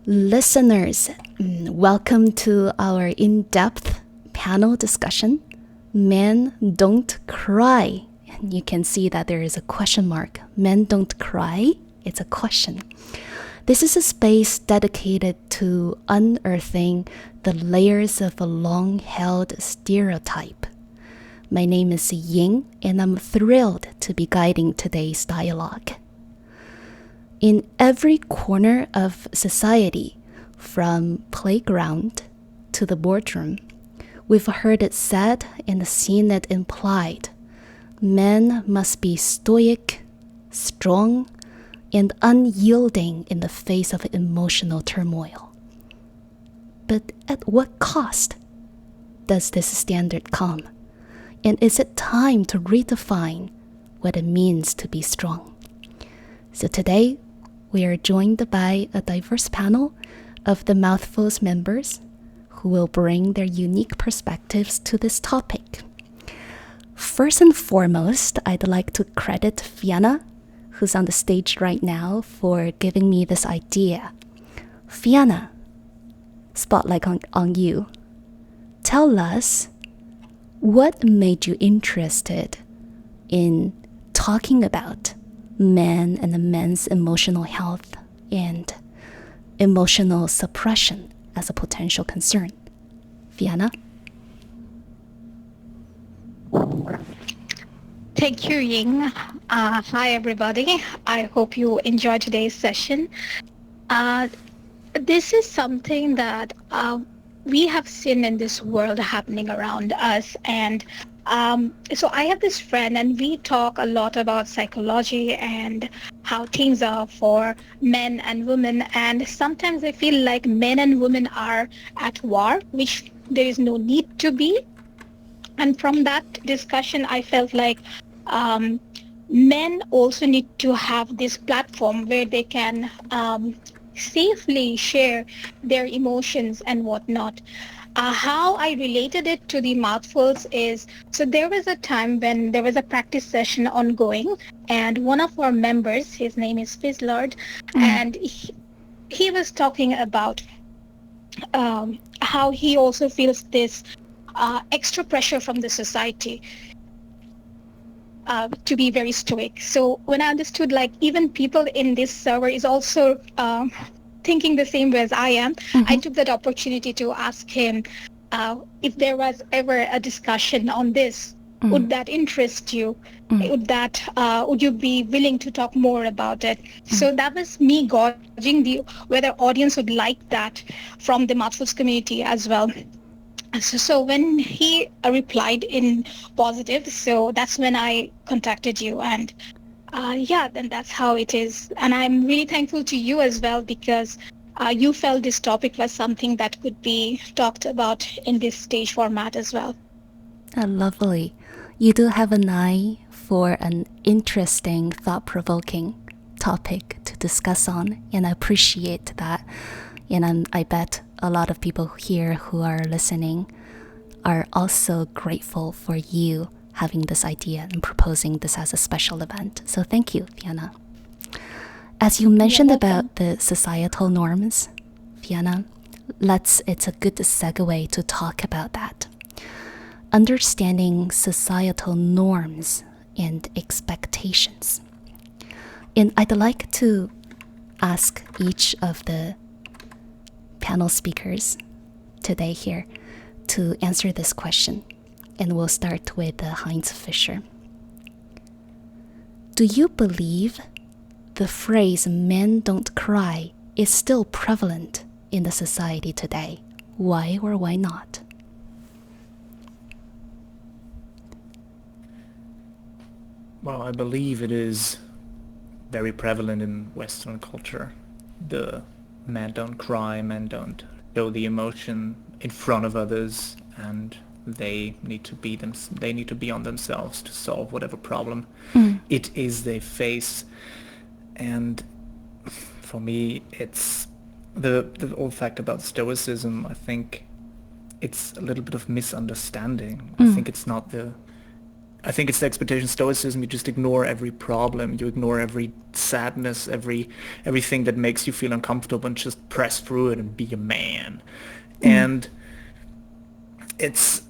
Listeners, welcome to our in-depth panel discussion. Men don't cry. And you can see that there is a question mark. Men don't cry. It's a question. This is a space dedicated to unearthing the layers of a long-held stereotype. My name is Ying, and I'm thrilled to be guiding today's dialogue. In every corner of society, from playground to the boardroom, we've heard it said and seen it implied. Men must be stoic, strong, and unyielding in the face of emotional turmoil. But at what cost does this standard come? And is it time to redefine what it means to be strong? So today, we are joined by a diverse panel of the Mouthfuls members who will bring their unique perspectives to this topic. First and foremost, I'd like to credit Fiona, who's on the stage right now, for giving me this idea. Fiona, spotlight on you. Tell us what made you interested in talking about men and the men's emotional health and emotional suppression as a potential concern. Fiona? Thank you, Ying. Hi, everybody. I hope you enjoy today's session. This is something that we have seen in this world happening around us. And so I have this friend, and we talk a lot about psychology and how things are for men and women. And sometimes I feel like men and women are at war, which there is no need to be. And from that discussion, I felt like men also need to have this platform where they can safely share their emotions and whatnot. How I related it to the mouthfuls is, so there was a time when there was a practice session ongoing, and one of our members, his name is Fizzlord, and he was talking about how he also feels this extra pressure from the society to be very stoic. So when I understood, like, even people in this server is also thinking the same way as I am, I took that opportunity to ask him if there was ever a discussion on this. Would that interest you? Would you be willing to talk more about it? So that was me gauging whether audience would like that from the Mouthfuls community as well. So when he replied in positive, so that's when I contacted you, and then that's how it is. And I'm really thankful to you as well, because you felt this topic was something that could be talked about in this stage format as well. Lovely. You do have an eye for an interesting, thought-provoking topic to discuss on, and I appreciate that. And I bet a lot of people here who are listening are also grateful for you having this idea and proposing this as a special event. So thank you, Fiona. As you mentioned about the societal norms, Fiona, it's a good segue to talk about that. Understanding societal norms and expectations. And I'd like to ask each of the panel speakers today here to answer this question. And we'll start with Heinz Fischer. Do you believe the phrase men don't cry is still prevalent in the society today? Why or why not? Well, I believe it is very prevalent in Western culture. The men don't cry, men don't show the emotion in front of others, and they need to be on themselves to solve whatever problem it is they face. And for me, it's the old fact about Stoicism. I think it's a little bit of misunderstanding. I think it's not the I think it's the expectation of Stoicism. You just ignore every problem. You ignore every sadness, everything that makes you feel uncomfortable, and just press through it and be a man. And it's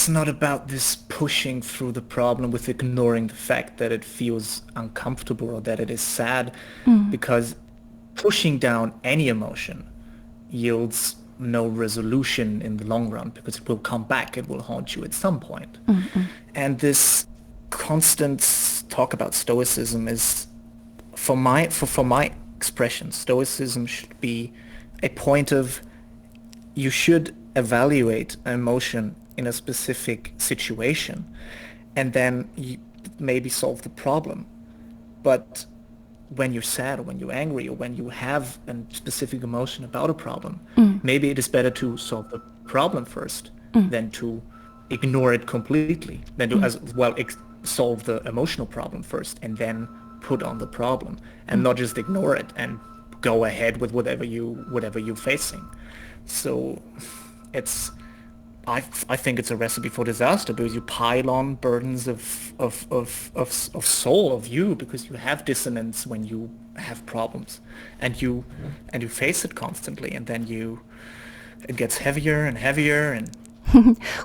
not about this pushing through the problem with ignoring the fact that it feels uncomfortable or that it is sad, because pushing down any emotion yields no resolution in the long run, because it will come back, it will haunt you at some point. And this constant talk about Stoicism is, for my expression, Stoicism should be a point of, you should evaluate an emotion in a specific situation and then you maybe solve the problem. But when you're sad or when you're angry or when you have a specific emotion about a problem, maybe it is better to solve the problem first than to ignore it completely, than to as well solve the emotional problem first and then put on the problem, and not just ignore it and go ahead with whatever you're facing. So it's, I think it's a recipe for disaster, because you pile on burdens of soul, of you, because you have dissonance when you have problems, and you face it constantly, and then it gets heavier and heavier, and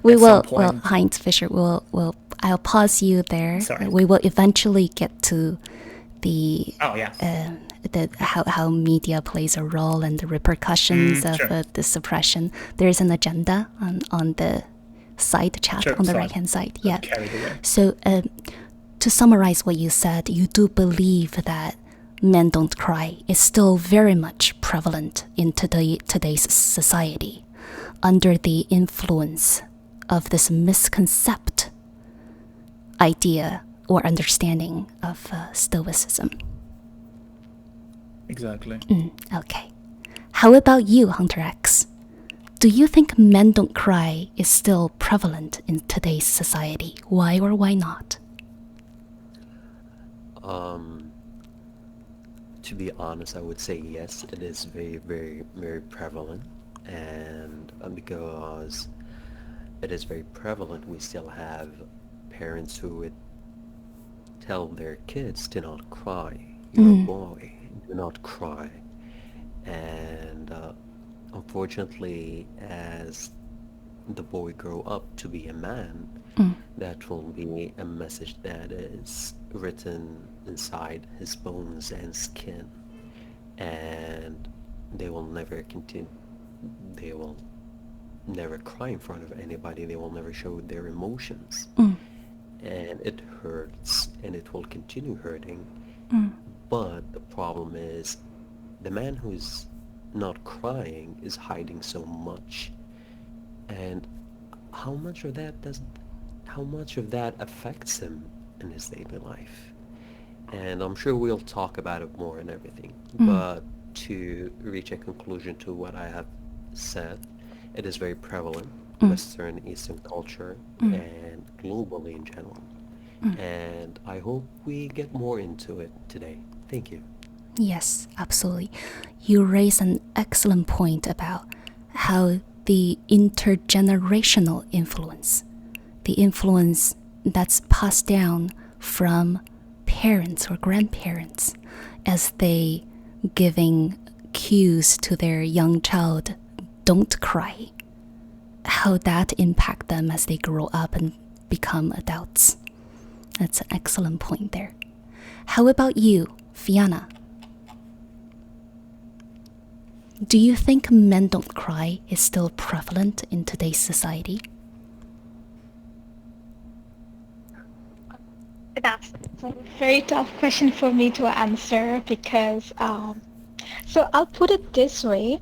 We at will, some point, Heinz Fischer, I'll pause you there. Sorry. We will eventually get to the oh yeah, how media plays a role and the repercussions of sure. the suppression. There's an agenda on the side chat Sure, on the sorry. right-hand side. Yeah. Carried away. So to summarize what you said, you do believe that men don't cry is still very much prevalent in today's society, under the influence of this misconcept idea or understanding of Stoicism. Exactly. Okay. How about you, Hunter X? Do you think men don't cry is still prevalent in today's society? Why or why not? To be honest, I would say yes, it is very, very, very prevalent. And because it is very prevalent, we still have parents who would tell their kids to not cry. You're a boy, do not cry. And unfortunately, as the boy grow up to be a man, that will be a message that is written inside his bones and skin, and they will never continue. They will never cry in front of anybody. They will never show their emotions, and it hurts, and it will continue hurting. But the problem is, the man who's not crying is hiding so much, and how much of that affects him in his daily life. And I'm sure we'll talk about it more and everything. But to reach a conclusion to what I have said, it is very prevalent, Western, Eastern culture, and globally in general. And I hope we get more into it today. Thank you. Yes, absolutely. You raise an excellent point about how the intergenerational influence, the influence that's passed down from parents or grandparents as they giving cues to their young child, don't cry, how that impact them as they grow up and become adults. That's an excellent point there. How about you, Fiona? Do you think men don't cry is still prevalent in today's society? That's a very tough question for me to answer because, so I'll put it this way.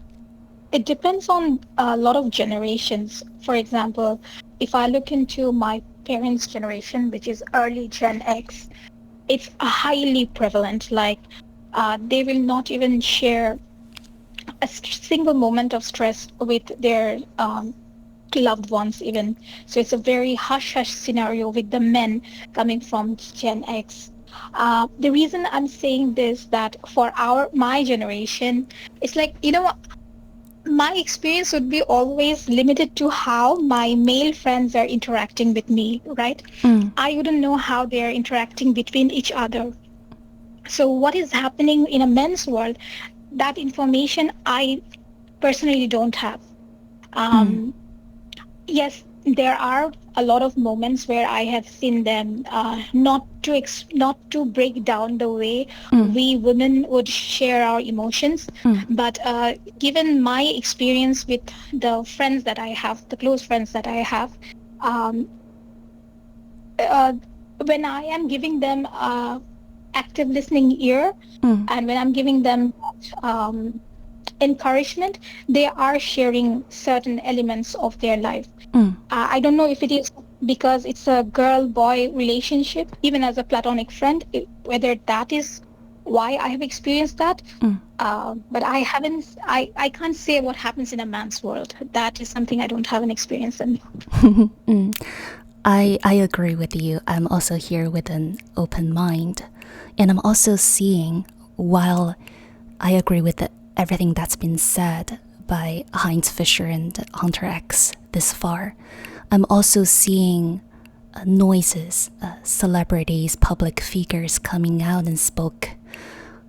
It depends on a lot of generations. For example, if I look into my parents' generation, which is early Gen X, it's highly prevalent. Like, they will not even share a single moment of stress with their loved ones even. So it's a very hush-hush scenario with the men coming from Gen X. The reason I'm saying this, that for my generation, it's like, My experience would be always limited to how my male friends are interacting with me, right? Mm, I wouldn't know how they are interacting between each other. So what is happening in a men's world, that information I personally don't have. mm, Um, yes, there are a lot of moments where I have seen them not to break down the way mm, we women would share our emotions, mm, but given my experience with the friends that I have, the close friends that I have, um, uh, when I am giving them active listening ear, mm, and when I'm giving them um, encouragement, they are sharing certain elements of their life. mm, I don't know if it is because it's a girl-boy relationship, even as a platonic friend, whether that is why I have experienced that. mm. But I haven't, I can't say what happens in a man's world. That is something I don't have an experience in. Mm. I agree with you. I'm also here with an open mind. And I'm also seeing, while I agree with everything that's been said by Heinz Fischer and Hunter X this far, I'm also seeing noises, celebrities, public figures coming out and spoke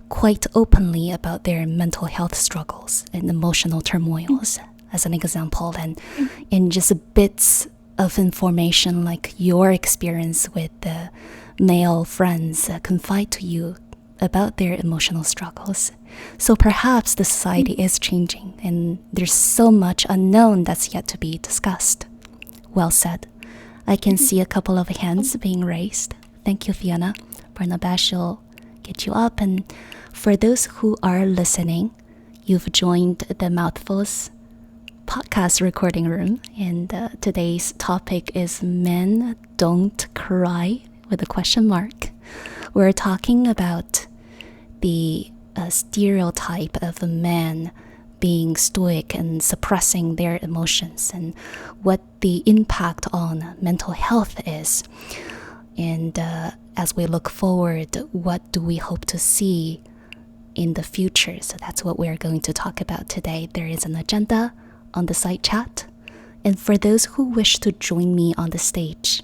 quite openly about their mental health struggles and emotional turmoils, as an example, and in just bits of information like your experience with the male friends confide to you about their emotional struggles. So perhaps the society is changing and there's so much unknown that's yet to be discussed. Well said. I can see a couple of hands being raised. Thank you, Fiona. Barnabas will get you up. And for those who are listening, you've joined the Mouthfuls podcast recording room. And today's topic is Men Don't Cry with a question mark. We're talking about the stereotype of a man being stoic and suppressing their emotions and what the impact on mental health is. And as we look forward, what do we hope to see in the future? So that's what we're going to talk about today. There is an agenda on the side chat. And for those who wish to join me on the stage,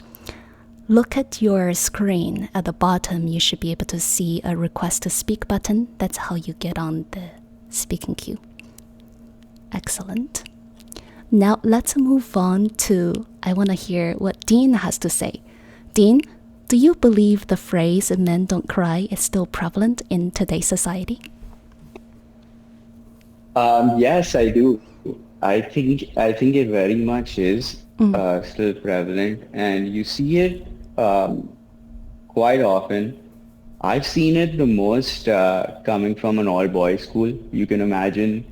look at your screen. At the bottom, you should be able to see a request to speak button. That's how you get on the speaking queue. Excellent. Now let's move on to, I want to hear what Dean has to say. Dean, do you believe the phrase men don't cry is still prevalent in today's society? Yes, I do. I think it very much is still prevalent, and you see it quite often. I've seen it the most coming from an all-boys school. You can imagine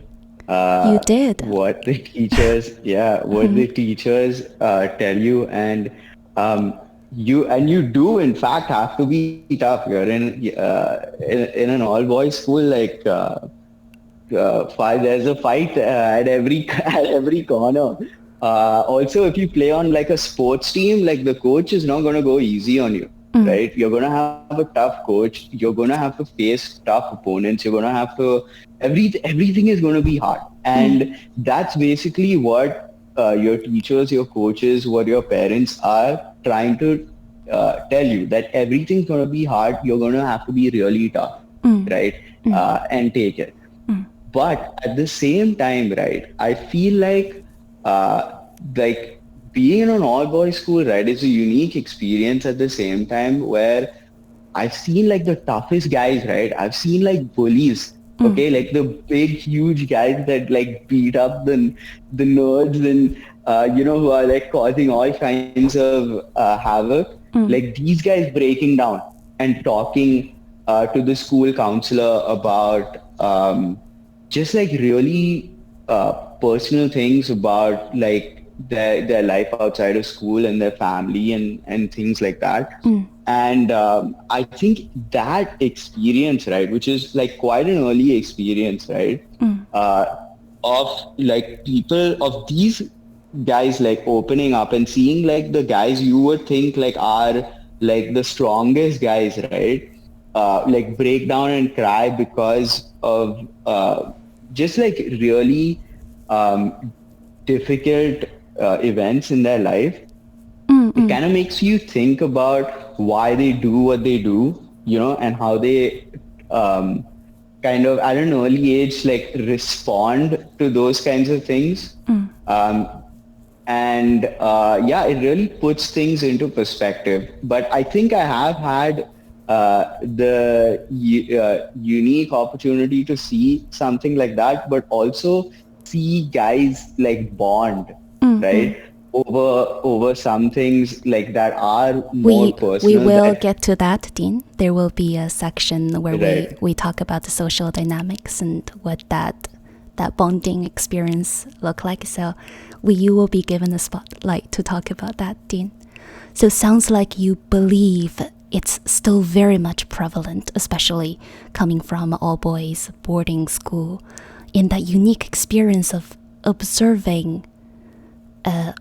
You did. what the teachers, yeah, what the teachers tell you, and you do in fact have to be tough. You're in an all-boys school, like. There's a fight at every at every corner. Also, if you play on like a sports team, like the coach is not going to go easy on you, right? You're going to have a tough coach. You're going to have to face tough opponents. You're going to have to everything is going to be hard, and that's basically what your teachers, your coaches, what your parents are trying to tell you, that everything's going to be hard. You're going to have to be really tough, right? And take it. But at the same time, right, I feel like being in an all boys school, right, is a unique experience at the same time, where I've seen like the toughest guys, right? I've seen like bullies, okay, like the big, huge guys that like beat up the nerds and who are like causing all kinds of havoc. Like these guys breaking down and talking to the school counselor about just like really personal things about like their life outside of school and their family and things like that. And I think that experience, right, which is like quite an early experience, right, uh, of like people, of these guys like opening up and seeing like the guys you would think like are like the strongest guys, right, like break down and cry because of just like really difficult events in their life, it kind of makes you think about why they do what they do, and how they um, kind of at an early age like respond to those kinds of things. Um, and yeah, it really puts things into perspective. But I think I have had the unique opportunity to see something like that, but also see guys like bond, right? Over some things like that are more We personal. will That get to that, Dean. There will be a section where right. we talk about the social dynamics and what that bonding experience look like. So you will be given the spotlight to talk about that, Dean. So it sounds like you believe it's still very much prevalent, especially coming from all boys boarding school, in that unique experience of observing a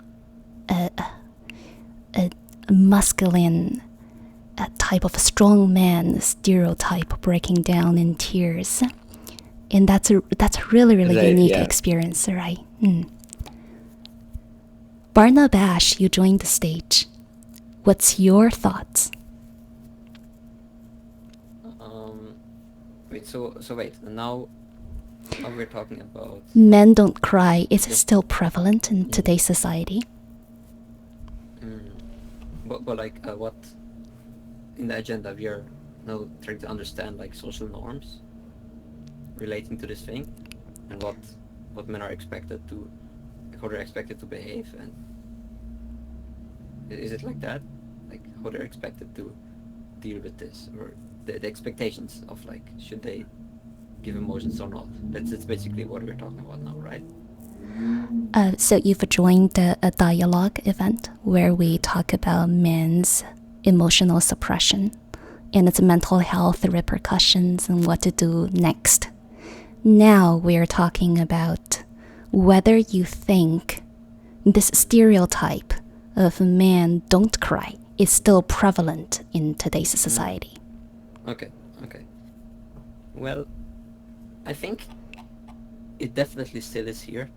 masculine type of strong man stereotype breaking down in tears. And that's a really Right, unique yeah. experience, right? Barnabash, you joined the stage. What's your thoughts? Wait. So wait. Now we're talking about. Men don't cry. Is it still prevalent in today's society? But like what in the agenda we are now trying to understand like social norms relating to this thing, and what men are expected to, how they're expected to behave, and is it like that, like how they're expected to deal with this, or the expectations of like should they give emotions or not? That's basically what we're talking about now, right? So you've joined a dialogue event where we talk about men's emotional suppression and its mental health repercussions and what to do next. Now we're talking about whether you think this stereotype of men don't cry is still prevalent in today's society. Okay. Well, I think it definitely still is here.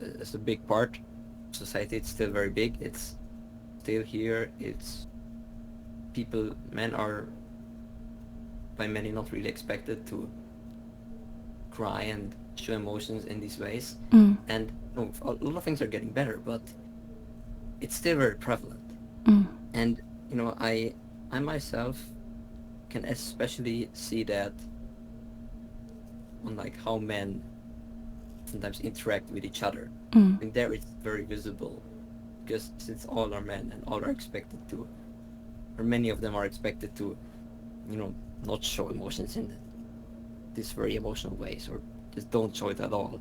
It's a big part of society. It's still very big. It's still here. It's men are by many not really expected to cry and show emotions in these ways. And a lot of things are getting better, but it's still very prevalent. And I myself can especially see that on like how men sometimes interact with each other. I mean, there it's very visible, because since all are men and all are expected to, or many of them are expected to, not show emotions in these very emotional ways, or just don't show it at all.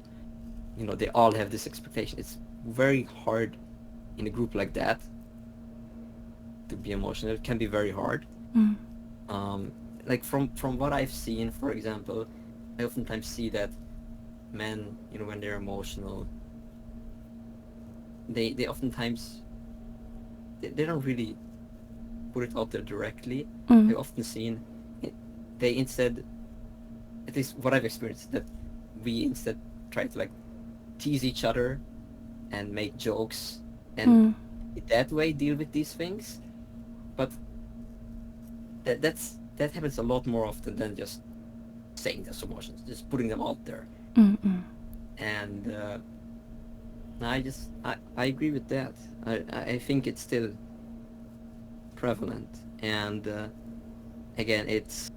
They all have this expectation. It's very hard in a group like that to be emotional. It can be very hard. Like from what I've seen, for example, I oftentimes see that men, when they're emotional, they oftentimes they don't really put it out there directly. I've often seen they instead, at least what I've experienced, that we instead try to like tease each other and make jokes and that way deal with these things. But that happens a lot more often than just saying those emotions, just putting them out there. And I agree with that. I think it's still prevalent, and again, it's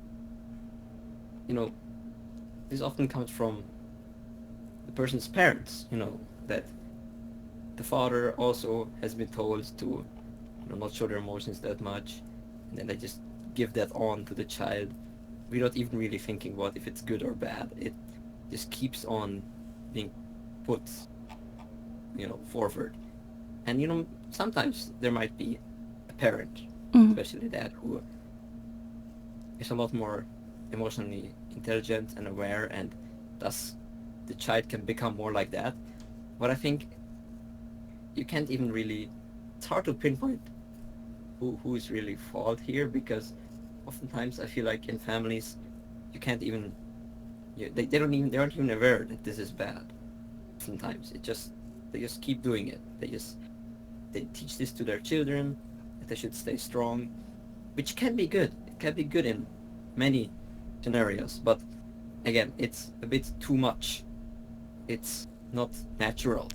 this often comes from the person's parents. That the father also has been told to not show their emotions that much, and then they just give that on to the child without even really thinking what if it's good or bad. It just keeps on being put forward. And sometimes there might be a parent, especially that, who is a lot more emotionally intelligent and aware, and thus the child can become more like that. But I think you can't even really, it's hard to pinpoint who is really fault here, because oftentimes I feel like in families you can't even They aren't even aware that this is bad. Sometimes they just keep doing it. They teach this to their children that they should stay strong, which can be good. It can be good in many scenarios, but again, it's a bit too much. It's not natural.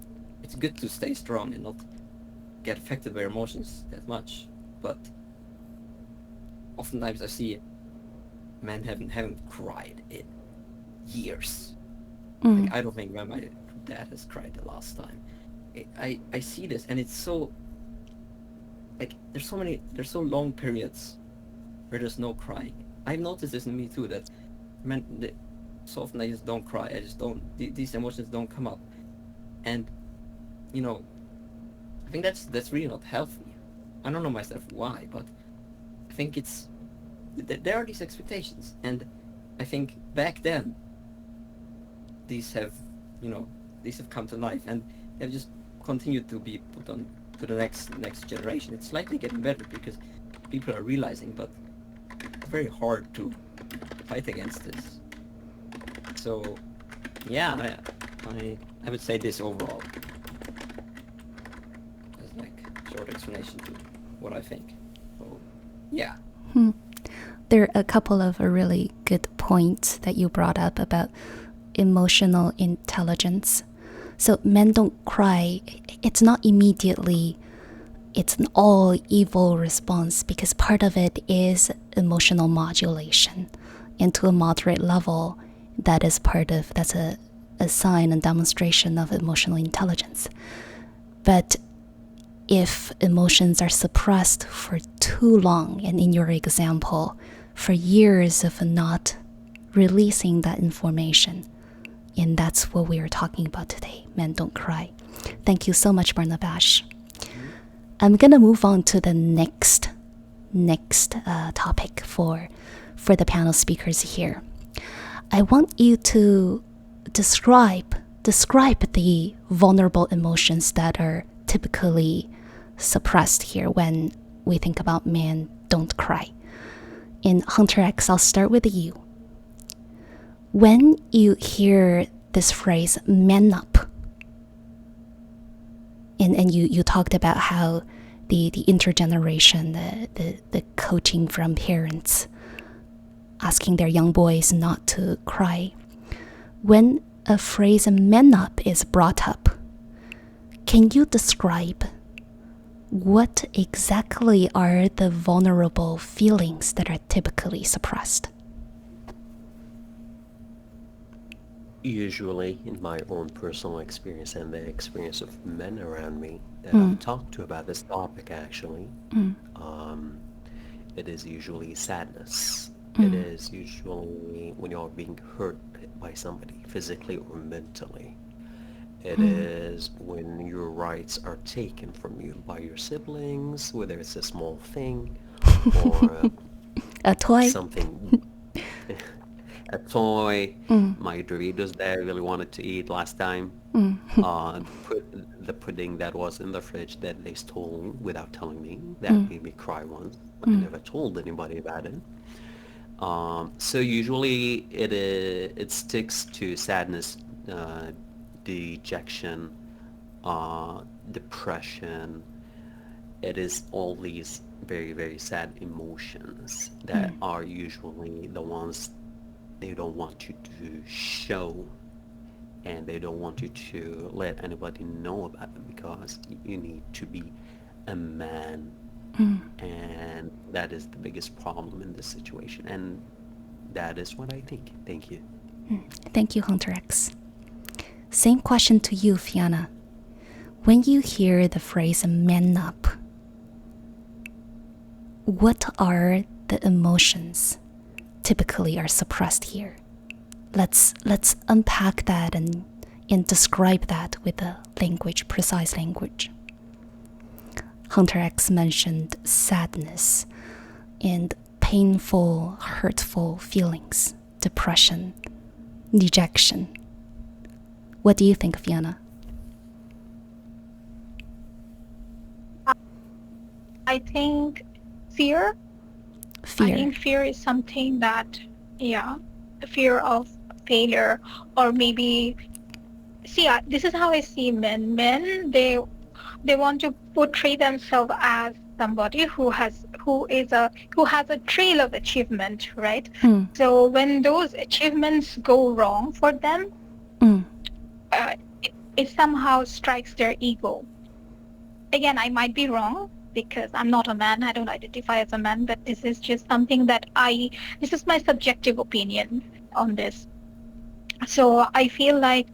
It's good to stay strong and not get affected by emotions that much, but oftentimes I see men haven't cried in years. Like, I don't think when my dad has cried the last time. I see this, and it's so, like, there's so long periods where there's no crying. I've noticed this in me too, that men, so often I just don't cry. I just don't, these emotions don't come up. And, you know, I think that's really not healthy. I don't know myself why, but I think there are these expectations, and I think back then these have come to life, and they've just continued to be put on to the next generation. It's slightly getting better because people are realizing, but it's very hard to fight against this. So yeah, I would say this overall as like short explanation to what I think. So yeah. There are a couple of really good points that you brought up about emotional intelligence. So men don't cry. It's not immediately, it's an all evil response, because part of it is emotional modulation. And to a moderate level, that's a sign and demonstration of emotional intelligence. But if emotions are suppressed for too long, and in your example, for years of not releasing that information, and that's what we are talking about today. Men don't cry. Thank you so much, Barnabas. I'm gonna move on to the next topic for the panel speakers here. I want you to describe the vulnerable emotions that are typically suppressed here when we think about men don't cry. In Hunter X, I'll start with you. When you hear this phrase, man up, and you talked about how the intergeneration, the coaching from parents, asking their young boys not to cry. When a phrase, man up, is brought up, can you describe what exactly are the vulnerable feelings that are typically suppressed? Usually, in my own personal experience and the experience of men around me that I've talked to about this topic, actually, it is usually sadness. It is usually when you're being hurt by somebody, physically or mentally. It is when your rights are taken from you by your siblings, whether it's a small thing or A toy? something, a toy, my Doritos that I really wanted to eat last time, the pudding that was in the fridge that they stole without telling me, that made me cry once, but I never told anybody about it. So usually it sticks to sadness, dejection, depression. It is all these very, very sad emotions that are usually the ones they don't want you to show, and they don't want you to let anybody know about them, because you need to be a man. And that is the biggest problem in this situation, and that is what I think. Thank you. Thank you, Hunter X. Same question to you, Fiona. When you hear the phrase man up, what are the emotions typically are suppressed here? Let's unpack that and describe that with a language, precise language. Hunter X mentioned sadness and painful, hurtful feelings, depression, dejection. What do you think, Fiona? I think fear. I Fear. think fear is something that, fear of failure, or maybe see, this is how I see men. Men, they want to portray themselves as somebody who has a trail of achievement, right? Mm, So when those achievements go wrong for them, mm, it somehow strikes their ego. Again, I might be wrong because I'm not a man. I don't identify as a man, but this is just something this is my subjective opinion on this. So I feel like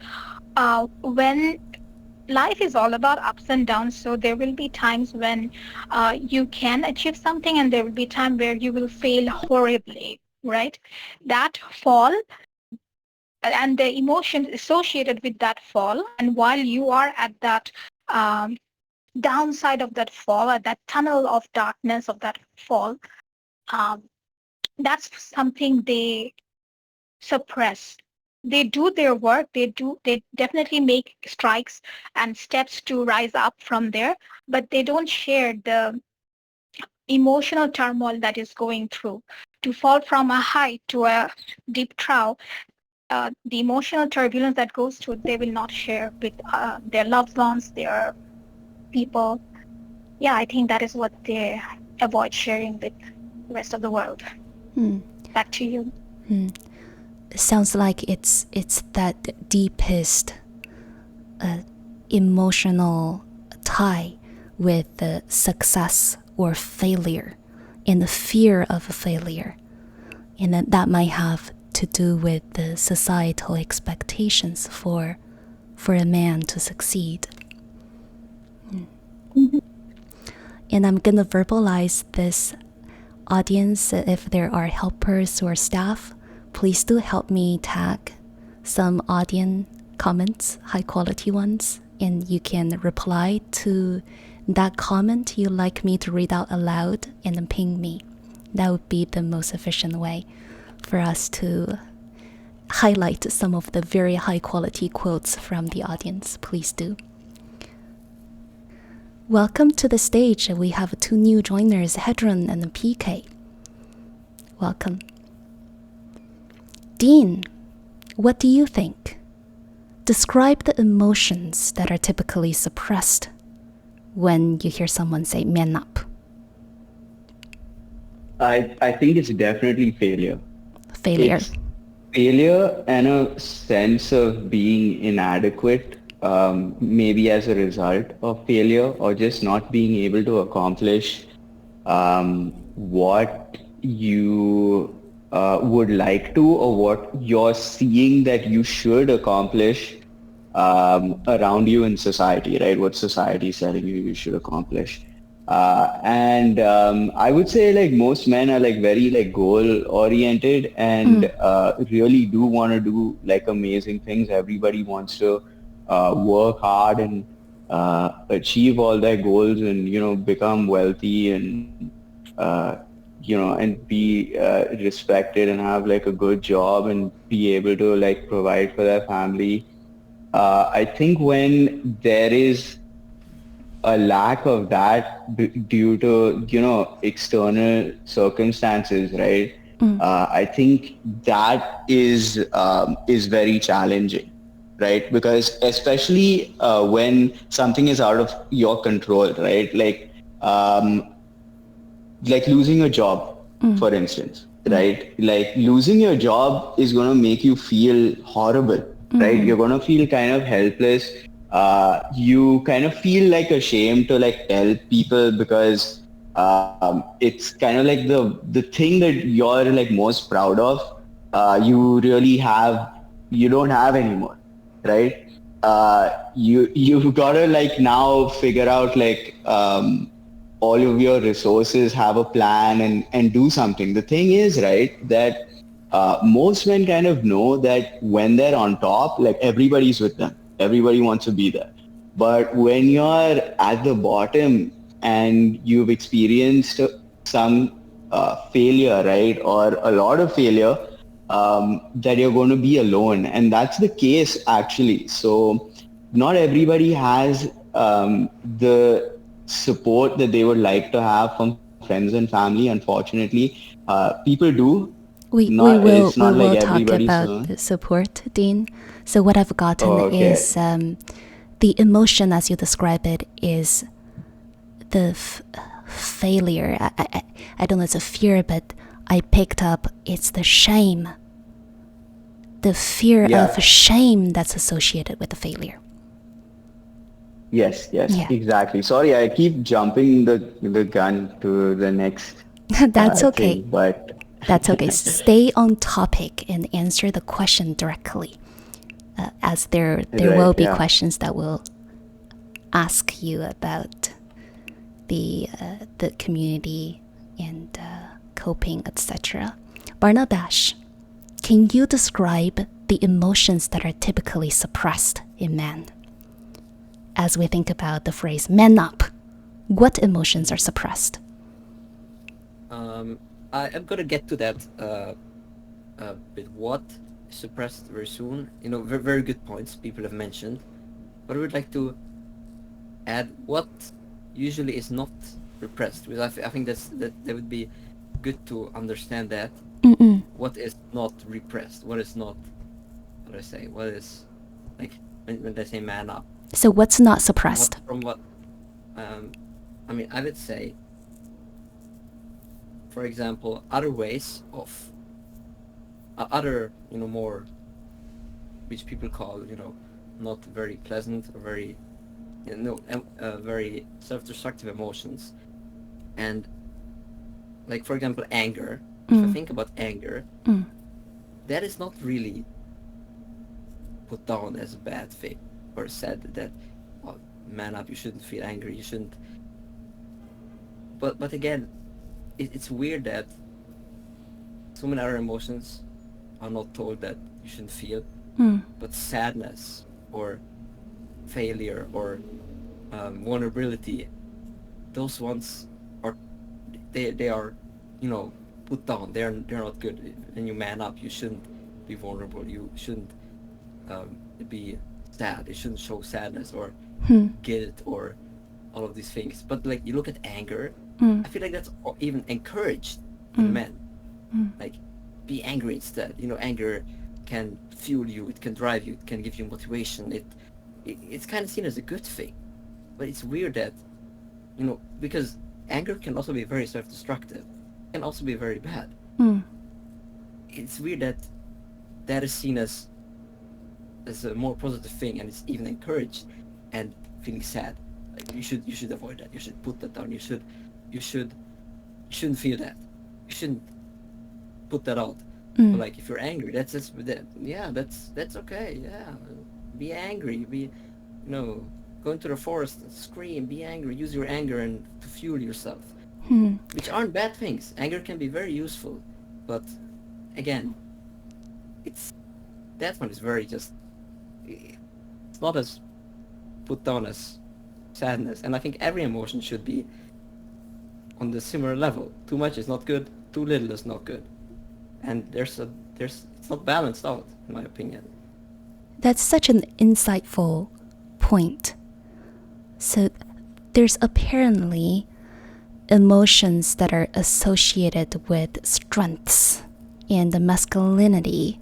when life is all about ups and downs, so there will be times when you can achieve something, and there will be time where you will fail horribly, right? That fall and the emotions associated with that fall, and while you are at that um, downside of that fall, at that tunnel of darkness of that fall, um, that's something they suppress. They do their work, they definitely make strikes and steps to rise up from there, but they don't share the emotional turmoil that is going through. To fall from a height to a deep trough, the emotional turbulence that goes through, they will not share with their loved ones, their people. Yeah, I think that is what they avoid sharing with the rest of the world. mm, Back to you. mm. Sounds like it's that deepest emotional tie with the success or failure and the fear of failure, and that might have to do with the societal expectations for a man to succeed. Mhm. And I'm gonna verbalize this audience. If there are helpers or staff, please do help me tag some audience comments, high quality ones, and you can reply to that comment you like me to read out aloud and then ping me. That would be the most efficient way for us to highlight some of the very high quality quotes from the audience. Please do. Welcome to the stage. We have two new joiners, Hedron and PK. Welcome. Dean, what do you think? Describe the emotions that are typically suppressed when you hear someone say man up. I think it's definitely failure. Failure. It's failure and a sense of being inadequate, maybe as a result of failure or just not being able to accomplish what you would like to, or what you're seeing that you should accomplish around you in society, right? What society is telling you you should accomplish. And I would say like most men are like very like goal oriented and really do want to do like amazing things. Everybody wants to work hard and achieve all their goals and, you know, become wealthy and, and be respected and have like a good job and be able to like provide for their family. I think when there is a lack of that due to, you know, external circumstances, right? I think that is very challenging, right? Because especially when something is out of your control, right? Like losing a job, for instance, right? Like losing your job is going to make you feel horrible, right? You're going to feel kind of helpless. You kind of feel like ashamed to like tell people because it's kind of like the thing that you're like most proud of. You don't have anymore, right? You've got to like now figure out like all of your resources, have a plan and do something. The thing is, right, that most men kind of know that when they're on top, like everybody's with them. Everybody wants to be there. But when you're at the bottom and you've experienced some failure, right, or a lot of failure, that you're going to be alone. And that's the case actually. So not everybody has the support that they would like to have from friends and family. Unfortunately, people do. We Not, will it's not like talk everybody, about so. the support, Dean. So what I've gotten Oh, okay. is the emotion, as you describe it, is the failure. I don't know, it's a fear, but I picked up it's the shame, the fear Yeah. of shame that's associated with the failure. Yes, yes, Yeah. exactly. Sorry, I keep jumping the gun to the next That's okay. thing, but That's okay. Stay on topic and answer the question directly, as there right, will be yeah. questions that will ask you about the community and coping, etc. Barnabas, can you describe the emotions that are typically suppressed in men? As we think about the phrase "man up," what emotions are suppressed? I'm gonna get to that with what is suppressed very soon. Very, very good points people have mentioned, but I would like to add what usually is not repressed, because I think that would be good to understand that. What is not repressed, what is not, what do I say, what is, like, when they say man up, So what's not suppressed? I would say, for example, other ways of other, more, which people call, not very pleasant or very, very self-destructive emotions. And, like, for example, anger. If I think about anger, that is not really put down as a bad thing, or said that, oh, man up, you shouldn't feel angry, you shouldn't. But again, it's weird that so many other emotions are not told that you shouldn't feel, but sadness or failure or vulnerability, those ones are, they are, put down. They're not good. When you man up, you shouldn't be vulnerable. You shouldn't be sad. You shouldn't show sadness or guilt or all of these things. But, like, you look at anger, I feel like that's even encouraged in men. Like, be angry instead. Anger can fuel you. It can drive you. It can give you motivation. It's kind of seen as a good thing. But it's weird that, because anger can also be very self-destructive, can also be very bad. It's weird that that is seen as a more positive thing, and it's even encouraged. And feeling sad, like, you should avoid that. You should put that down. You shouldn't feel that. You shouldn't put that out. But, like, if you're angry, that's just yeah, that's okay. Yeah, be angry. Go into the forest and scream. Be angry. Use your anger and to fuel yourself, which aren't bad things. Anger can be very useful, but again, that one is very just. It's not as put down as sadness, and I think every emotion should be on the similar level. Too much is not good. Too little is not good, and it's not balanced out, in my opinion. That's such an insightful point. So there's apparently emotions that are associated with strengths and the masculinity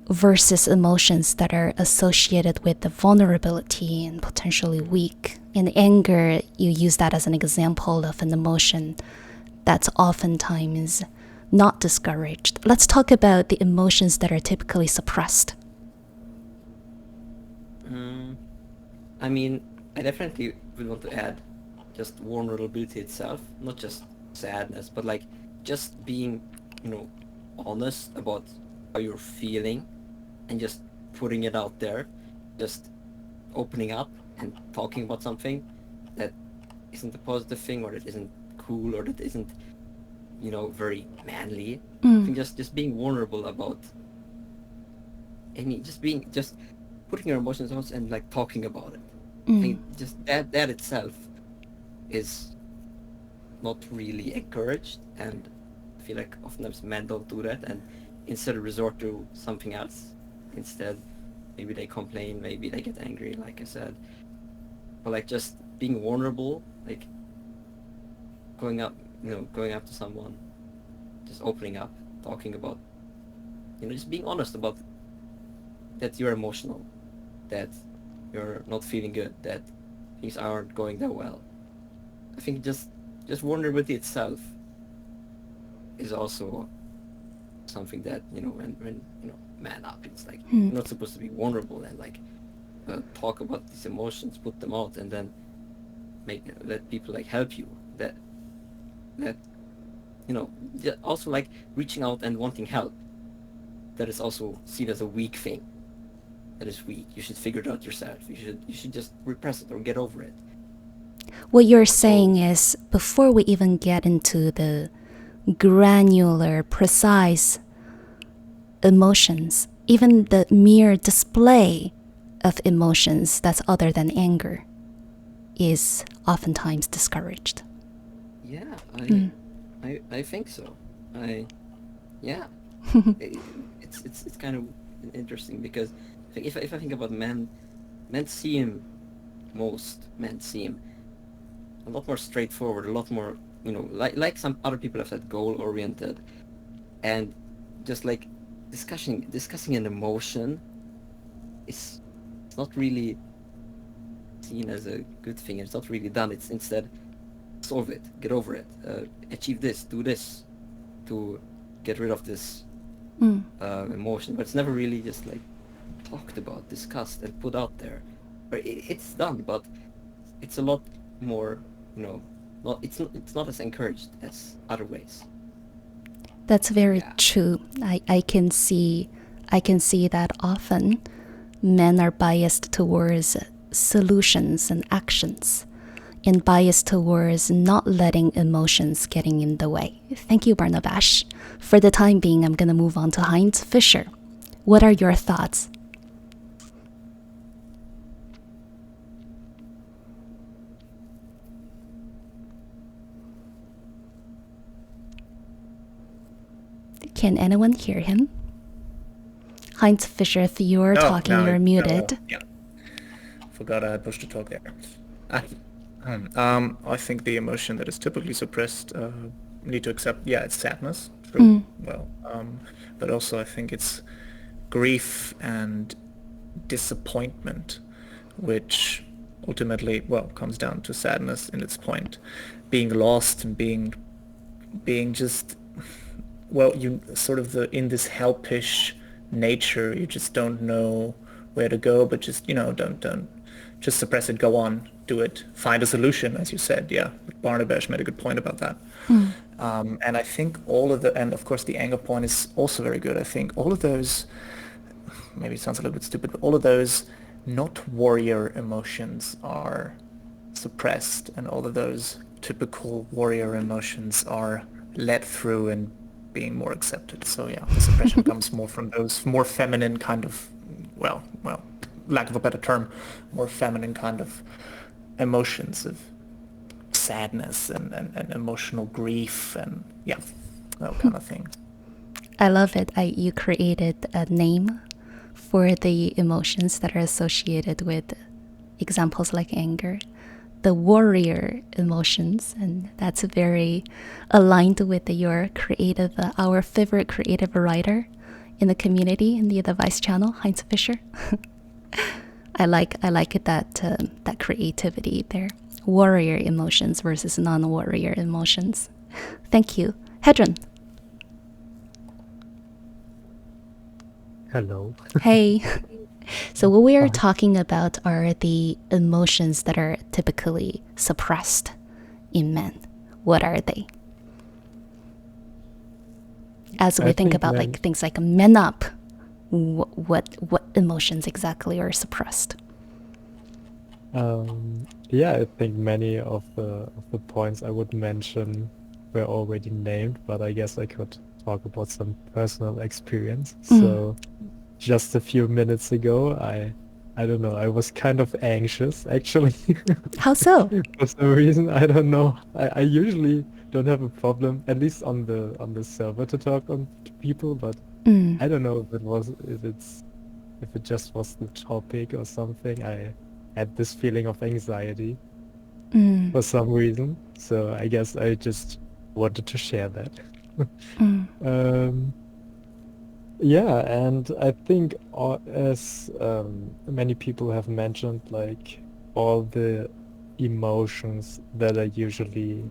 versus emotions that are associated with the vulnerability and potentially weak. In anger, you use that as an example of an emotion that's oftentimes not discouraged. Let's talk about the emotions that are typically suppressed. I definitely would want to add just vulnerability itself, not just sadness, but, like, just being, honest about how you're feeling and just putting it out there, just opening up and talking about something that isn't a positive thing, or that isn't cool, or that isn't, very manly. I think just being vulnerable about just putting your emotions out and, like, talking about it. I think just that itself is not really encouraged, and I feel like oftentimes men don't do that, and instead resort to something else. Instead, maybe they complain, maybe they get angry, like I said. But, like, just being vulnerable, like going up to someone, just opening up, talking about just being honest about that you're emotional, that you're not feeling good, that things aren't going that well. I think just vulnerability itself is also something that when man up. It's like you're not supposed to be vulnerable and like talk about these emotions, put them out, and then let people like help you. That also like reaching out and wanting help. That is also seen as a weak thing. That is weak. You should figure it out yourself. You should just repress it or get over it. What you're saying is, before we even get into the granular, precise emotions, even the mere display of emotions that's other than anger is oftentimes discouraged. Yeah, I think so. It's kind of interesting because if I think about men seem a lot more straightforward, a lot more like some other people have said, goal oriented, and just like discussing an emotion is not really seen as a good thing. It's not really done. It's instead solve it, get over it, achieve this, do this to get rid of this emotion. But it's never really just like talked about, discussed, and put out there. Or it's done, but it's a lot more, it's not as encouraged as other ways. That's very true. I can see that often men are biased towards solutions and actions, and biased towards not letting emotions getting in the way. Thank you, Barnabas. For the time being, I'm going to move on to Heinz Fischer. What are your thoughts? Can anyone hear him? Heinz Fischer, if you're talking, you're muted. Yeah. Forgot I had pushed to talk there. I think the emotion that is typically suppressed, need to accept, it's sadness, true. Well, but also I think it's grief and disappointment, which ultimately, comes down to sadness in its point. Being lost and being just, you sort of in this helpish nature, you just don't know where to go, but just, don't just suppress it, go on, do it, find a solution, as you said. Yeah, Barnabas made a good point about that. And I think and of course the anger point is also very good. I think all of those, maybe it sounds a little bit stupid, but all of those not warrior emotions are suppressed, and all of those typical warrior emotions are let through and being more accepted. So the suppression comes more from those more feminine kind of, lack of a better term, more feminine kind of emotions of sadness and emotional grief and that kind of thing. I love it. You created a name for the emotions that are associated with examples like anger, the warrior emotions, and that's very aligned with your creative, our favorite creative writer in the community in the Vice channel, Heinz Fischer. I like that creativity there. Warrior emotions versus non-warrior emotions. Thank you, Hedron. Hello. Hey. So what we are talking about are the emotions that are typically suppressed in men. What are they? As we think about like things like men up, what emotions exactly are suppressed? I think many of the points I would mention were already named, but I guess I could talk about some personal experience. So just a few minutes ago, I don't know, I was kind of anxious actually. How so? For some reason, I don't know. I usually don't have a problem, at least on the server, to talk to people, but I don't know if it just was the topic or something. I had this feeling of anxiety for some reason, so I guess I just wanted to share that. Yeah, and I think as many people have mentioned, like all the emotions that are usually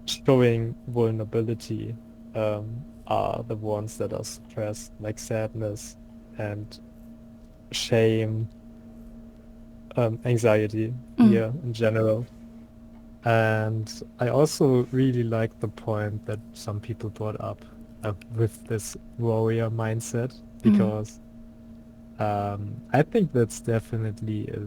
showing vulnerability are the ones that are suppressed, like sadness and shame, anxiety, Mm, fear in general. And I also really like the point that some people brought up with this warrior mindset, mm, because I think that's definitely a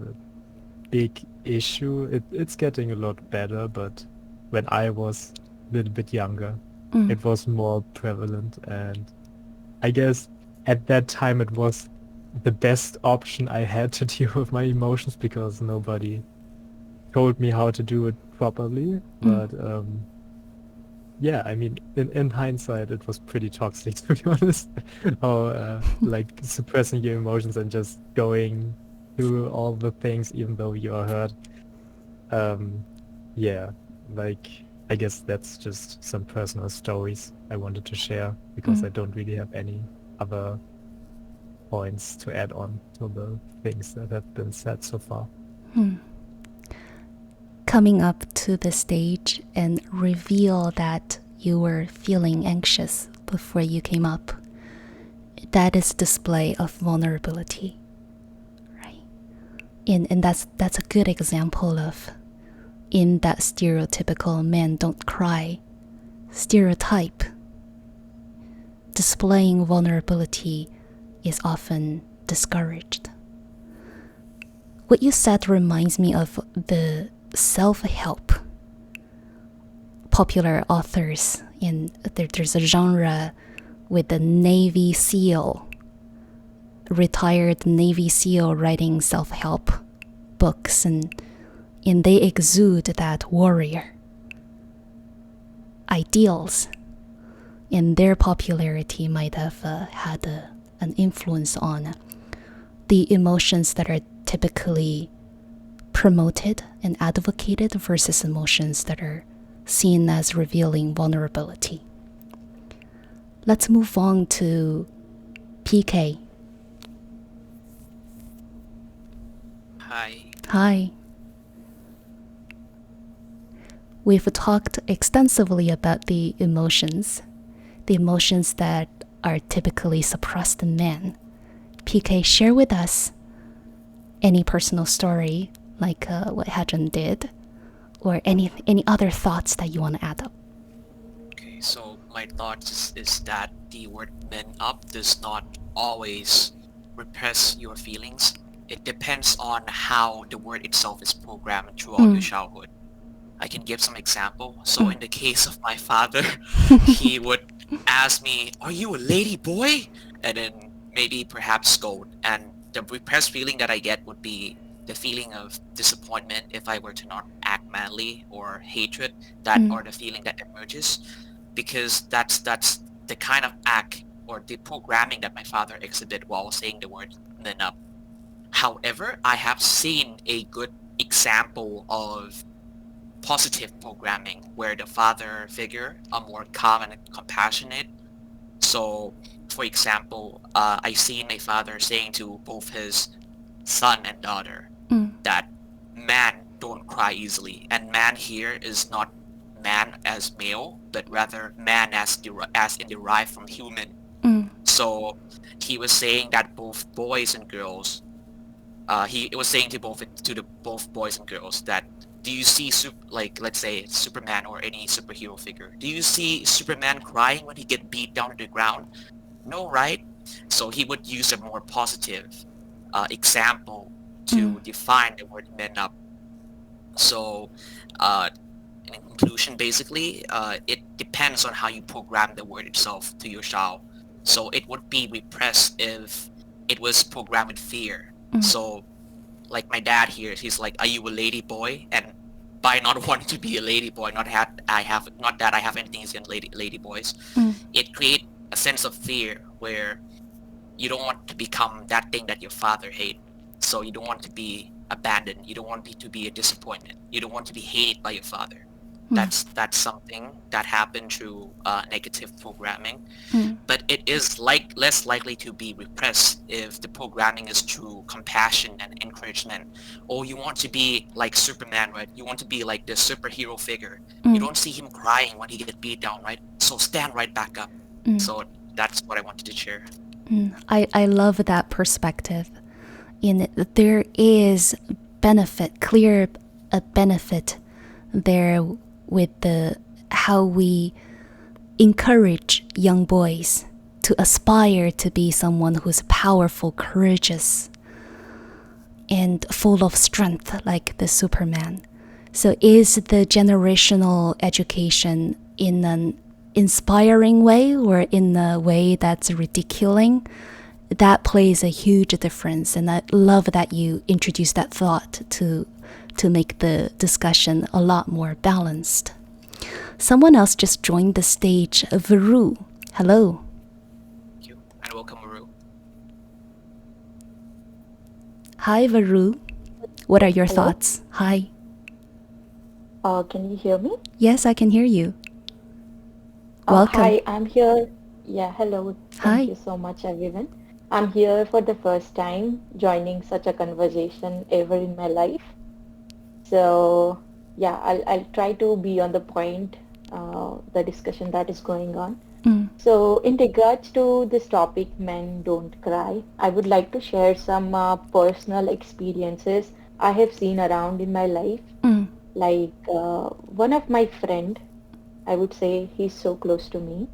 big issue. It's getting a lot better, but when I was a little bit younger, mm, it was more prevalent. And I guess at that time it was the best option I had to deal with my emotions because nobody told me how to do it properly. mm, But yeah, I mean, in hindsight, it was pretty toxic, to be honest. How like suppressing your emotions and just going through all the things even though you are hurt. Um, yeah, like I guess that's just some personal stories I wanted to share because mm, I don't really have any other points to add on to the things that have been said so far. mm. Coming up to the stage and reveal that you were feeling anxious before you came up. That is display of vulnerability, right? And that's a good example of in that stereotypical men don't cry stereotype. Displaying vulnerability is often discouraged. What you said reminds me of the self-help popular authors there's a genre with the Navy SEAL, retired Navy SEAL writing self-help books, and they exude that warrior ideals, and their popularity might have had an influence on the emotions that are typically promoted and advocated versus emotions that are seen as revealing vulnerability. Let's move on to PK. Hi. Hi. We've talked extensively about the emotions that are typically suppressed in men. PK, share with us any personal story like what Hadron did, or any other thoughts that you want to add up. Okay, so my thoughts is that the word "man up" does not always repress your feelings. It depends on how the word itself is programmed throughout your Mm, childhood. I can give some example. So mm, in the case of my father, he would ask me, "Are you a lady boy?" And then maybe perhaps scold. And the repressed feeling that I get would be the feeling of disappointment if I were to not act manly, or hatred, that mm, or the feeling that emerges, because that's the kind of act or the programming that my father exhibited while saying the word "man up." However, I have seen a good example of positive programming where the father figure are more calm and compassionate. So, for example, I seen a father saying to both his son and daughter mm, that man don't cry easily, and man here is not man as male, but rather man as in derived from human. mm, So he was saying that both boys and girls, he was saying to both boys and girls that, do you see like, let's say Superman or any superhero figure, do you see Superman crying when he get beat down to the ground? No, right? So he would use a more positive example mm, to define the word "men up." So uh, in conclusion, basically, it depends on how you program the word itself to your child. So it would be repressed if it was programmed with fear. mm, So like my dad here, he's like, "Are you a lady boy?" And by not wanting to be a lady boy, not that I have anything against lady boys, mm, it creates a sense of fear where you don't want to become that thing that your father hated. So you don't want to be abandoned. You don't want to be a disappointment. You don't want to be hated by your father. That's something that happened through negative programming. But it is less likely to be repressed if the programming is through compassion and encouragement. Or you want to be like Superman, right? You want to be like the superhero figure. You don't see him crying when he gets beat down, right? So stand right back up. So that's what I wanted to share. I love that perspective. In it, there is clear benefit there with how we encourage young boys to aspire to be someone who's powerful, courageous, and full of strength like the Superman. So is the generational education in an inspiring way or in a way that's ridiculing? That plays a huge difference, and I love that you introduced that thought to make the discussion a lot more balanced. Someone else just joined the stage, Varu. Hello. Thank you, and welcome, Maru. Hi, Varu. What are your thoughts? Hi. Can you hear me? Yes, I can hear you. Welcome. Hi, I'm here. Yeah, hello. Hi. Thank you so much, everyone. I'm here for the first time joining such a conversation ever in my life. So, yeah, I'll try to be on the point, the discussion that is going on. So, in regards to this topic, men don't cry, I would like to share some personal experiences I have seen around in my life. Like one of my friend, I would say he's so close to me,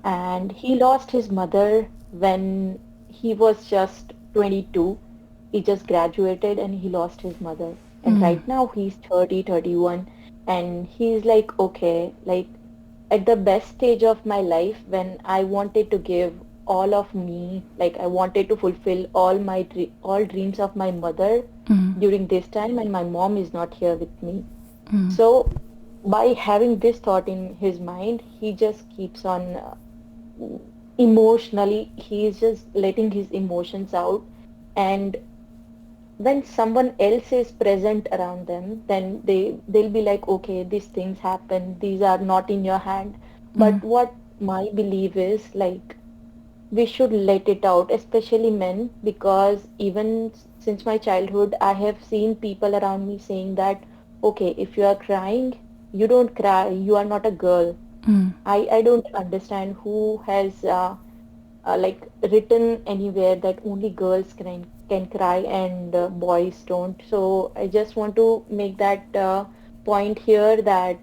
and he lost his mother when he was just 22. He just graduated and he lost his mother. And right now he's 30, 31, and he's like, okay, like at the best stage of my life when I wanted to give all of me, like I wanted to fulfill all my all dreams of my mother during this time, and my mom is not here with me. So by having this thought in his mind, he just keeps on emotionally, he is just letting his emotions out. And when someone else is present around them, then they'll be like, okay, these things happen, these are not in your hand. But what my belief is, like, we should let it out, especially men, because even since my childhood, I have seen people around me saying that, okay, if you are crying, you don't cry, you are not a girl. I don't understand who has like written anywhere that only girls can cry and boys don't. So I just want to make that point here that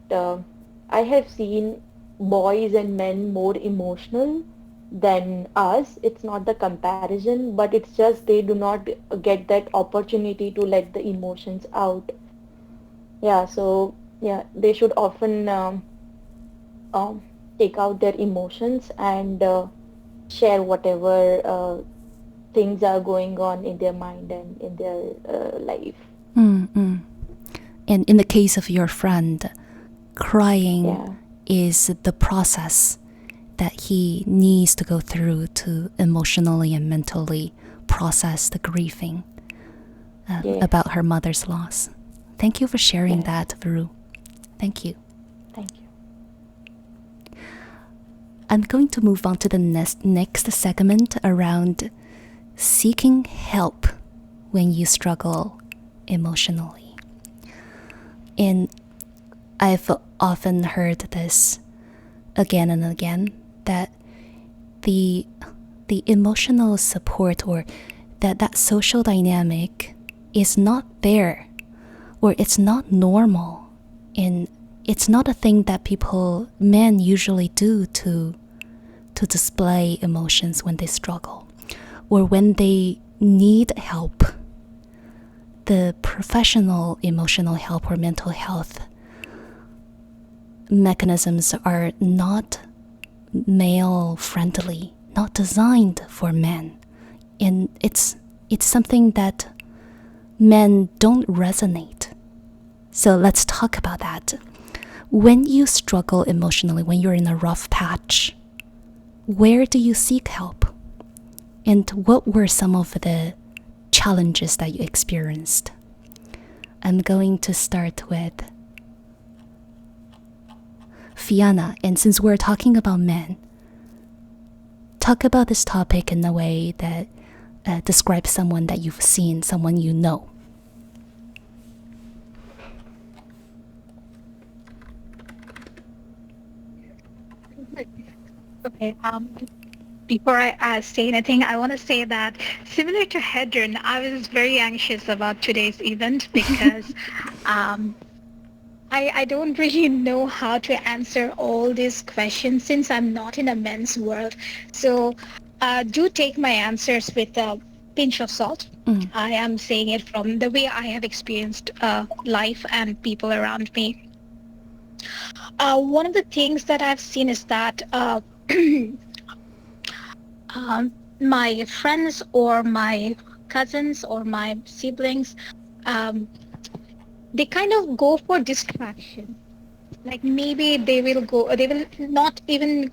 I have seen boys and men more emotional than us. It's not the comparison, but it's just they do not get that opportunity to let the emotions out. Yeah, so yeah, they should often um, take out their emotions and share whatever things are going on in their mind and in their life. And in the case of your friend, crying Yeah, is the process that he needs to go through to emotionally and mentally process the grieving yes, about her mother's loss. Thank you for sharing yes. that, Varu. Thank you. Thank you. I'm going to move on to the next segment around seeking help when you struggle emotionally. And I've often heard this again and again, that the emotional support or that social dynamic is not there, or it's not normal, and it's not a thing that men usually do to display emotions when they struggle or when they need help. The professional emotional help or mental health mechanisms are not male friendly, not designed for men, and it's something that men don't resonate. So let's talk about that. When you struggle emotionally, when you're in a rough patch, where do you seek help? And what were some of the challenges that you experienced? I'm going to start with Fiona, and since we're talking about men, talk about this topic in a way that describes someone that you've seen, someone you know. Okay. Before I say anything, I want to say that similar to Hedron, I was very anxious about today's event because I don't really know how to answer all these questions since I'm not in a men's world. So do take my answers with a pinch of salt. I am saying it from the way I have experienced life and people around me. One of the things that I've seen is that my friends or my cousins or my siblings, they kind of go for distraction. Like maybe they will not even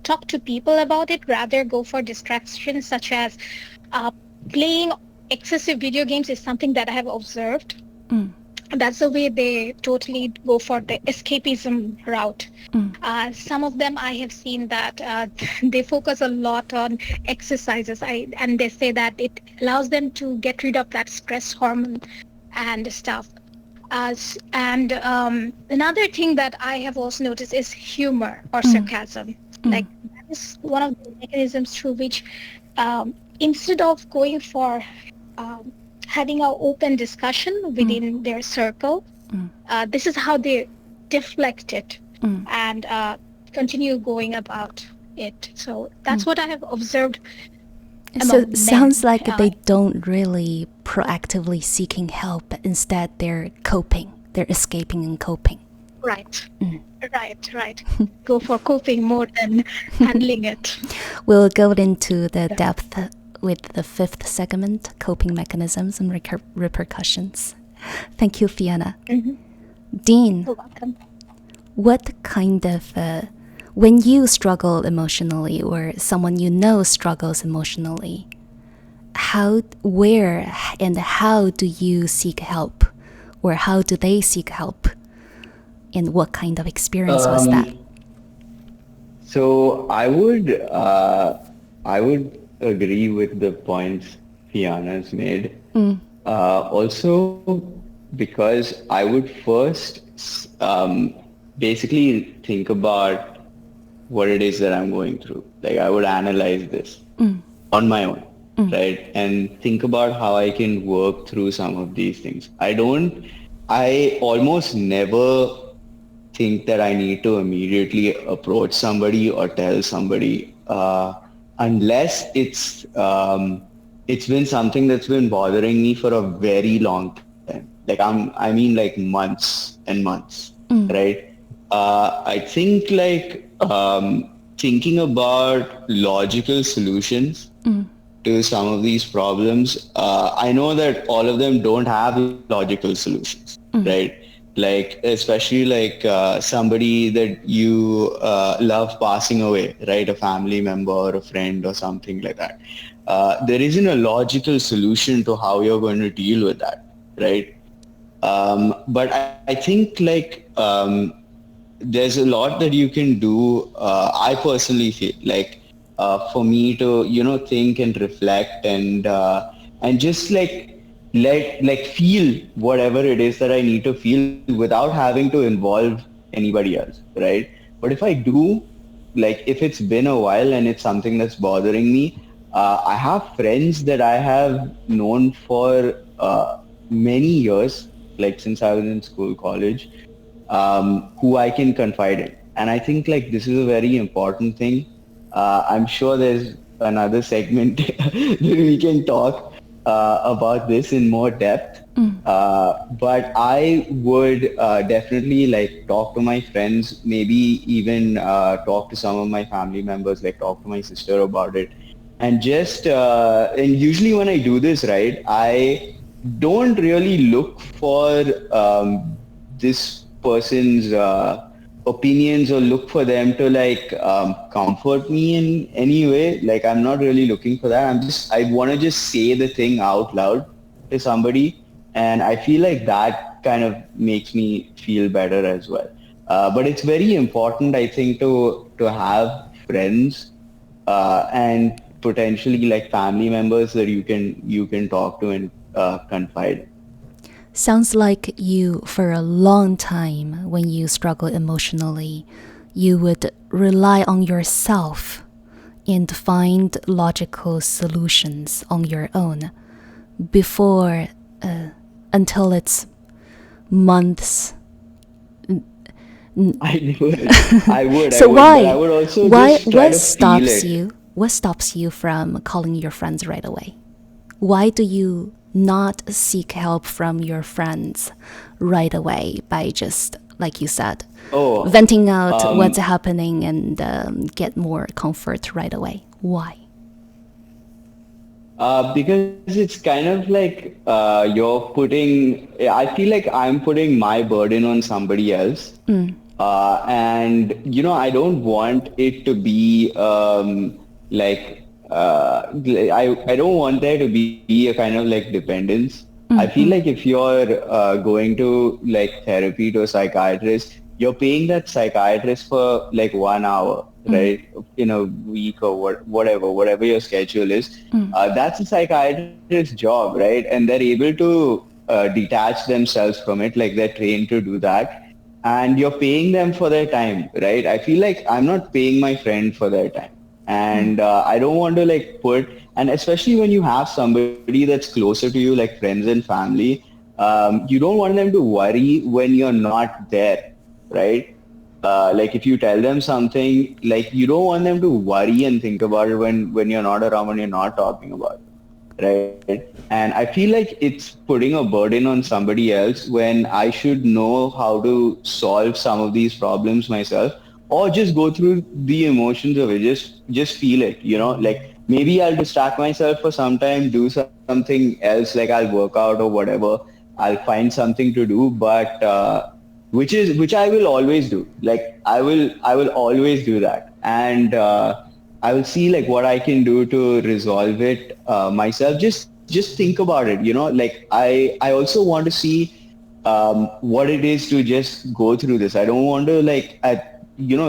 talk to people about it, rather go for distractions such as playing excessive video games is something that I have observed. That's the way they totally go for the escapism route. Some of them I have seen that they focus a lot on exercises, and they say that it allows them to get rid of that stress hormone and stuff. And another thing that I have also noticed is humor or sarcasm. Like that is one of the mechanisms through which instead of going for having an open discussion within their circle, this is how they deflect it and continue going about it. So that's what I have observed. So among it sounds men. like they don't really proactively seeking help, but instead they're coping, they're escaping and coping. Right. Right. Go for coping more than handling it. We'll go into the depth with the fifth segment, coping mechanisms and repercussions. Thank you, Fiona. Dean, You're welcome. what kind of, when you struggle emotionally or someone you know struggles emotionally, where and how do you seek help? Or how do they seek help? And what kind of experience was that? So I would agree with the points Fiana's made. Also, because I would first basically think about what it is that I'm going through. Like I would analyze this on my own, right? And think about how I can work through some of these things. I almost never think that I need to immediately approach somebody or tell somebody unless it's been something that's been bothering me for a very long time. Like I mean like months and months, right? I think like thinking about logical solutions to some of these problems. I know that all of them don't have logical solutions, right? Like especially like somebody that you love passing away, right? A family member or a friend or something like that. There isn't a logical solution to how you're going to deal with that, right? But I think like there's a lot that you can do. I personally feel like for me to think and reflect and just like feel whatever it is that I need to feel without having to involve anybody else, right? But if I do, like if it's been a while and it's something that's bothering me, I have friends that I have known for many years, like since I was in school, college, who I can confide in. And I think like this is a very important thing. I'm sure there's another segment that we can talk about this in more depth. But I would definitely like talk to my friends, maybe even talk to some of my family members, like talk to my sister about it. And just, and usually when I do this, right, I don't really look for this person's opinions or look for them to like comfort me in any way. Like I'm not really looking for that. I want to just say the thing out loud to somebody, and I feel like that kind of makes me feel better as well. But it's very important, I think, to have friends and potentially like family members that you can talk to and confide. Sounds like you, for a long time, when you struggle emotionally, you would rely on yourself and find logical solutions on your own before, until it's months. I would, I So would, but I why? would also Why? just try What to feel stops it. you? What stops you from calling your friends right away? Why do you not seek help from your friends right away by just, like you said, Oh, venting out what's um, happening and get more comfort right away? Why? because it's kind of like you're putting. I feel like I'm putting my burden on somebody else. And I don't want it to be like I don't want there to be a kind of like dependence. I feel like if you're going to like therapy to a psychiatrist, you're paying that psychiatrist for like 1 hour, right, in a week or whatever your schedule is. That's a psychiatrist's job, right? And they're able to detach themselves from it, like they're trained to do that, and you're paying them for their time, right? I feel like I'm not paying my friend for their time. And I don't want to like and especially when you have somebody that's closer to you, like friends and family, you don't want them to worry when you're not there, right? Like if you tell them something, like you don't want them to worry and think about it when you're not around, when you're not talking about it, right? And I feel like it's putting a burden on somebody else when I should know how to solve some of these problems myself, or just go through the emotions of it. Just feel it, like maybe I'll distract myself for some time, do something else, like I'll work out or whatever. I'll find something to do, but which I will always do. Like I will always do that. And I will see like what I can do to resolve it myself. Just think about it. Like I also want to see what it is to just go through this. I don't want to like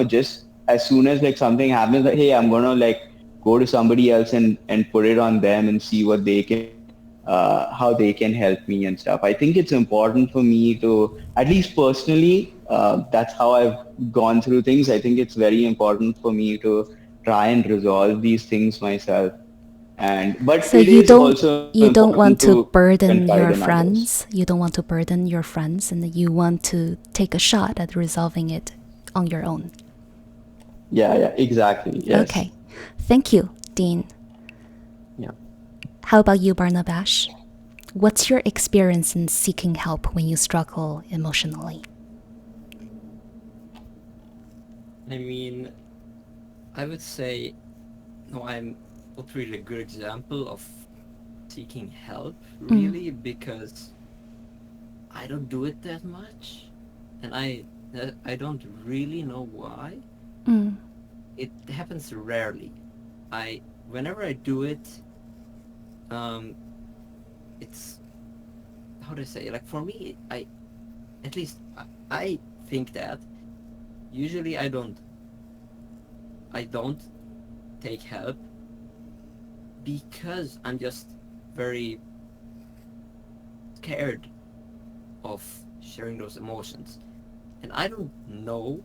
just as soon as like something happens, like, hey, I'm gonna like go to somebody else and put it on them and see what they can how they can help me and stuff. I think it's important for me to, at least personally, that's how I've gone through things. I think it's very important for me to try and resolve these things myself. And but So it is also you don't important want to to burden confide in your others. friends. You don't want to burden your friends, and you want to take a shot at resolving it on your own. Yeah, yeah, exactly. Yes. Okay. Thank you, Dean. Yeah. How about you, Barnabash? What's your experience in seeking help when you struggle emotionally? I mean, I would say, no, I'm not really a good example of seeking help, really, because I don't do it that much, and I don't really know why. It happens rarely. Whenever I do it, um, it's, how do I say, like, for me, at least I think that usually I don't take help because I'm just very scared of sharing those emotions. And I don't know,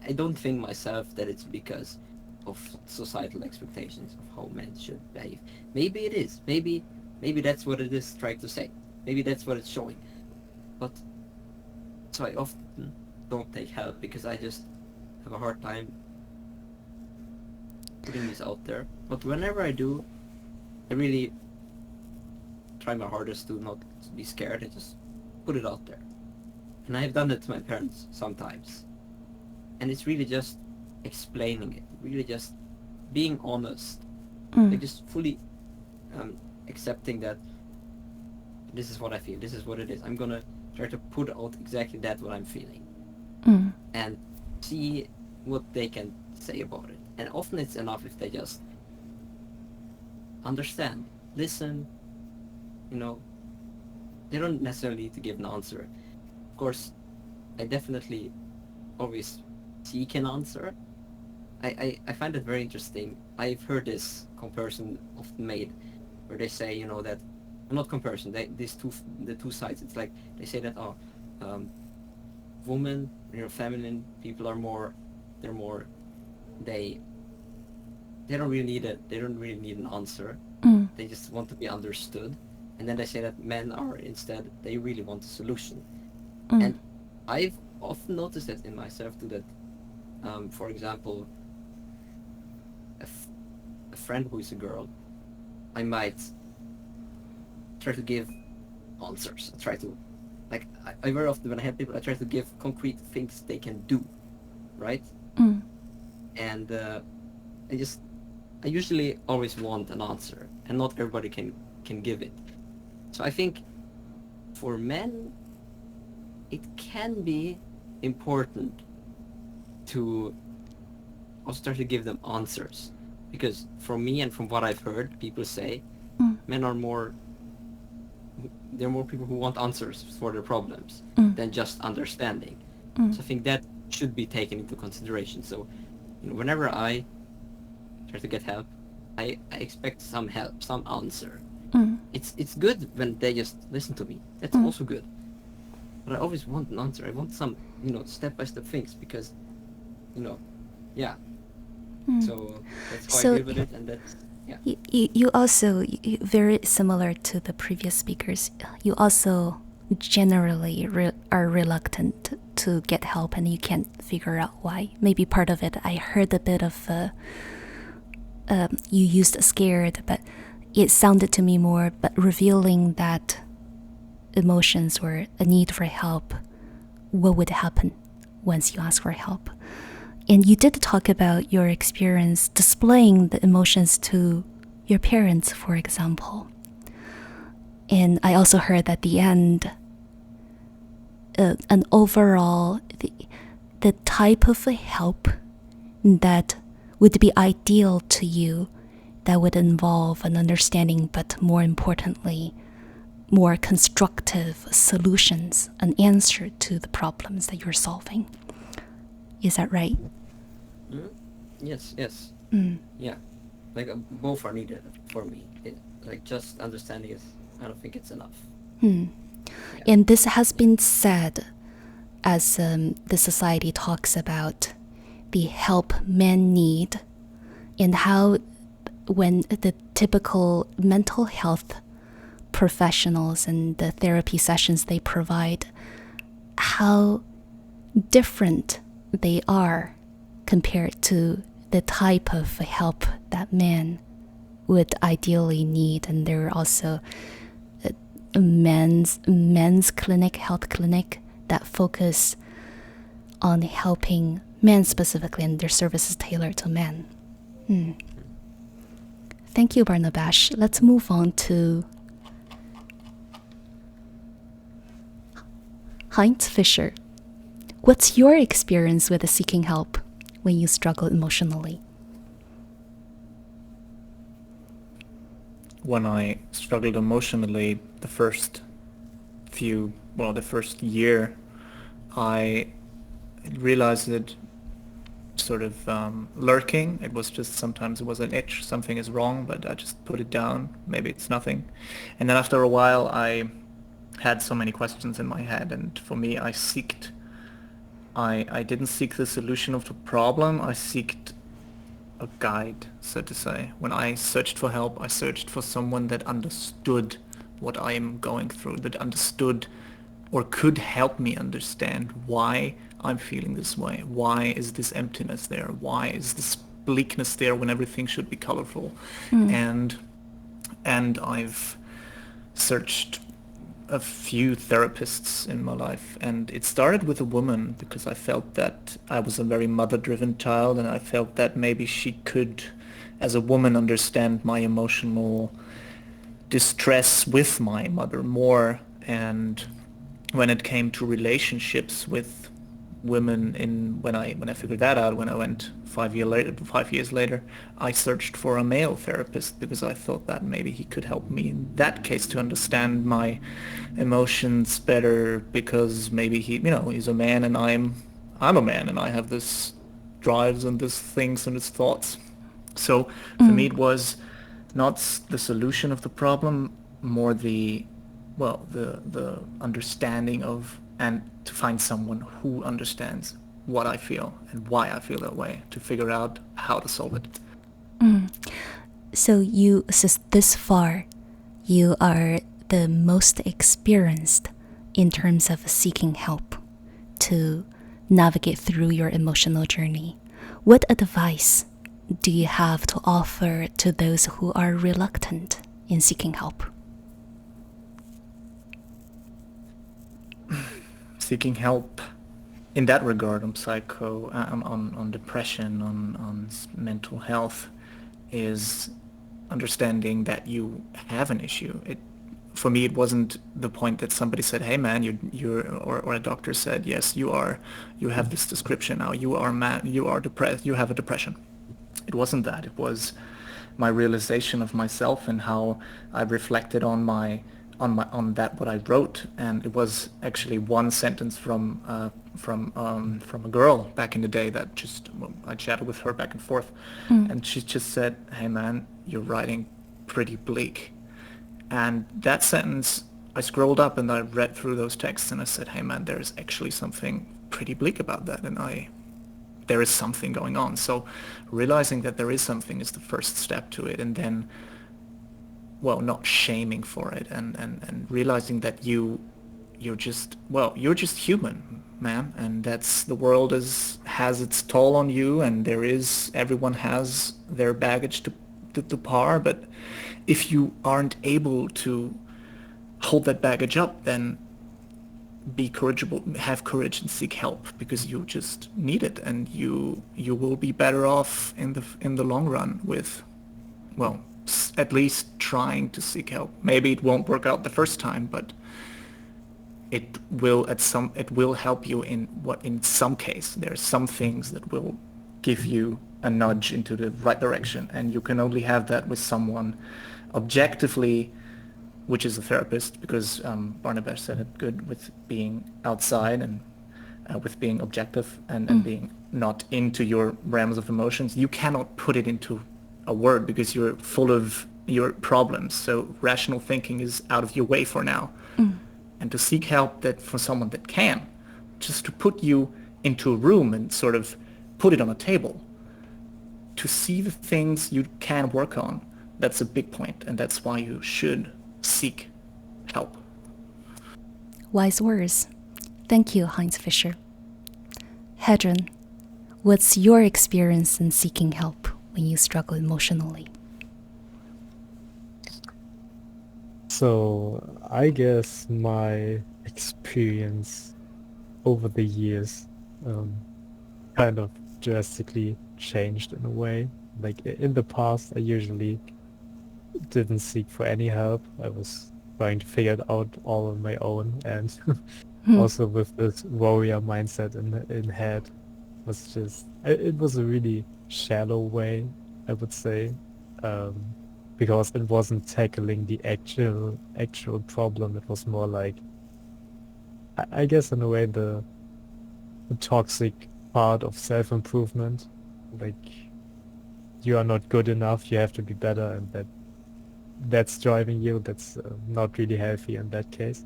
I don't think myself that it's because of societal expectations of how men should behave. Maybe it is. Maybe that's what it is trying to say. Maybe that's what it's showing. But so I often don't take help because I just have a hard time putting this out there. But whenever I do, I really try my hardest to not be scared. I just put it out there. And I've done it to my parents sometimes. And it's really just explaining it, really just being honest, like just fully accepting that this is what I feel, this is what it is. I'm gonna try to put out exactly that what I'm feeling and see what they can say about it. And often it's enough if they just understand, listen, you know, they don't necessarily need to give an answer. Of course, I definitely always seek an answer. I find it very interesting. I've heard this comparison often made, where they say, you know, that not comparison. The two sides. It's like they say that women, you know, feminine people are more, they're more, they don't really need it. They don't really need an answer. They just want to be understood. And then they say that men are instead, they really want a solution. And I've often noticed that in myself too, that, for example, a friend who is a girl, I might try to give answers. I try to, like, I very often when I have people, I try to give concrete things they can do, right? And I usually always want an answer, and not everybody can give it. So I think for men, it can be important to also try to give them answers, because from me and from what I've heard, people say men are more. There are more people who want answers for their problems than just understanding. So I think that should be taken into consideration. So, you know, whenever I try to get help, I expect some help, some answer. It's good when they just listen to me. That's also good. But I always want an answer. I want some, you know, step-by-step things, because, you know, yeah. So that's how I deal with it, and that's, yeah. You also, very similar to the previous speakers, you also generally are reluctant to get help, and you can't figure out why. Maybe part of it, I heard a bit of, you used scared, but it sounded to me more, but revealing that emotions or a need for help, what would happen once you ask for help. And you did talk about your experience displaying the emotions to your parents, for example. And I also heard at the end, an overall, the type of help that would be ideal to you, that would involve an understanding, but more importantly, more constructive solutions, an answer to the problems that you're solving. Is that right? Yes. Yeah. Like, both are needed for me. Like, just understanding is, I don't think it's enough. Yeah. And this has been said as the society talks about the help men need, and how when the typical mental health professionals and the therapy sessions they provide, how different they are compared to the type of help that men would ideally need. And there are also men's clinic, health clinic, that focus on helping men specifically, and their services tailored to men. Thank you, Barnabash. Let's move on to Heinz Fischer. What's your experience with seeking help when you struggle emotionally? When I struggled emotionally, the first year, I realized it sort of lurking. It was just, sometimes it was an itch, something is wrong, but I just put it down. Maybe it's nothing. And then after a while, I had so many questions in my head, and for me, I didn't seek the solution of the problem, I seeked a guide, so to say. When I searched for help, I searched for someone that understood what I am going through, that understood or could help me understand why I'm feeling this way. Why is this emptiness there? Why is this bleakness there when everything should be colorful? And I've searched a few therapists in my life, and it started with a woman, because I felt that I was a very mother-driven child, and I felt that maybe she could, as a woman, understand my emotional distress with my mother more. And when it came to relationships with women, when I figured that out, when I went 5 years later, I searched for a male therapist, because I thought that maybe he could help me in that case to understand my emotions better, because maybe he's a man and I'm I'm a man and I have this drives and this things and this thoughts. So for me, it was not the solution of the problem, more the understanding of, and to find someone who understands what I feel and why I feel that way, to figure out how to solve it. So this far, you are the most experienced in terms of seeking help to navigate through your emotional journey. What advice do you have to offer to those who are reluctant in seeking help? Seeking help in that regard on on depression, on mental health, is understanding that you have an issue. For me, it wasn't the point that somebody said, "Hey, man, or a doctor said, yes, you have this description now. You are mad. You are depressed. You have a depression." It wasn't that. It was my realization of myself and how I reflected on that what I wrote, and it was actually one sentence from a girl back in the day that I chatted with her back and forth, and she just said, "Hey, man, you're writing pretty bleak." And that sentence, I scrolled up and I read through those texts and I said, "Hey, man, there's actually something pretty bleak about that," and there is something going on. So realizing that there is something is the first step to it, and then, well, not shaming for it, and realizing that you're just human, man, and that's the world has its toll on you, and everyone has their baggage to par, but if you aren't able to hold that baggage up, then be courageable, have courage and seek help, because you just need it, and you will be better off in the long run with, well, at least trying to seek help. Maybe it won't work out the first time, but it will help you in some case. There are some things that will give you a nudge into the right direction, and you can only have that with someone objectively, which is a therapist, because Barnabas said it good, with being outside and with being objective and being not into your realms of emotions. You cannot put it into a word because you're full of your problems. So rational thinking is out of your way for now. And to seek help for someone that can, just to put you into a room and sort of put it on a table, to see the things you can work on, that's a big point, and that's why you should seek help. Wise words. Thank you, Heinz Fischer. Hedron, what's your experience in seeking help when you struggle emotionally? So I guess my experience over the years kind of drastically changed in a way. Like in the past, I usually didn't seek for any help. I was trying to figure it out all on my own, and also with this warrior mindset in head, it was a really shallow way, I would say, because it wasn't tackling the actual problem. It was more like, I guess in a way, the toxic part of self-improvement. Like, you are not good enough, you have to be better, and that's driving you. That's not really healthy in that case.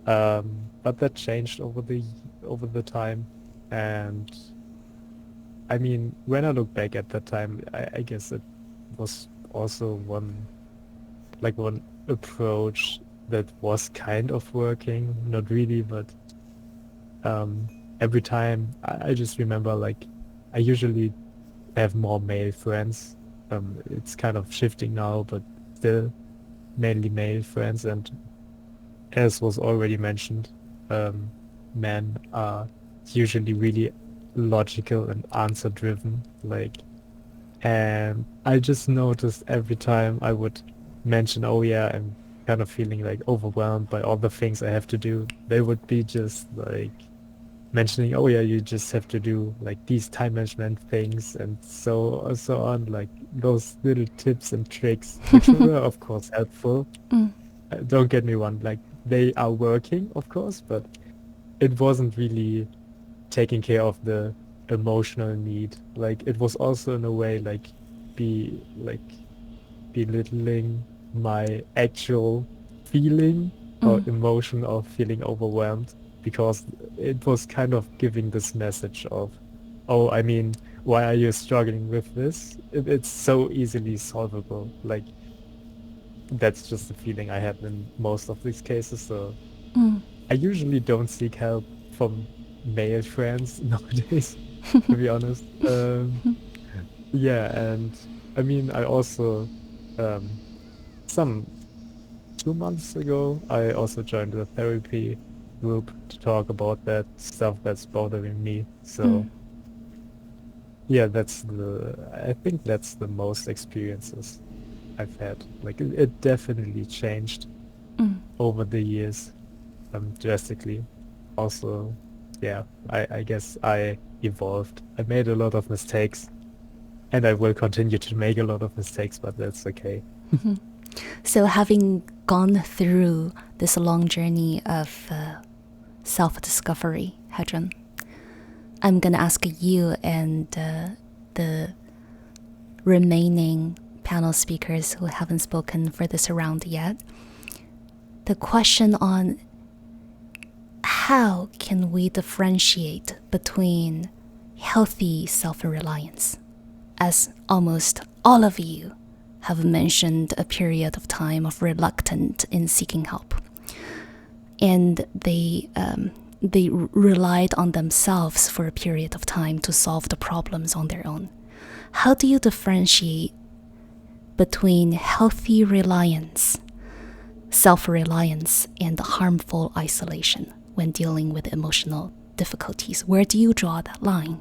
But that changed over the time, and I mean, when I look back at that time, I guess it was also one approach that was kind of working, not really, but every time I just remember, like, I usually have more male friends. It's kind of shifting now, but still mainly male friends, and as was already mentioned, men are usually really logical and answer driven, and I just noticed every time I would mention, oh yeah, I'm kind of feeling like overwhelmed by all the things I have to do, they would be just like mentioning, oh yeah, you just have to do like these time management things and so on, like those little tips and tricks, which were of course helpful. Don't get me wrong, like they are working, of course, but it wasn't really taking care of the emotional need. Like it was also in a way like belittling my actual feeling or emotion of feeling overwhelmed, because it was kind of giving this message of, oh, I mean, why are you struggling with this? It's so easily solvable. Like that's just the feeling I had in most of these cases. So I usually don't seek help from male friends nowadays, to be honest. Yeah, and I mean, I also, um, some 2 months ago, I also joined a therapy group to talk about that stuff that's bothering me. So yeah, I think that's the most experiences I've had. Like it definitely changed over the years, drastically. Also, yeah, I guess I evolved. I made a lot of mistakes, and I will continue to make a lot of mistakes, but that's okay. So, having gone through this long journey of self-discovery, Hedron, I'm gonna ask you and the remaining panel speakers who haven't spoken for this round yet, the question on how can we differentiate between healthy self-reliance, as almost all of you have mentioned a period of time of reluctant in seeking help, and they relied on themselves for a period of time to solve the problems on their own. How do you differentiate between healthy reliance, self-reliance, and harmful isolation when dealing with emotional difficulties? Where do you draw that line?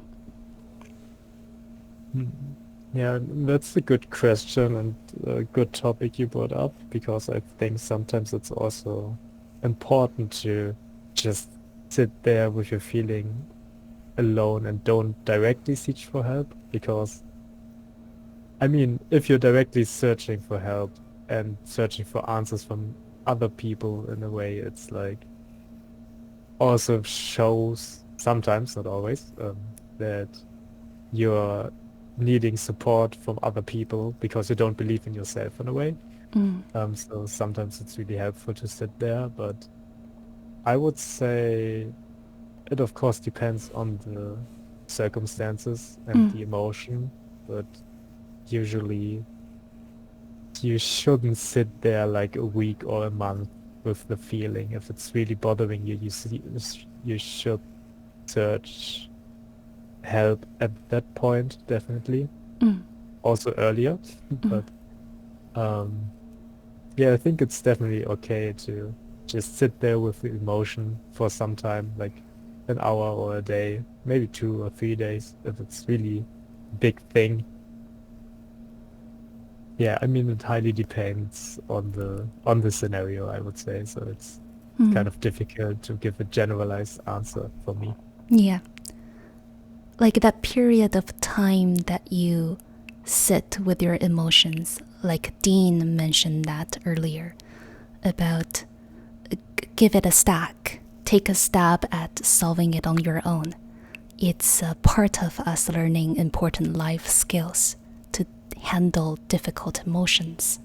Yeah, that's a good question and a good topic you brought up, because I think sometimes it's also important to just sit there with your feeling alone and don't directly seek for help. Because, I mean, if you're directly searching for help and searching for answers from other people, in a way, it's like also shows sometimes, not always, that you're needing support from other people because you don't believe in yourself in a way. So sometimes it's really helpful to sit there, but I would say it of course depends on the circumstances and the emotion, but usually you shouldn't sit there like a week or a month with the feeling. If it's really bothering you, you should search help at that point, definitely. Also earlier, but yeah, I think it's definitely okay to just sit there with the emotion for some time, like an hour or a day, maybe 2 or 3 days, if it's really big thing. Yeah, I mean, it highly depends on the scenario, I would say. So it's kind of difficult to give a generalized answer for me. Yeah. Like that period of time that you sit with your emotions, like Dean mentioned that earlier, about give it a stack, take a stab at solving it on your own. It's a part of us learning important life skills to handle difficult emotions.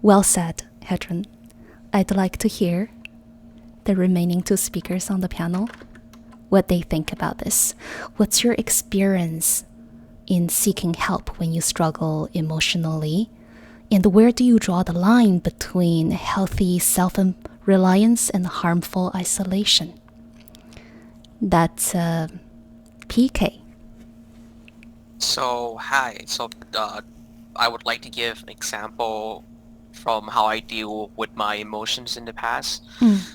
Well said, Hedron. I'd like to hear the remaining two speakers on the panel, what they think about this. What's your experience in seeking help when you struggle emotionally? And where do you draw the line between healthy self-reliance and harmful isolation? That's PK. So, hi. I would like to give an example from how I deal with my emotions in the past.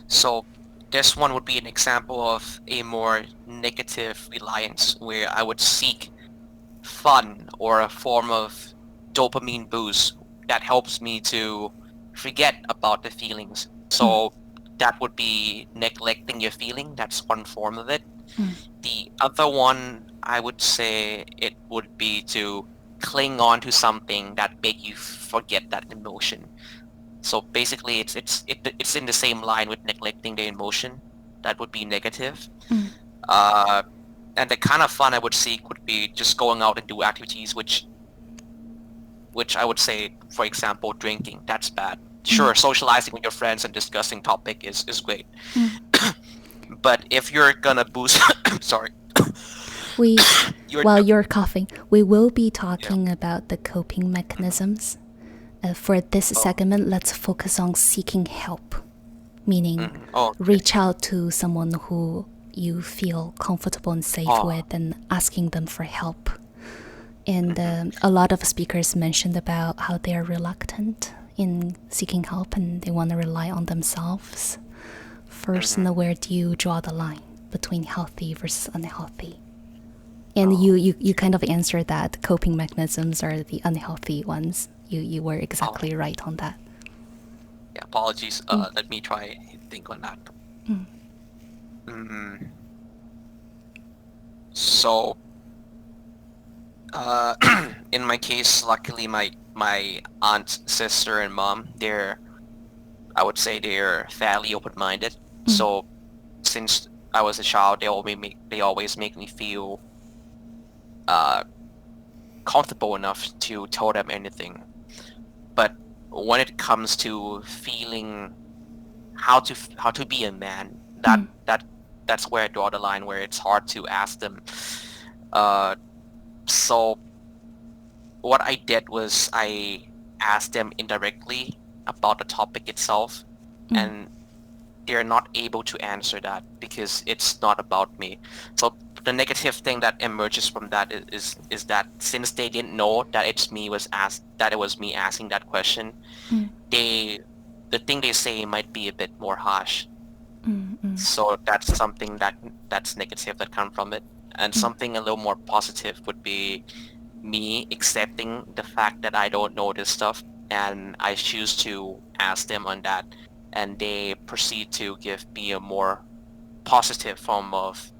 So, this one would be an example of a more negative reliance where I would seek fun or a form of dopamine boost that helps me to forget about the feelings. So, that would be neglecting your feeling. That's one form of it. The other one, I would say it would be to cling on to something that make you forget that emotion. So basically, it's in the same line with neglecting the emotion. that would be negative. Mm. And the kind of fun I would seek would be just going out and do activities which I would say, for example, drinking. That's bad. Sure, socializing with your friends and discussing topic is great. But if you're gonna boost, sorry, While you're coughing, we will be talking about the coping mechanisms. For this segment, let's focus on seeking help, meaning reach out to someone who you feel comfortable and safe with and asking them for help. And a lot of speakers mentioned about how they are reluctant in seeking help and they want to rely on themselves. First, where do you draw the line between healthy versus unhealthy? And you kind of answered that coping mechanisms are the unhealthy ones. You were exactly right on that. Yeah, apologies. Let me try think on that. So, in my case, luckily my aunt, sister, and mom, I would say they're fairly open-minded. So, since I was a child, they always make me feel comfortable enough to tell them anything. But when it comes to feeling how to be a man, that's where I draw the line, where it's hard to ask them. So what I did was I asked them indirectly about the topic itself, and they're not able to answer that because it's not about me. So the negative thing that emerges from that is that since they didn't know that it was me asking that question, the thing they say might be a bit more harsh. So that's something that's negative that comes from it. And something a little more positive would be me accepting the fact that I don't know this stuff, and I choose to ask them on that, and they proceed to give me a more positive form of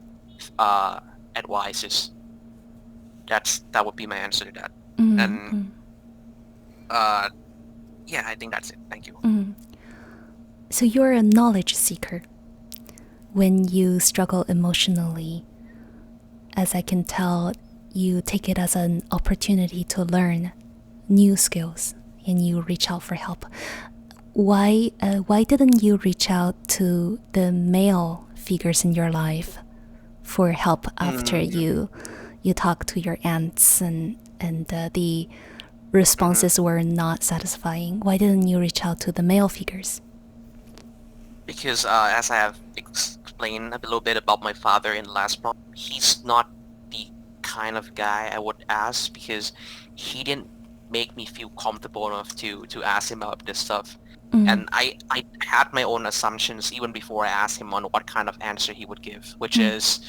advices. That would be my answer to that. And yeah, I think that's it. Thank you. So you're a knowledge seeker. When you struggle emotionally, as I can tell, you take it as an opportunity to learn new skills and you reach out for help. Why didn't you reach out to the male figures in your life for help after you talked to your aunts and the responses were not satisfying? Why didn't you reach out to the male figures? Because as I have explained a little bit about my father in the last part, he's not the kind of guy I would ask, because he didn't make me feel comfortable enough to ask him about this stuff. And I had my own assumptions even before I asked him on what kind of answer he would give, which is,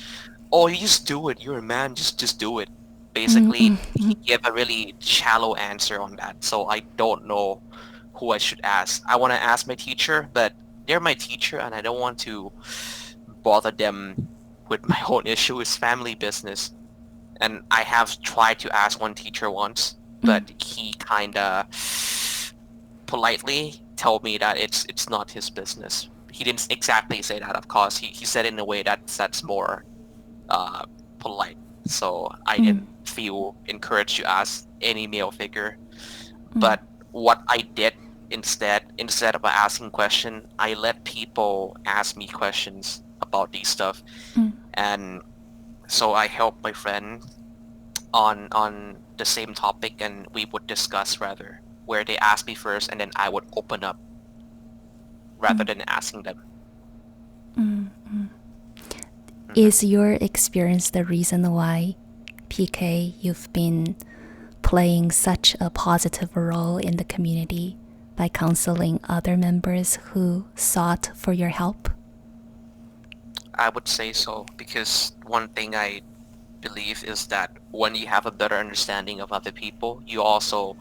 oh, you just do it, you're a man, just do it. Basically, he gave a really shallow answer on that, so I don't know who I should ask. I want to ask my teacher, but they're my teacher and I don't want to bother them with my own issue. It's family business. And I have tried to ask one teacher once, but he kind of politely told me that it's not his business. He didn't exactly say that, of course. He said it in a way that's more polite. So I didn't feel encouraged to ask any male figure. But what I did instead of asking question, I let people ask me questions about these stuff. And so I helped my friend on the same topic, and we would discuss rather, where they ask me first and then I would open up rather than asking them. Is your experience the reason why, PK, you've been playing such a positive role in the community by counseling other members who sought for your help? I would say so, because one thing I believe is that when you have a better understanding of other people, you also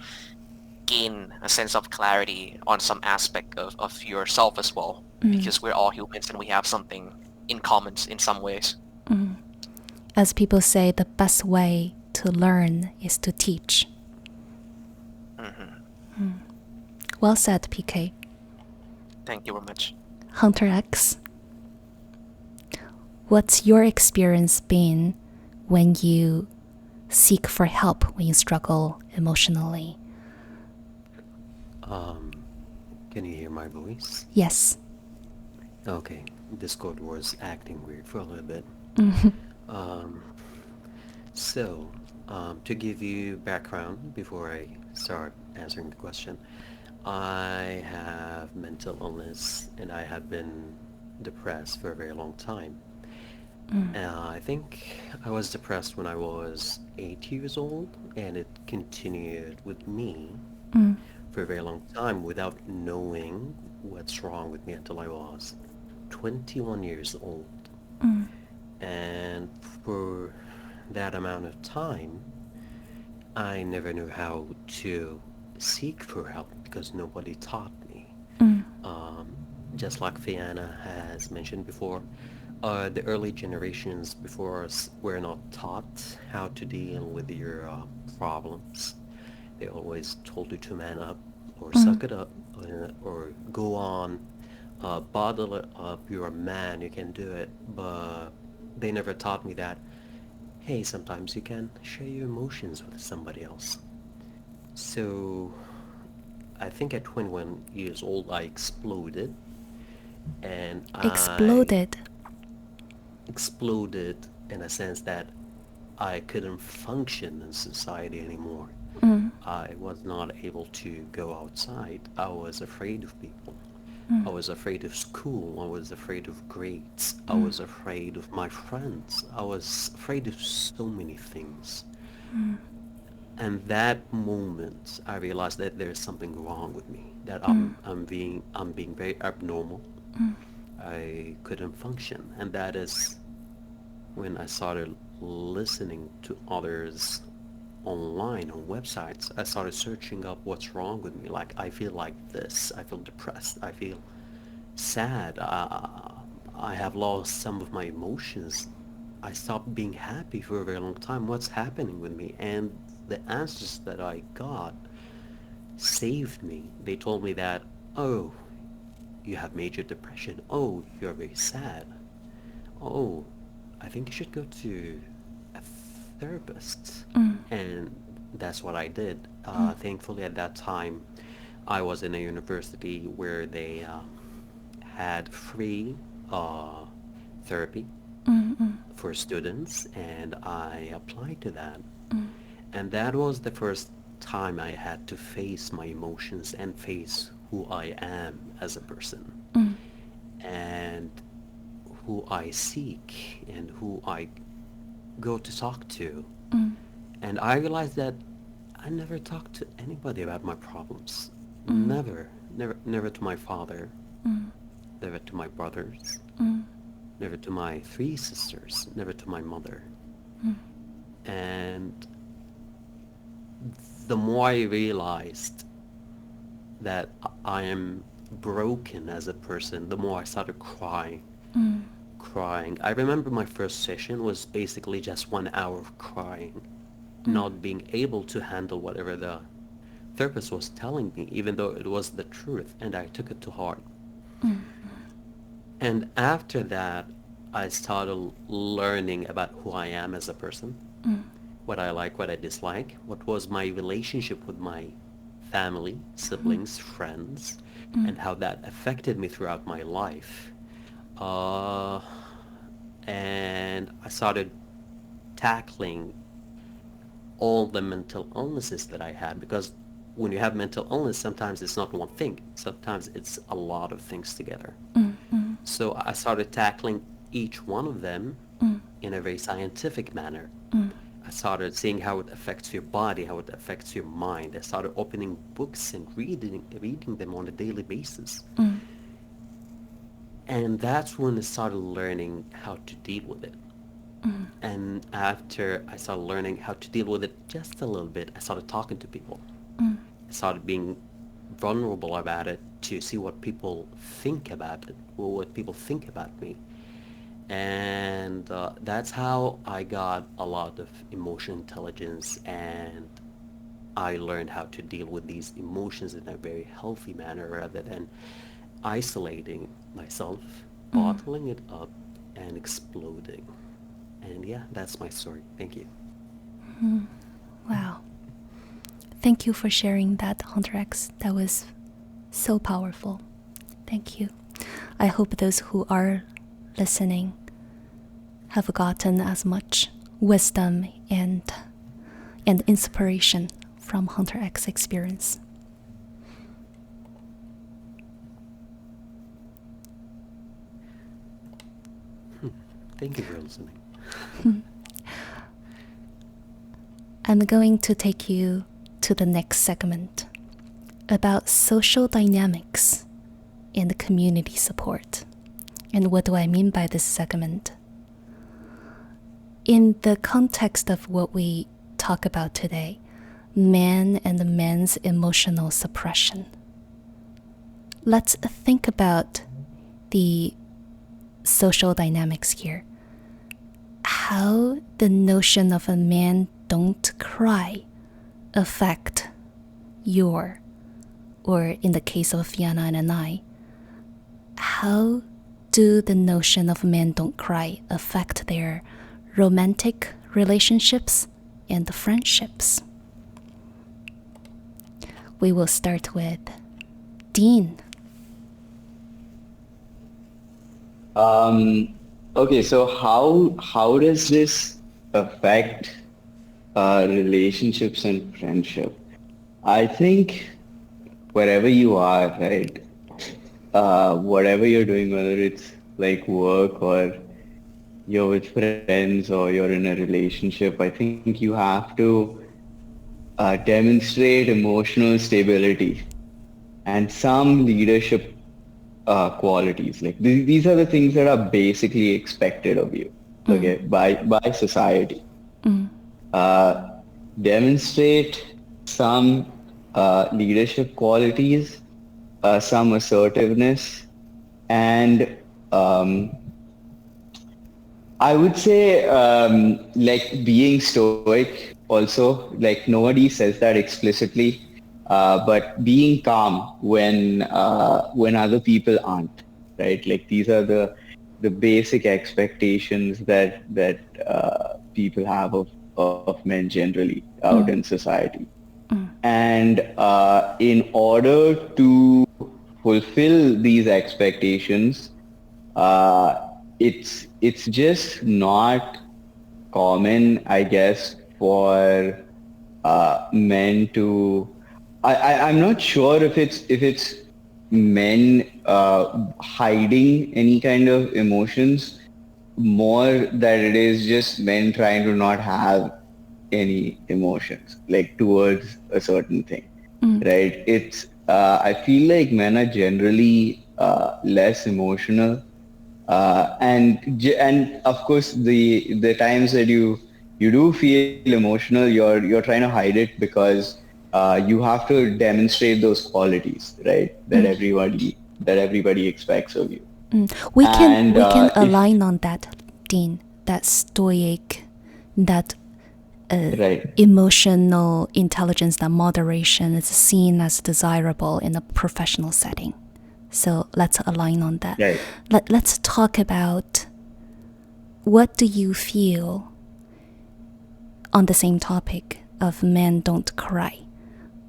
gain a sense of clarity on some aspect of yourself as well, because we're all humans and we have something in common in some ways. As people say, the best way to learn is to teach. Well said, PK. Thank you very much. Hunter X. What's your experience been when you seek for help, when you struggle emotionally? Can you hear my voice? Yes. Okay, Discord was acting weird for a little bit. Um, so, to give you background before I start answering the question, I have mental illness and I have been depressed for a very long time. I think I was depressed when I was 8 years old, and it continued with me for a very long time without knowing what's wrong with me until I was 21 years old. And for that amount of time, I never knew how to seek for help because nobody taught me. Just like Fiona has mentioned before, the early generations before us were not taught how to deal with your problems. They always told you to man up or suck it up or go on, bottle it up, you're a man, you can do it. But they never taught me that, hey, sometimes you can share your emotions with somebody else. So I think at 21 years old, I exploded and I Exploded. exploded in a sense that I couldn't function in society anymore. I was not able to go outside. I was afraid of people. I was afraid of school. I was afraid of grades. I was afraid of my friends. I was afraid of so many things. And that moment, I realized that there's something wrong with me. That I'm being very abnormal. I couldn't function, and that is when I started listening to others online on websites. I started searching up what's wrong with me. Like, I feel like this. I feel depressed. I feel sad. I have lost some of my emotions. I stopped being happy for a very long time. What's happening with me? And the answers that I got saved me. They told me that, oh, you have major depression. Oh, you're very sad. Oh, I think you should go to a therapist. And that's what I did. Thankfully, at that time, I was in a university where they had free therapy for students, and I applied to that. And that was the first time I had to face my emotions and face who I am as a person and who I seek and who I go to talk to. And I realized that I never talked to anybody about my problems. Never to my father, never to my brothers, never to my three sisters, never to my mother. And the more I realized that I am broken as a person, the more I started crying. I remember my first session was basically just 1 hour of crying, not being able to handle whatever the therapist was telling me, even though it was the truth, and I took it to heart. And after that, I started learning about who I am as a person, what I like, what I dislike, what was my relationship with my family, siblings, friends, and how that affected me throughout my life. And I started tackling all the mental illnesses that I had, because when you have mental illness, sometimes it's not one thing. Sometimes it's a lot of things together. So I started tackling each one of them in a very scientific manner. I started seeing how it affects your body, how it affects your mind. I started opening books and reading them on a daily basis. And that's when I started learning how to deal with it. And after I started learning how to deal with it just a little bit, I started talking to people. I started being vulnerable about it to see what people think about it, or what people think about me. And that's how I got a lot of emotional intelligence, and I learned how to deal with these emotions in a very healthy manner rather than isolating myself, bottling it up, and exploding. And yeah, that's my story. Thank you. Wow. Thank you for sharing that, Hunter X. That was so powerful. Thank you. I hope those who are listening have gotten as much wisdom and inspiration from Hunter X experience. Thank you for listening. I'm going to take you to the next segment about social dynamics and community support. And what do I mean by this segment? In the context of what we talk about today, man and men's emotional suppression, let's think about the social dynamics here. How the notion of a man don't cry affect your, or in the case of Fiona and I, how do the notion of men don't cry affect their romantic relationships and friendships? We will start with Dean. Okay, so how does this affect relationships and friendship? I think wherever you are, right, whatever you're doing, whether it's like work or you're with friends or you're in a relationship, I think you have to demonstrate emotional stability and some leadership qualities. Like these are the things that are basically expected of you, okay, by society. Uh, Demonstrate some leadership qualities, some assertiveness, and I would say like being stoic also, like nobody says that explicitly, but being calm when other people aren't, right? Like these are the basic expectations that people have of men generally out in society. And in order to fulfill these expectations, it's just not common, I guess, for men to. I'm not sure if it's men hiding any kind of emotions more that it is just men trying to not have any emotions like towards a certain thing, right? It's I feel like men are generally less emotional, and of course the times that you do feel emotional, you're trying to hide it because you have to demonstrate those qualities, right? That everybody expects of you. We And can if align on that, Dean. That stoic, that right, emotional intelligence, that moderation is seen as desirable in a professional setting. So let's align on that. right. Let's talk about what do you feel on the same topic of men don't cry.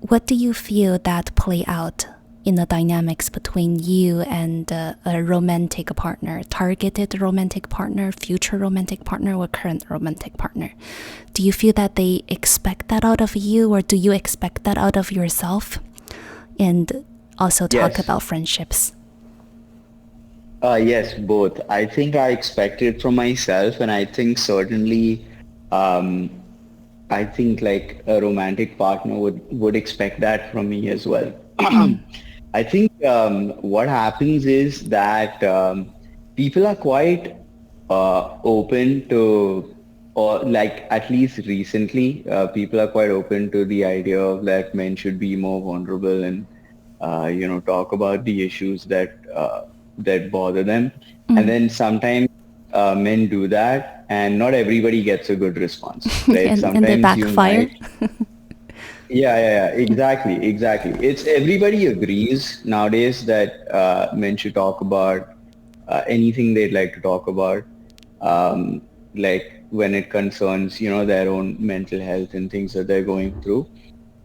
What do you feel that play out in the dynamics between you and a romantic partner, targeted romantic partner, future romantic partner, or current romantic partner? Do you feel that they expect that out of you, or do you expect that out of yourself? And also talk Yes. about friendships. Yes, both. I think I expect it from myself, and I think certainly, um, I think like a romantic partner would expect that from me as well. I think what happens is that people are quite open to, or like at least recently, people are quite open to the idea of that men should be more vulnerable and talk about the issues that bother them. And then sometimes men do that, and not everybody gets a good response, right? And they Sometimes you backfire. might. Yeah, exactly. It's everybody agrees nowadays that men should talk about anything they'd like to talk about. like when it concerns, their own mental health and things that they're going through.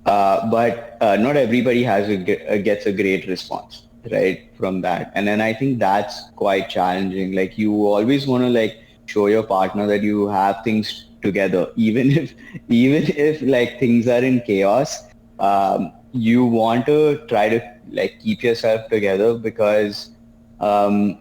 But not everybody gets a great response, right, from that. And then I think that's quite challenging. Like you always want to like show your partner that you have things together, even if like things are in chaos. You want to try to like keep yourself together because um,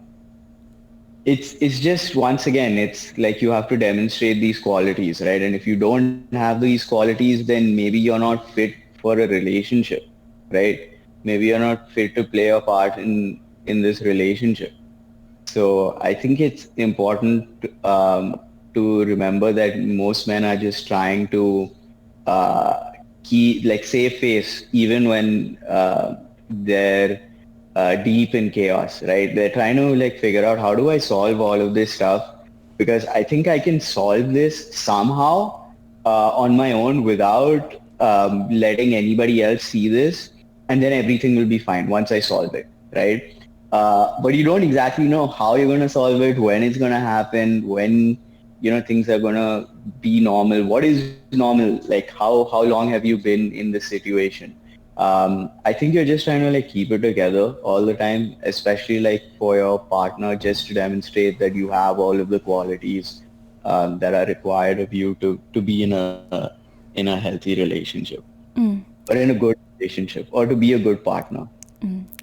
it's just once again it's like you have to demonstrate these qualities, right? And if you don't have these qualities, then maybe you're not fit for a relationship, right? Maybe you're not fit to play a part in this relationship. So I think it's important to remember that most men are just trying to uh, keep like save face even when they're deep in chaos, right? They're trying to like figure out how do I solve all of this stuff because I think I can solve this somehow on my own without letting anybody else see this, and then everything will be fine once I solve it, right? But you don't exactly know how you're going to solve it, when it's going to happen, when things are going to be normal. What is normal? Like how long have you been in this situation? I think you're just trying to like keep it together all the time, especially like for your partner, just to demonstrate that you have all of the qualities that are required of you to be in a healthy relationship or in a good relationship or to be a good partner.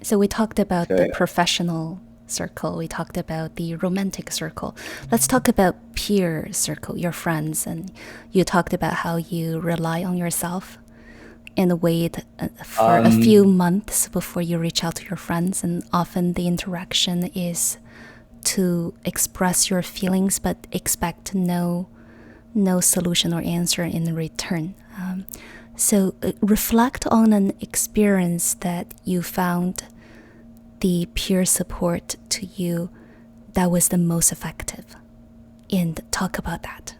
So we talked about So the yeah. professional circle, we talked about the romantic circle. Let's talk about peer circle, your friends. And you talked about how you rely on yourself and wait for a few months before you reach out to your friends. And often the interaction is to express your feelings but expect no solution or answer in return. So reflect on an experience that you found the peer support to you that was the most effective, and talk about that.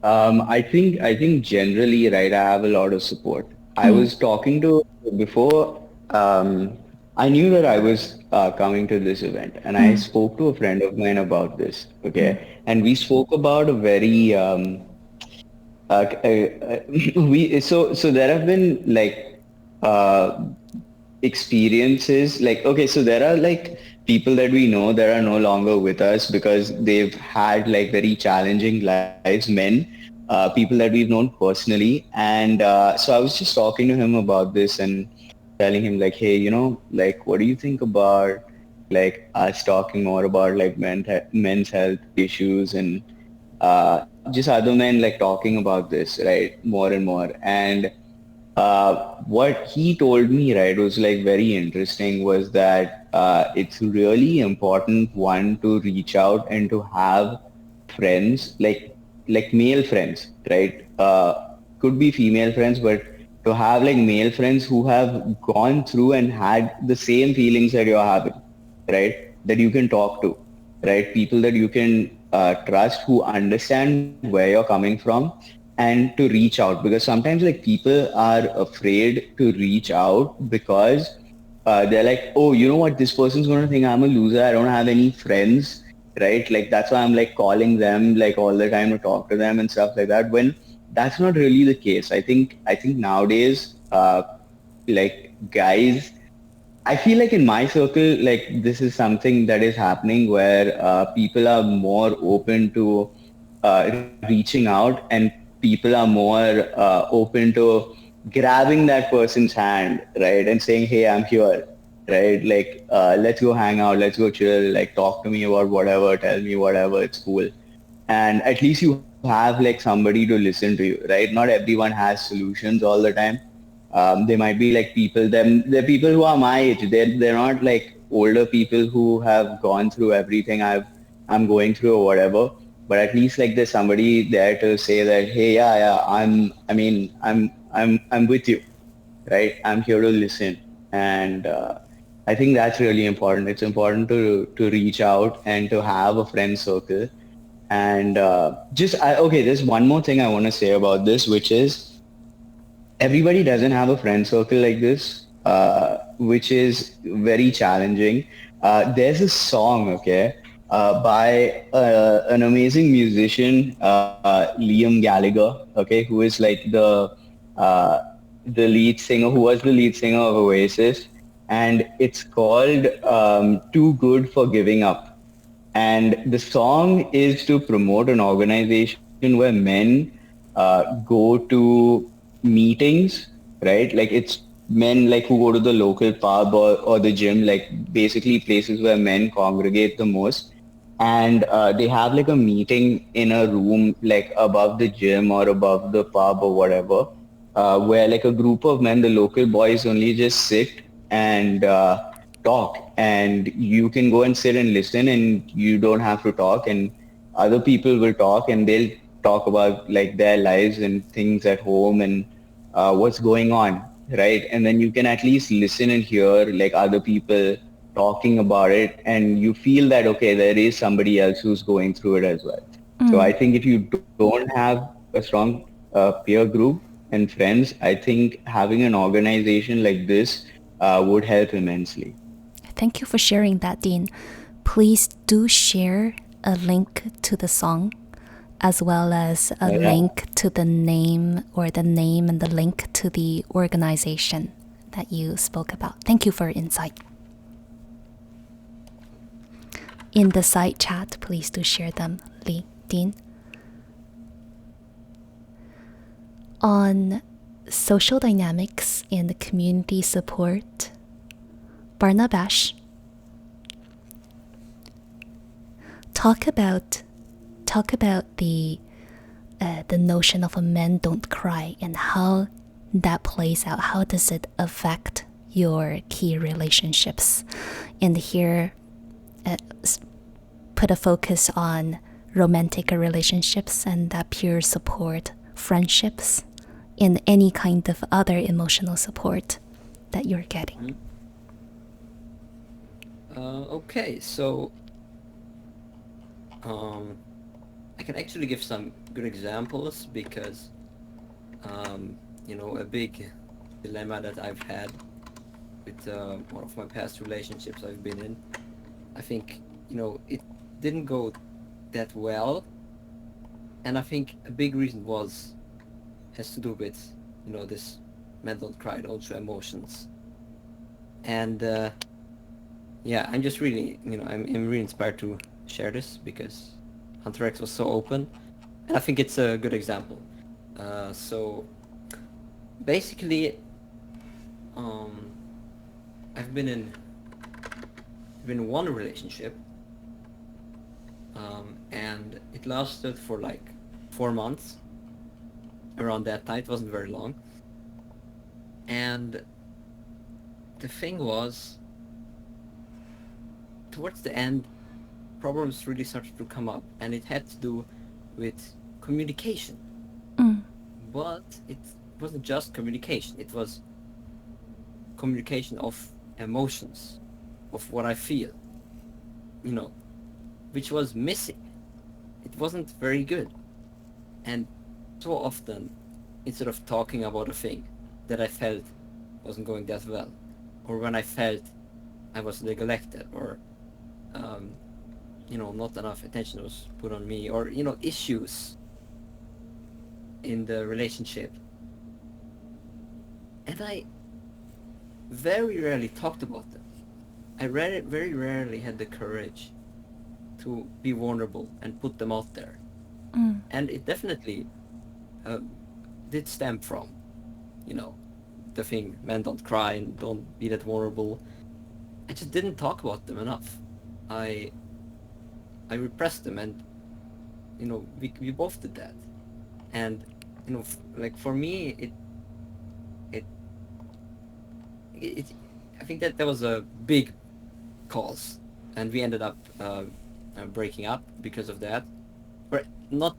I think generally, right, I have a lot of support. I was talking to before. I knew that I was coming to this event, and I spoke to a friend of mine about this. Okay, and we spoke about a very we so there have been like uh, experiences like okay, so there are like people that we know that are no longer with us because they've had like very challenging lives, men, people that we've known personally. And so I was just talking to him about this and telling him like, hey, like what do you think about like us talking more about like men's health issues and just other men like talking about this, right, more and more. And what he told me, right, was like very interesting was that it's really important, one, to reach out and to have friends, like male friends, right? Could be female friends, but to have like male friends who have gone through and had the same feelings that you're having, right? That you can talk to, right? People that you can trust who understand where you're coming from and to reach out because sometimes like people are afraid to reach out because they're like, oh, you know what, this person's going to think I'm a loser, I don't have any friends, right? Like that's why I'm like calling them like all the time to talk to them and stuff like that, when that's not really the case. I think nowadays like guys, I feel like in my circle, like this is something that is happening where people are more open to reaching out, and people are more open to grabbing that person's hand, right, and saying, "Hey, I'm here." Right, like let's go hang out, let's go chill, like talk to me about whatever, tell me whatever, it's cool. And at least you have like somebody to listen to you, right? Not everyone has solutions all the time. They might be like people, they're people who are my age. They're not like older people who have gone through everything I'm going through or whatever. But at least like there's somebody there to say that, hey, yeah, I'm with you, right? I'm here to listen. And I think that's really important. It's important to reach out and to have a friend circle. And okay, there's one more thing I want to say about this, which is everybody doesn't have a friend circle like this, which is very challenging. There's a song, okay, by an amazing musician, Liam Gallagher, okay, who is like uh, the lead singer, who was the lead singer of Oasis, and it's called "Too Good for Giving Up." And the song is to promote an organization where men go to meetings, right? Like it's men like who go to the local pub or the gym, like basically places where men congregate the most. And they have like a meeting in a room like above the gym or above the pub or whatever, where like a group of men, the local boys only just sit and talk, and you can go and sit and listen, and you don't have to talk, and other people will talk, and they'll talk about like their lives and things at home and what's going on, right? And then you can at least listen and hear like other people talking about it, and you feel that okay, there is somebody else who's going through it as well. So I think if you don't have a strong peer group and friends, I think having an organization like this would help immensely. Thank you for sharing that, Dean. Please do share a link to the song as well as a Yeah. link to the name, or the name and the link to the organization that you spoke about. Thank you for your insight. In the side chat, please do share them, Lee, Dean. On social dynamics and community support, Barnabash, talk about the notion of a men don't cry and how that plays out. How does it affect your key relationships? And here, put a focus on romantic relationships and that peer support, friendships, and any kind of other emotional support that you're getting. Okay, so I can actually give some good examples because a big dilemma that I've had with one of my past relationships I've been in, I think it didn't go that well, and I think a big reason has to do with this men don't cry, don't show emotions, and yeah, I'm just really I'm really inspired to share this because Hunter X was so open, and I think it's a good example. So basically, I've been in one relationship, and it lasted for like 4 months. Around that time, it wasn't very long, and the thing was, towards the end, problems really started to come up, and it had to do with communication. But it wasn't just communication, it was communication of emotions, of what I feel, which was missing. It wasn't very good. And so often, instead of talking about a thing that I felt wasn't going that well, or when I felt I was neglected, or not enough attention was put on me, or issues in the relationship, and I very rarely talked about them. I very rarely had the courage to be vulnerable and put them out there. And it definitely did stem from the thing, men don't cry and don't be that vulnerable. I just didn't talk about them enough. I repressed them, and we both did that. And like for me, it I think that was a big cause, and we ended up breaking up because of that. But not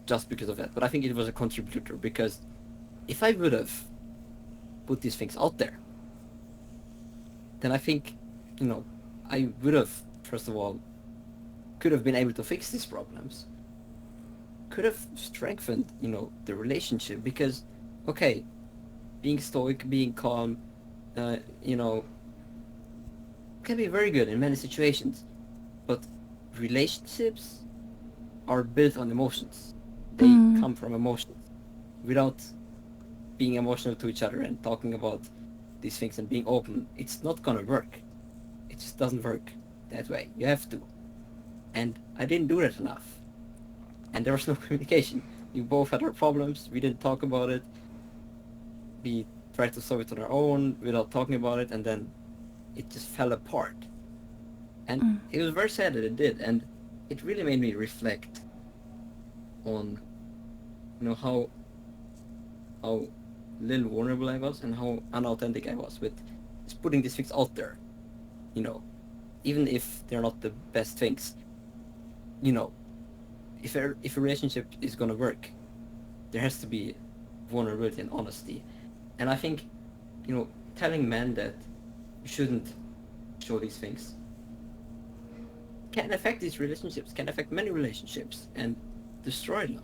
just because of that, but I think it was a contributor, because if I would have put these things out there, then I think I would have, first of all, could have been able to fix these problems, could have strengthened the relationship, because okay, being stoic, being calm, can be very good in many situations, but relationships are built on emotions. They come from emotions. Without being emotional to each other and talking about these things and being open, it's not gonna work. It just doesn't work that way. You have to. And I didn't do that enough. And there was no communication. We both had our problems. We didn't talk about it. We tried to solve it on our own without talking about it, and then it just fell apart. And it was very sad that it did, and it really made me reflect on, how little vulnerable I was and how unauthentic I was with just putting these things out there. Even if they're not the best things, if a relationship is gonna work, there has to be vulnerability and honesty. And I think, telling men that you shouldn't show these things can affect these relationships, can affect many relationships and destroy them.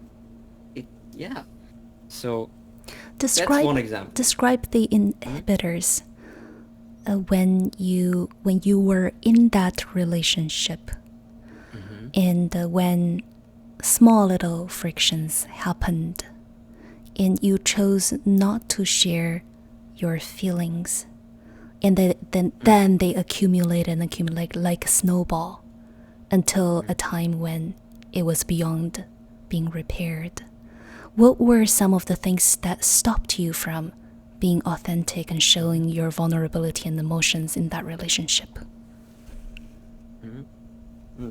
So that's one example. Describe the inhibitors when you were in that relationship, and when small little frictions happened, and you chose not to share your feelings, and then they accumulate and accumulate like a snowball until a time when it was beyond being repaired. What were some of the things that stopped you from being authentic and showing your vulnerability and emotions in that relationship?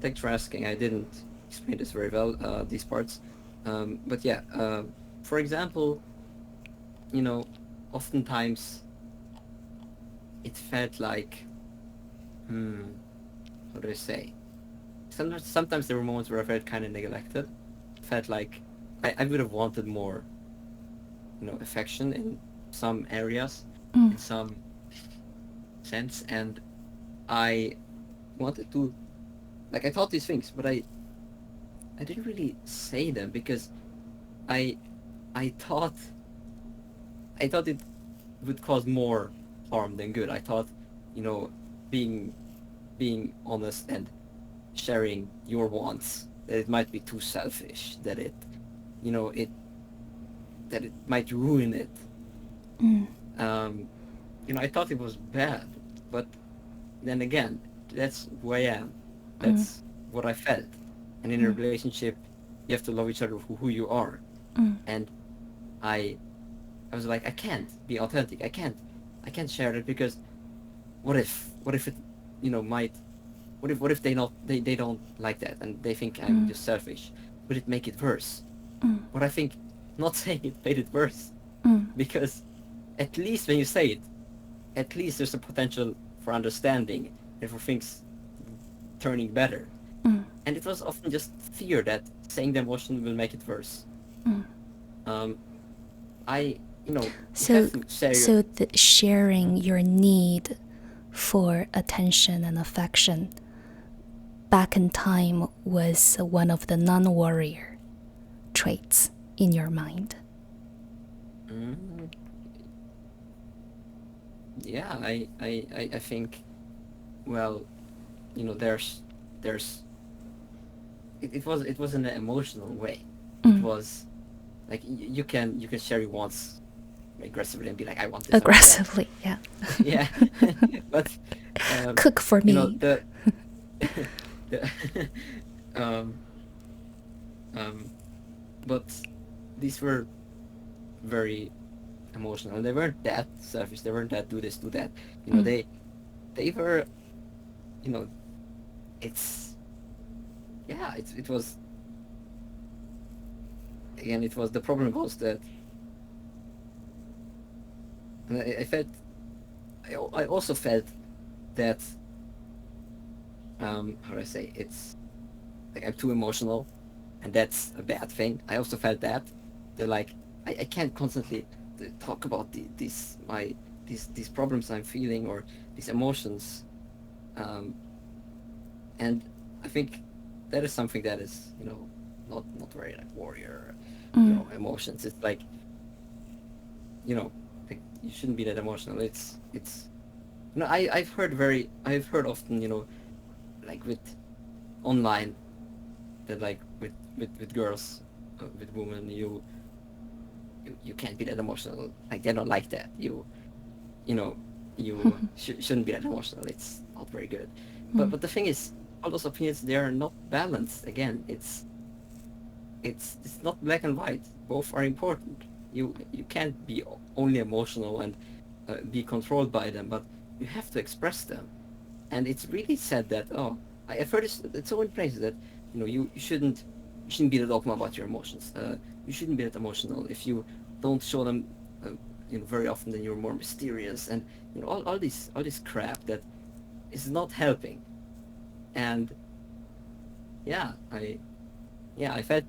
Thanks for asking. I didn't explain this very well, these parts. But yeah, for example, oftentimes it felt like, how do I say? Sometimes there were moments where I felt kind of neglected. It felt like I would have wanted more, affection in some areas, in some sense, and I wanted to, I thought these things, but I didn't really say them because I thought it would cause more harm than good. I thought, being honest and sharing your wants, that it might be too selfish, that it might ruin it. I thought it was bad, but then again, that's who I am. That's what I felt. And in a relationship, you have to love each other for who you are. And I was like, I can't be authentic. I can't share it because what if it, might, what if they don't like that and they think I'm just selfish? Would it make it worse? But I think not saying it made it worse, because at least when you say it, at least there's a potential for understanding and for things turning better. And it was often just fear that saying the emotion will make it worse. So the sharing your need for attention and affection back in time was one of the non-warrior traits in your mind. Yeah, I think, well, there's it was in an emotional way. It was like you can share your wants aggressively and be like, I want this aggressively, yeah. Yeah. But cook for me. But these were very emotional, and they weren't that selfish. They weren't that do this, do that. They were, it was, again, it was, the problem was that, and I felt, I also felt that, how do I say, it's like I'm too emotional, and that's a bad thing. I also felt that they're like, I can't constantly talk about these problems I'm feeling or these emotions, and I think that is something that is not very like warrior emotions. It's like like you shouldn't be that emotional. It's I've heard often like with online that like with girls, with women, you can't be that emotional. Like they don't like that. You know, you shouldn't be that emotional. It's not very good. But the thing is, all those opinions, they are not balanced. Again, it's not black and white. Both are important. You can't be only emotional and be controlled by them, but you have to express them. And it's really said that I've heard it's so in places that you shouldn't be that open about your emotions. You shouldn't be that emotional. If you don't show them very often, then you're more mysterious, and all this crap that is not helping. And I felt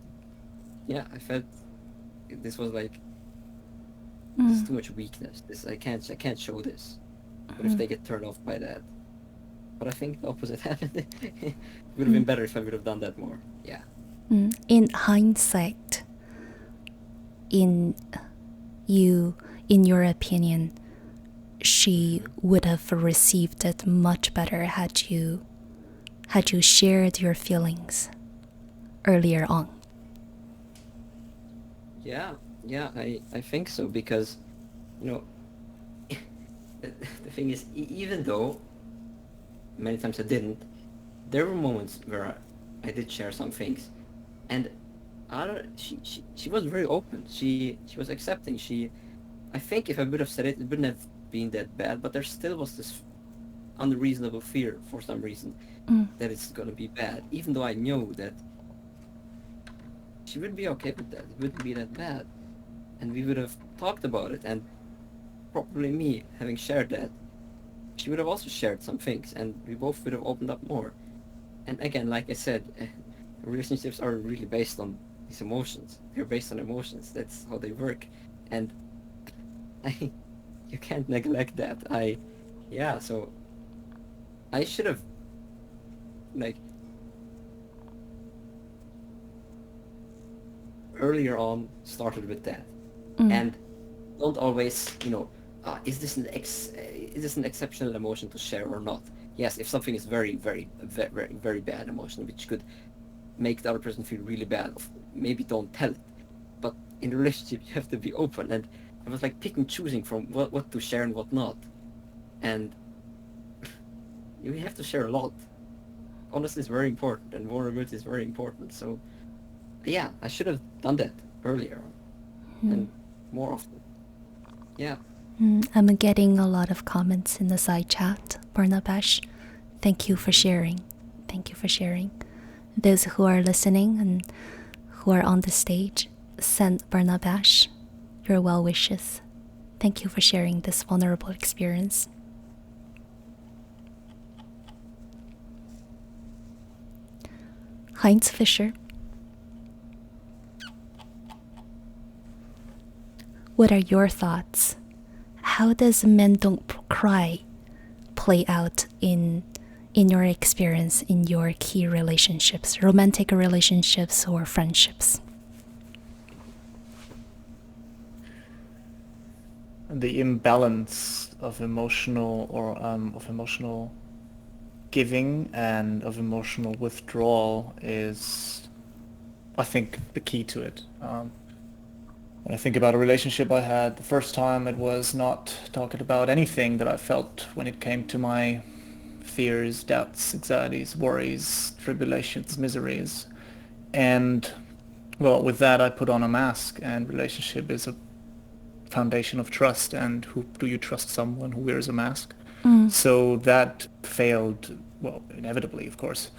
this was like this is too much weakness. I can't show this. But if they get turned off by that. But I think the opposite happened. It would have been better if I would have done that more. Yeah. In hindsight, in your opinion, she would have received it much better had you shared your feelings earlier on. Yeah, I think so, because the thing is, even though many times I didn't, there were moments where I did share some things, and she was very open. She was accepting. I think if I would have said it, it wouldn't have been that bad. But there still was this unreasonable fear for some reason that it's gonna be bad, even though I knew that she would be okay with that. It wouldn't be that bad, and we would have talked about it. And probably me having shared that, she would have also shared some things, and we both would have opened up more. And again, like I said, relationships are really based on these emotions. They're based on emotions. That's how they work, and you can't neglect that. So I should have earlier on started with that, and don't always is this an exceptional emotion to share or not? Yes, if something is very, very, very, very bad emotion, which could make the other person feel really bad, maybe don't tell it. But in a relationship, you have to be open, and I was like picking, choosing from what to share and what not, and you have to share a lot. Honesty is very important, and vulnerability is very important. So, yeah, I should have done that earlier and more often. Yeah. I'm getting a lot of comments in the side chat, Barnabash. Thank you for sharing. Thank you for sharing. Those who are listening and who are on the stage, send Barnabash your well wishes. Thank you for sharing this vulnerable experience. Heinz Fischer. What are your thoughts? How does Men Don't Cry play out in your experience in your key relationships, romantic relationships or friendships? The imbalance of emotional giving and of emotional withdrawal is, I think, the key to it. When I think about a relationship I had the first time, it was not talking about anything that I felt when it came to my fears, doubts, anxieties, worries, tribulations, miseries. And, well, with that I put on a mask, and relationship is a foundation of trust, and who do you trust? Someone who wears a mask? So that failed, well, inevitably, of course.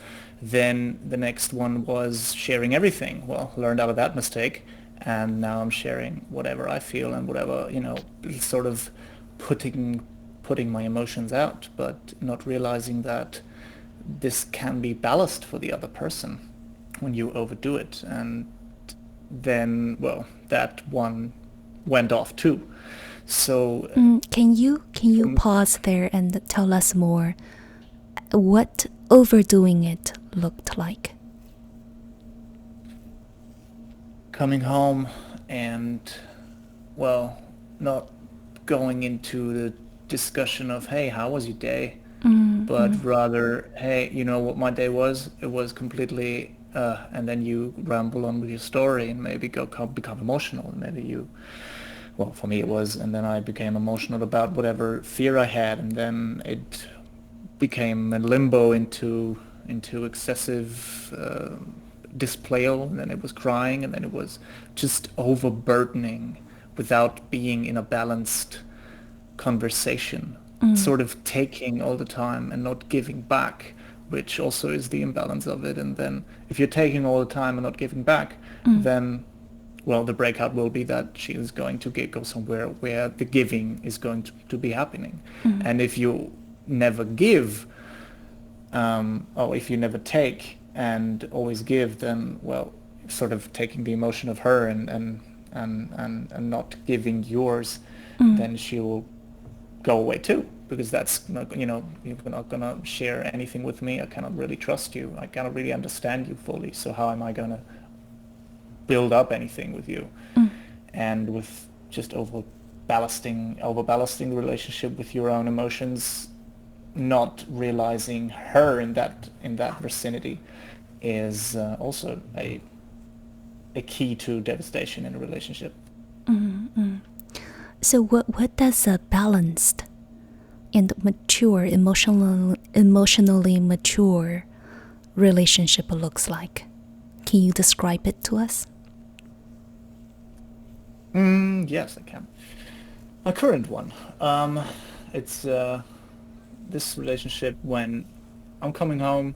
Then the next one was sharing everything. Well, learned out of that mistake, and now I'm sharing whatever I feel and whatever, sort of putting my emotions out, but not realizing that this can be ballast for the other person when you overdo it. And then, well, that one went off too. So can you pause there and tell us more what overdoing it looked like? Coming home and, well, not going into the discussion of, hey, how was your day? but rather, hey, you know what my day was? It was completely, and then you ramble on with your story and maybe become emotional. And maybe you, well, for me it was, and then I became emotional about whatever fear I had, and then it became a limbo into excessive display, and then it was crying, and then it was just overburdening without being in a balanced conversation, sort of taking all the time and not giving back, which also is the imbalance of it. And then if you're taking all the time and not giving back, then, well, the breakout will be that she is going to go somewhere where the giving is going to be happening. And if you never give, or if you never take and always give, then, well, sort of taking the emotion of her and not giving yours, then she will go away too, because that's not, you know, you're not gonna share anything with me. I cannot really trust you. I cannot really understand you fully. So how am I gonna build up anything with you? And with just overballasting the relationship with your own emotions, not realizing her in that vicinity is also a key to devastation in a relationship. So what does a balanced and mature, emotionally mature relationship looks like? Can you describe it to us? Yes, I can. My current one. It's this relationship when I'm coming home.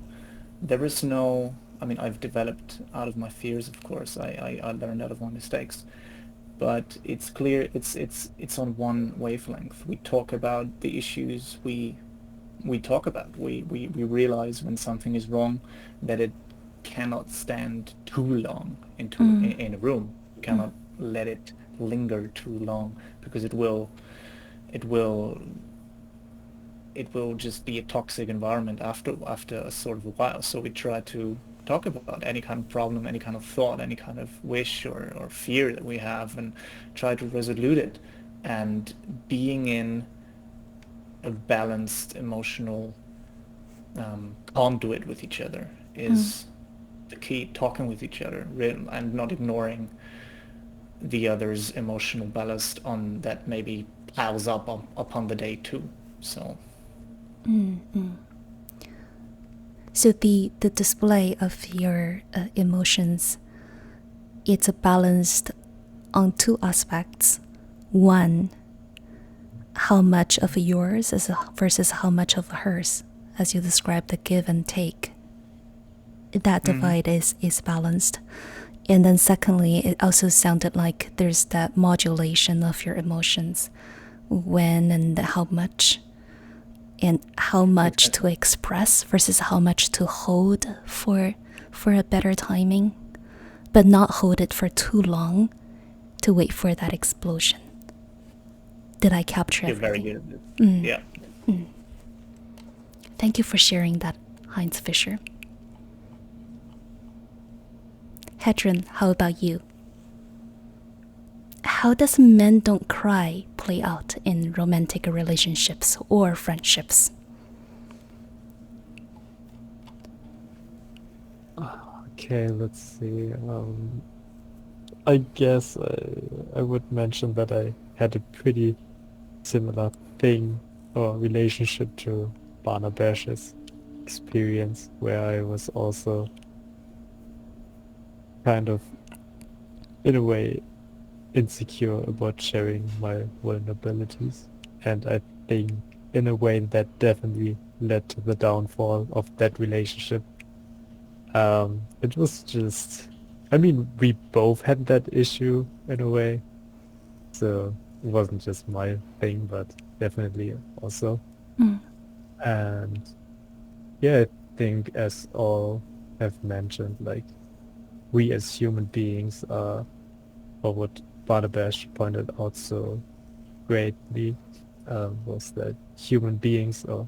There is no. I mean, I've developed out of my fears, of course. I learned out of my mistakes. But it's clear it's on one wavelength. We talk about the issues we talk about. We realize when something is wrong that it cannot stand too long in a room. We cannot let it linger too long, because it will just be a toxic environment after a sort of a while. So we try to talk about any kind of problem, any kind of thought, any kind of wish or fear that we have, and try to resolve it. And being in a balanced emotional conduit with each other is the key. Talking with each other and not ignoring the other's emotional ballast on that maybe piles up upon the day too. So So the display of your emotions, it's balanced on two aspects. One, how much of yours versus how much of hers, as you described, the give and take. That divide is balanced. And then secondly, it also sounded like there's that modulation of your emotions, when and how much, and how much to express versus how much to hold for a better timing, but not hold it for too long to wait for that explosion. Did I capture you're very everything? good at it. Yeah. Thank you for sharing that, Heinz Fischer. Hedron, how about you? How does men don't cry play out in romantic relationships or friendships? Okay, let's see. I guess I would mention that I had a pretty similar thing or relationship to Barnabash's experience, where I was also kind of, in a way, insecure about sharing my vulnerabilities. And I think, in a way, that definitely led to the downfall of that relationship. It was just, I mean, we both had that issue in a way. So it wasn't just my thing, but definitely also. And yeah, I think, as all have mentioned, like, we as human beings are, or what Barnabash pointed out so greatly, was that human beings or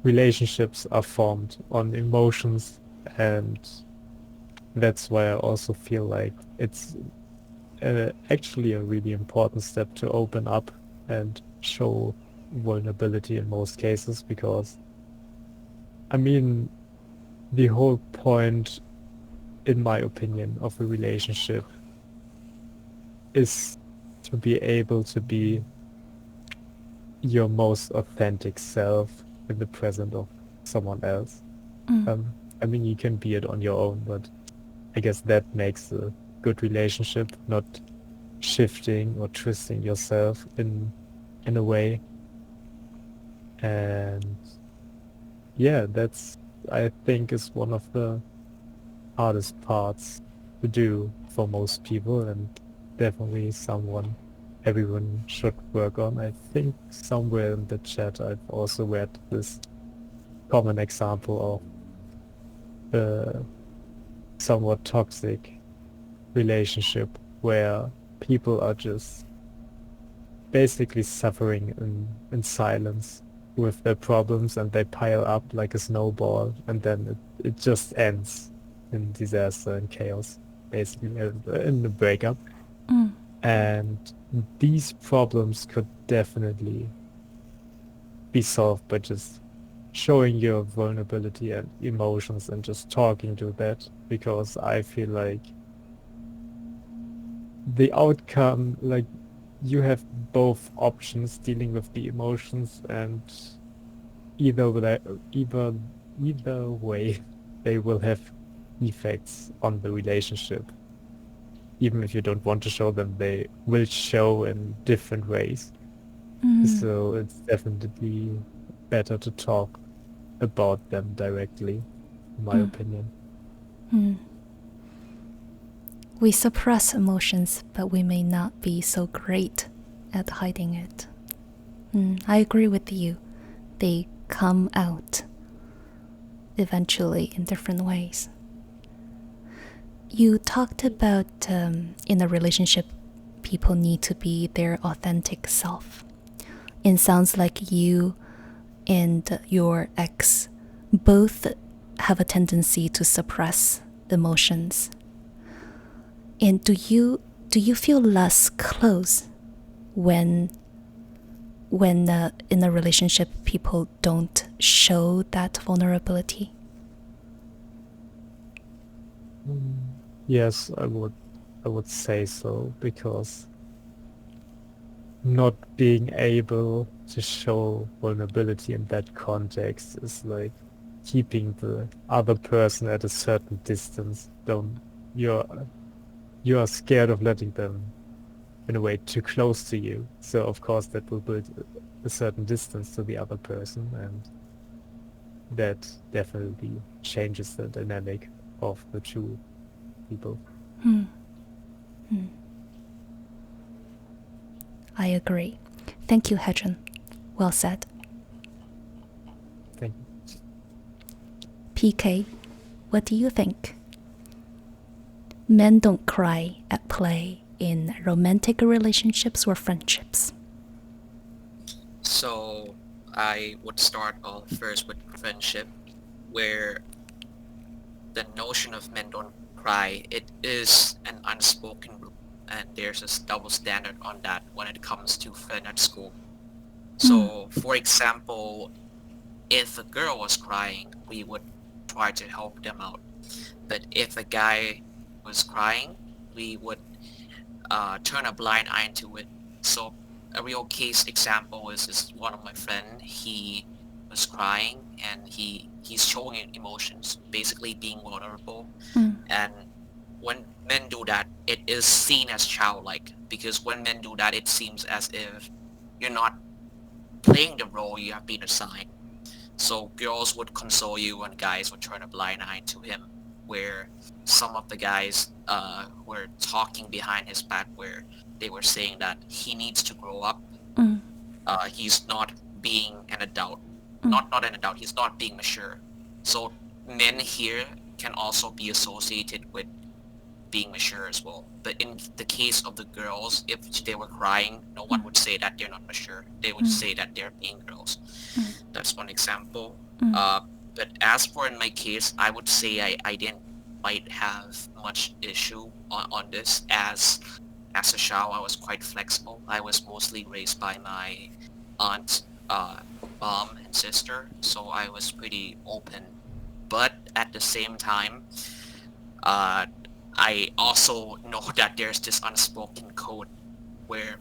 relationships are formed on emotions, and that's why I also feel like it's actually a really important step to open up and show vulnerability in most cases, because I mean, the whole point, in my opinion, of a relationship is to be able to be your most authentic self in the presence of someone else. I mean, you can be it on your own, but I guess that makes a good relationship, not shifting or twisting yourself in a way. And yeah, that's, I think, is one of the hardest parts to do for most people, and definitely someone everyone should work on. I think somewhere in the chat I've also read this common example of a somewhat toxic relationship where people are just basically suffering in silence with their problems, and they pile up like a snowball, and then it just ends in disaster and chaos, basically, in the breakup. And these problems could definitely be solved by just showing your vulnerability and emotions and just talking to that, because I feel like the outcome, like, you have both options dealing with the emotions, and either way, either way, they will have effects on the relationship. Even if you don't want to show them, they will show in different ways. So it's definitely better to talk about them directly, in my opinion. We suppress emotions, but we may not be so great at hiding it. I agree with you. They come out eventually in different ways. You talked about in a relationship, people need to be their authentic self. It sounds like you and your ex both have a tendency to suppress emotions. And do you feel less close when in a relationship people don't show that vulnerability? Yes, I would say so, because not being able to show vulnerability in that context is like keeping the other person at a certain distance. You're scared of letting them, in a way, too close to you. So of course that will build a certain distance to the other person, and that definitely changes the dynamic of the two people. I agree. Thank you, Hedron. Well said. Thank you. PK, what do you think? Men don't cry at play in romantic relationships or friendships. So I would start off first with friendship, where the notion of men don't cry, it is an unspoken rule, and there's a double standard on that when it comes to friend at school. So for example, if a girl was crying, we would try to help them out. But if a guy was crying, we would turn a blind eye to it. So a real case example is one of my friend. He was crying and he's showing emotions, basically being vulnerable. And when men do that, it is seen as childlike, because when men do that, it seems as if you're not playing the role you have been assigned. So girls would console you and guys would turn a blind eye to him, where some of the guys were talking behind his back, where they were saying that he needs to grow up. He's not being an adult. Not an adult, he's not being mature. So men here can also be associated with being mature as well. But in the case of the girls, if they were crying, no one would say that they're not mature. They would say that they're being girls. That's one example. But as for in my case, I would say I didn't quite have much issue on this. As a child, I was quite flexible. I was mostly raised by my aunt, uh, mom and sister, so I was pretty open. But at the same time, uh, I also know that there's this unspoken code where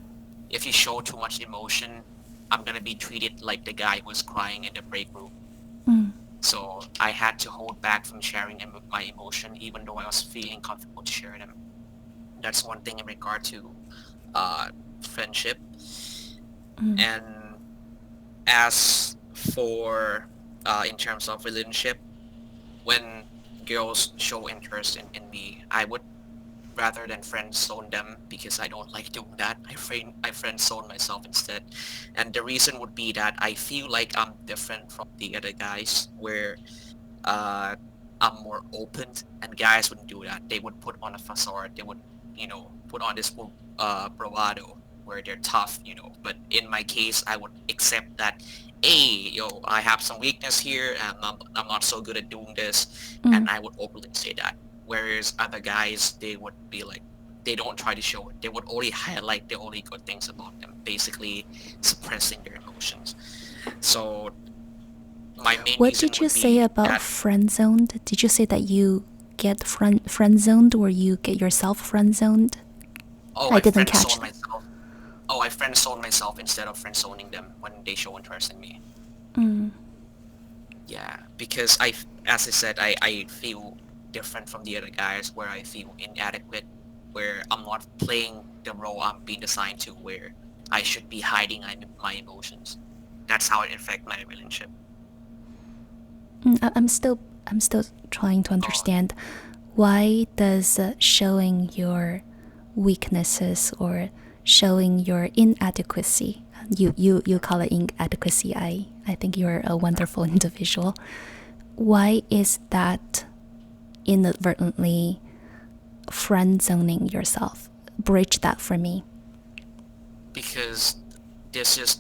if you show too much emotion, I'm gonna be treated like the guy who was crying in the break room. Mm. So I had to hold back from sharing my emotion, even though I was feeling comfortable to share them. That's one thing in regard to uh, friendship. Mm. And as for in terms of relationship, when girls show interest in me, I would rather than friend zone them because I don't like doing that. I friend zone myself instead, and the reason would be that I feel like I'm different from the other guys, where uh, I'm more open, and guys wouldn't do that. They would put on a facade. They would, put on this bravado where they're tough, But in my case, I would accept that, hey, I have some weakness here, and I'm not so good at doing this, and Mm. I would openly say that. Whereas other guys, they would be like, they don't try to show it. They would only highlight the only good things about them, basically suppressing their emotions. So my main What reason did you would say be about that friend zoned? Did you say that you get friend zoned or you get yourself friend zoned? oh, I I didn't friend catch zone that. myself. Oh, I friend zone myself instead of friend zoning them when they show interest in me. Mm. Yeah, because as I said, I feel different from the other guys where I feel inadequate, where I'm not playing the role I'm being assigned to, where I should be hiding my emotions. That's how it affects my relationship. I'm still trying to Oh, understand why does showing your weaknesses or showing your inadequacy, you call it inadequacy. I think you're a wonderful individual. Why is that inadvertently friend zoning yourself? Bridge that for me. because this is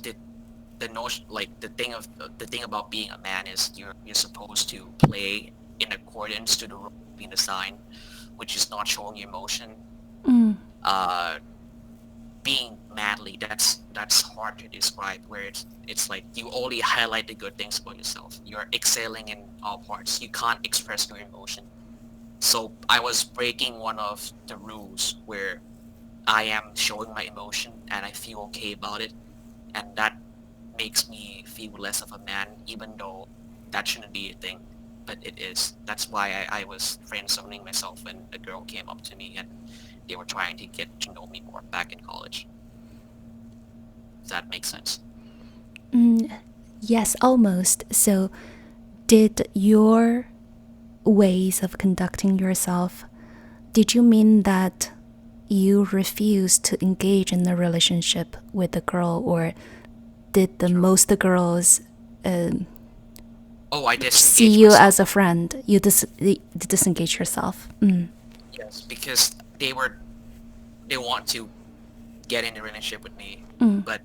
the notion, like the thing about being a man is you're supposed to play in accordance to the role being assigned, which is not showing emotion. Mm. Uh, being manly, that's hard to describe. Where it's like you only highlight the good things about yourself. You're excelling in all parts. You can't express your emotion. So I was breaking one of the rules where I am showing my emotion and I feel okay about it, and that makes me feel less of a man, even though that shouldn't be a thing, but it is. That's why I was friend zoning myself when a girl came up to me and they were trying to get to know me more back in college. Does that make sense? Mm, yes, almost. So, did your ways of conducting yourself, did you mean that you refused to engage in a relationship with the girl, or did the True. most the girls Oh, I see disengaged you myself. as a friend? You disengage yourself. Mm. Yes, because they want to get in a relationship with me, Mm. but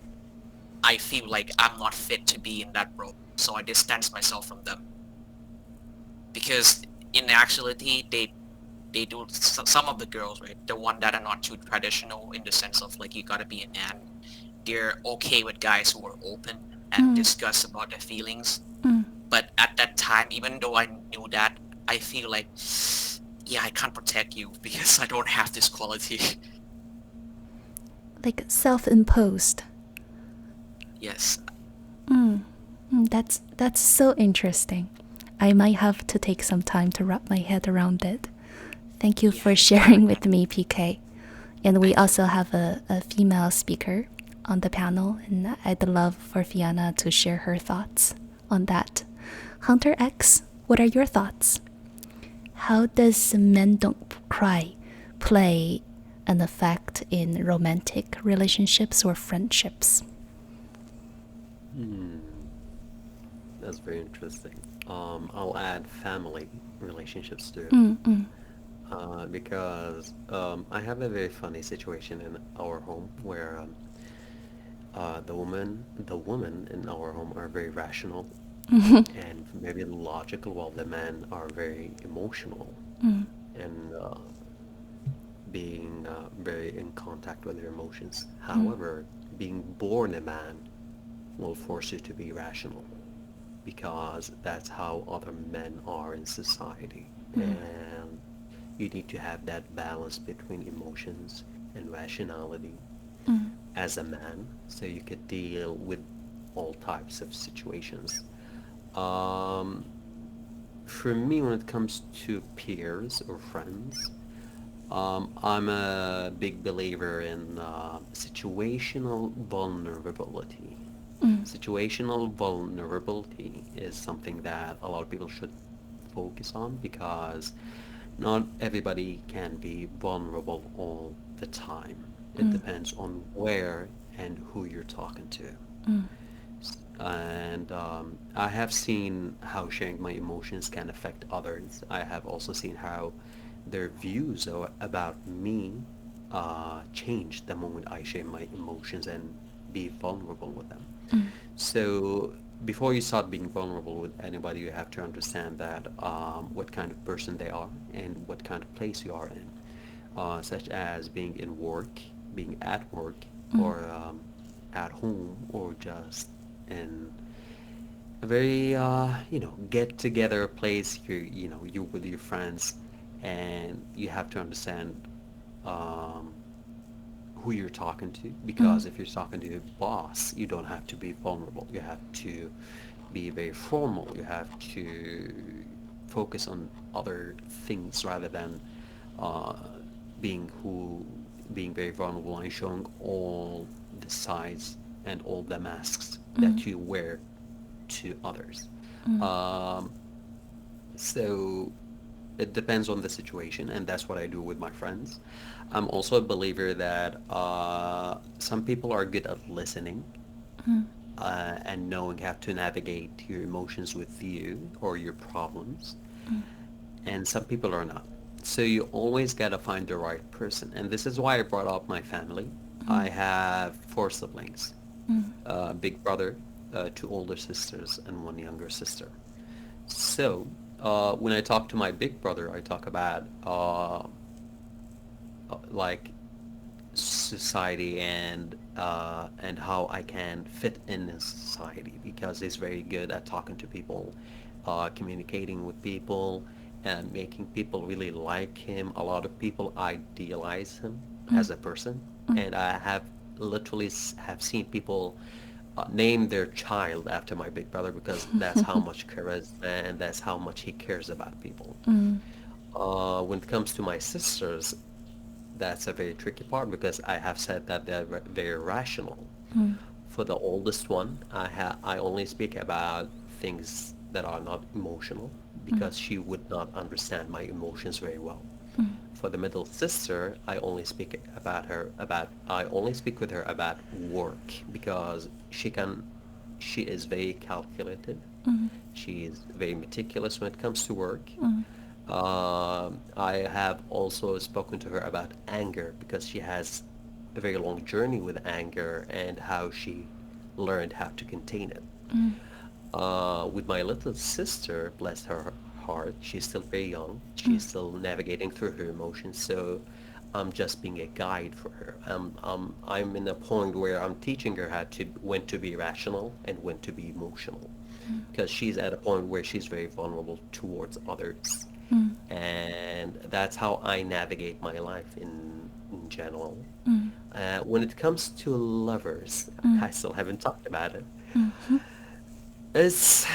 I feel like I'm not fit to be in that role, so I distance myself from them. Because in actuality, they do some of the girls, right? The one that are not too traditional in the sense of like you gotta be a man. They're okay with guys who are open and Mm. discuss about their feelings. Mm. But at that time, even though I knew that, I feel like, yeah, I can't protect you because I don't have this quality. Like self-imposed. Yes. Mm. Mm, that's so interesting. I might have to take some time to wrap my head around it. Thank you Yeah, for it's sharing kinda with me, PK. And we thank you. also have a female speaker on the panel, and I'd love for Fiona to share her thoughts on that. Hunter X, what are your thoughts? How does Men Don't Cry play an effect in romantic relationships or friendships? Hmm, that's very interesting. I'll add family relationships too, Mm, mm, because I have a very funny situation in our home where the women in our home are very rational and maybe logical, while the men are very emotional mm, and being very in contact with their emotions. mm, However, being born a man, will force you to be rational because that's how other men are in society. And you need to have that balance between emotions and rationality as a man so you could deal with all types of situations. Um, for me, when it comes to peers or friends, I'm a big believer in situational vulnerability. Situational vulnerability is something that a lot of people should focus on because not everybody can be vulnerable all the time. It depends on where and who you're talking to. And I have seen how sharing my emotions can affect others. I have also seen how their views about me change the moment I share my emotions and be vulnerable with them. So before you start being vulnerable with anybody, you have to understand that what kind of person they are and what kind of place you are in, such as being in work, being at work, or at home, or just in a very get together place. You're with your friends, and you have to understand um, who you're talking to, because if you're talking to your boss, you don't have to be vulnerable. You have to be very formal. You have to focus on other things rather than uh, being who being very vulnerable and showing all the sides and all the masks that you wear to others. Um, so it depends on the situation, and that's what I do with my friends. I'm also a believer that some people are good at listening and knowing how to navigate your emotions with you or your problems, and some people are not. So you always got to find the right person, and this is why I brought up my family. I have four siblings, big brother, two older sisters, and one younger sister. So, when I talk to my big brother, I talk about like society and how I can fit in this society because he's very good at talking to people, communicating with people, and making people really like him. A lot of people idealize him as a person, and I have literally have seen people name their child after my big brother because that's how much charisma and that's how much he cares about people. When it comes to my sisters, that's a very tricky part because I have said that they're very rational. For the oldest one, I only speak about things that are not emotional because she would not understand my emotions very well. For the middle sister, I only speak with her about work because she is very calculated. She is very meticulous when it comes to work. I have also spoken to her about anger because she has a very long journey with anger and how she learned how to contain it. With my little sister, bless her heart, she's still very young. She's still navigating through her emotions, so I'm just being a guide for her. I'm in a point where I'm teaching her when to be rational and when to be emotional, because she's at a point where she's very vulnerable towards others, and that's how I navigate my life in general. When it comes to lovers, I still haven't talked about it. It's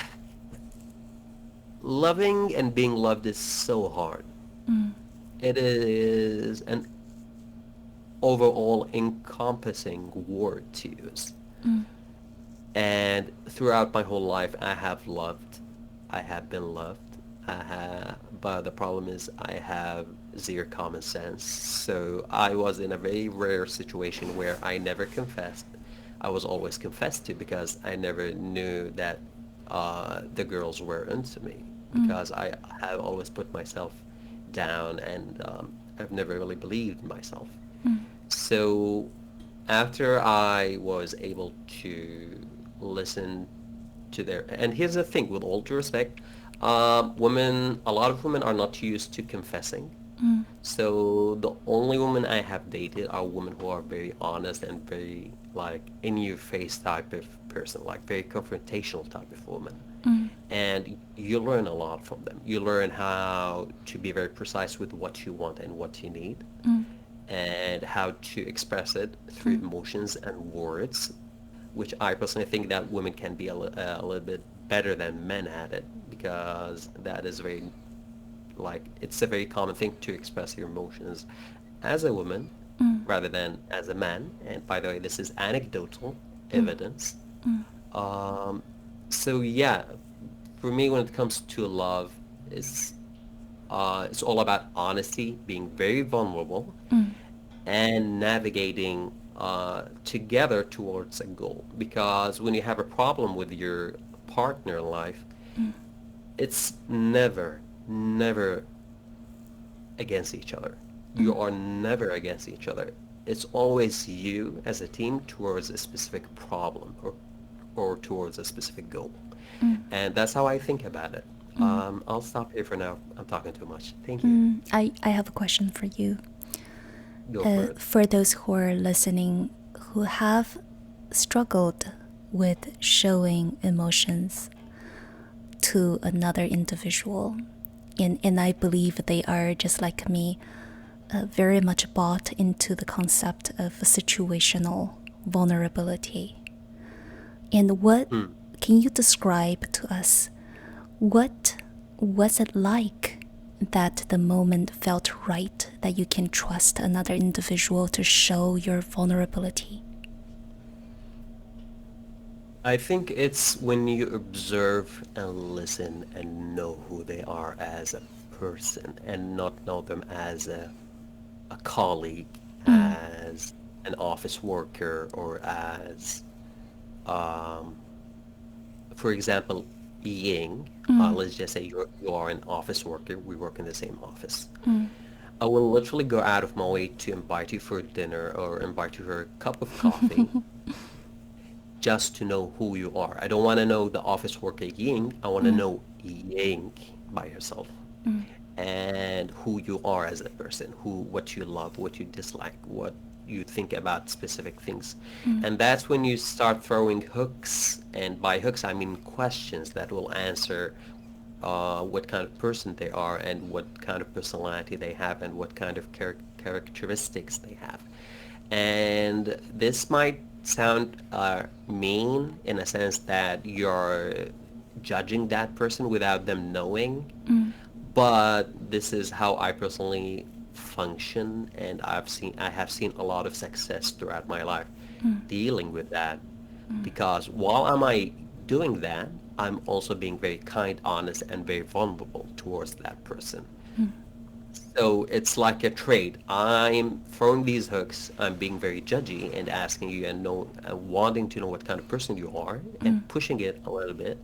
loving and being loved is so hard. It is an overall encompassing word to use. And throughout my whole life, I have loved. I have been loved. But the problem is I have zero common sense. So I was in a very rare situation where I never confessed. I was always confessed to because I never knew that the girls were into me because I have always put myself down and I've never really believed in myself. So after I was able to listen to their, and here's the thing, with all due respect, a lot of women are not used to confessing. So the only women I have dated are women who are very honest and very like in your face type of person, like very confrontational type of woman. And you learn a lot from them. You learn how to be very precise with what you want and what you need, and how to express it through emotions and words, which I personally think that women can be a little bit better than men at it, because that is very like it's a very common thing to express your emotions as a woman rather than as a man. And by the way, this is anecdotal evidence. Um, so yeah, for me, when it comes to love, it's all about honesty, being very vulnerable, and navigating together towards a goal. Because when you have a problem with your partner in life, it's never against each other. You are never against each other. It's always you as a team towards a specific problem or towards a specific goal. And that's how I think about it. I'll stop here for now. I'm talking too much. Thank you. I have a question for you. Go for it. For those who are listening who have struggled with showing emotions to another individual, and I believe they are just like me, very much bought into the concept of situational vulnerability. And what can you describe to us? What was it like that the moment felt right that you can trust another individual to show your vulnerability? I think it's when you observe and listen and know who they are as a person and not know them as a colleague, as an office worker, or as, for example, Ying. Let's just say you are an office worker. We work in the same office. I will literally go out of my way to invite you for dinner or invite you for a cup of coffee just to know who you are. I don't want to know the office worker Ying. I want to know Ying by herself and who you are as a person, what you love, what you dislike, what you think about specific things. And that's when you start throwing hooks, and by hooks I mean questions that will answer what kind of person they are and what kind of personality they have and what kind of characteristics they have. And this might sound mean in a sense that you're judging that person without them knowing, but this is how I personally function, and I have seen a lot of success throughout my life dealing with that, because while I'm doing that, I'm also being very kind, honest, and very vulnerable towards that person. So it's like a trade. I'm throwing these hooks, I'm being very judgy and asking you and wanting to know what kind of person you are and pushing it a little bit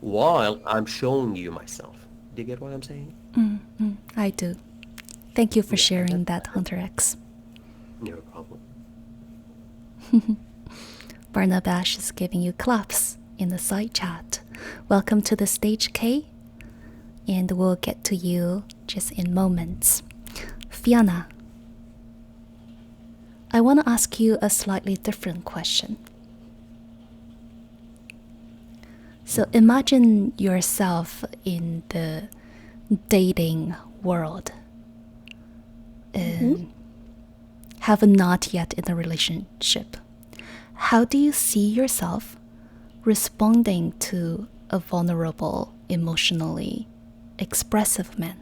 while I'm showing you myself. Do you get what I'm saying? I do. Thank you for sharing that, Hunter X. No problem. Barnabash is giving you claps in the side chat. Welcome to the stage, Kay. And we'll get to you just in moments. Fiona, I want to ask you a slightly different question. So imagine yourself in the dating world. Have not yet in a relationship. How do you see yourself responding to a vulnerable, emotionally expressive man?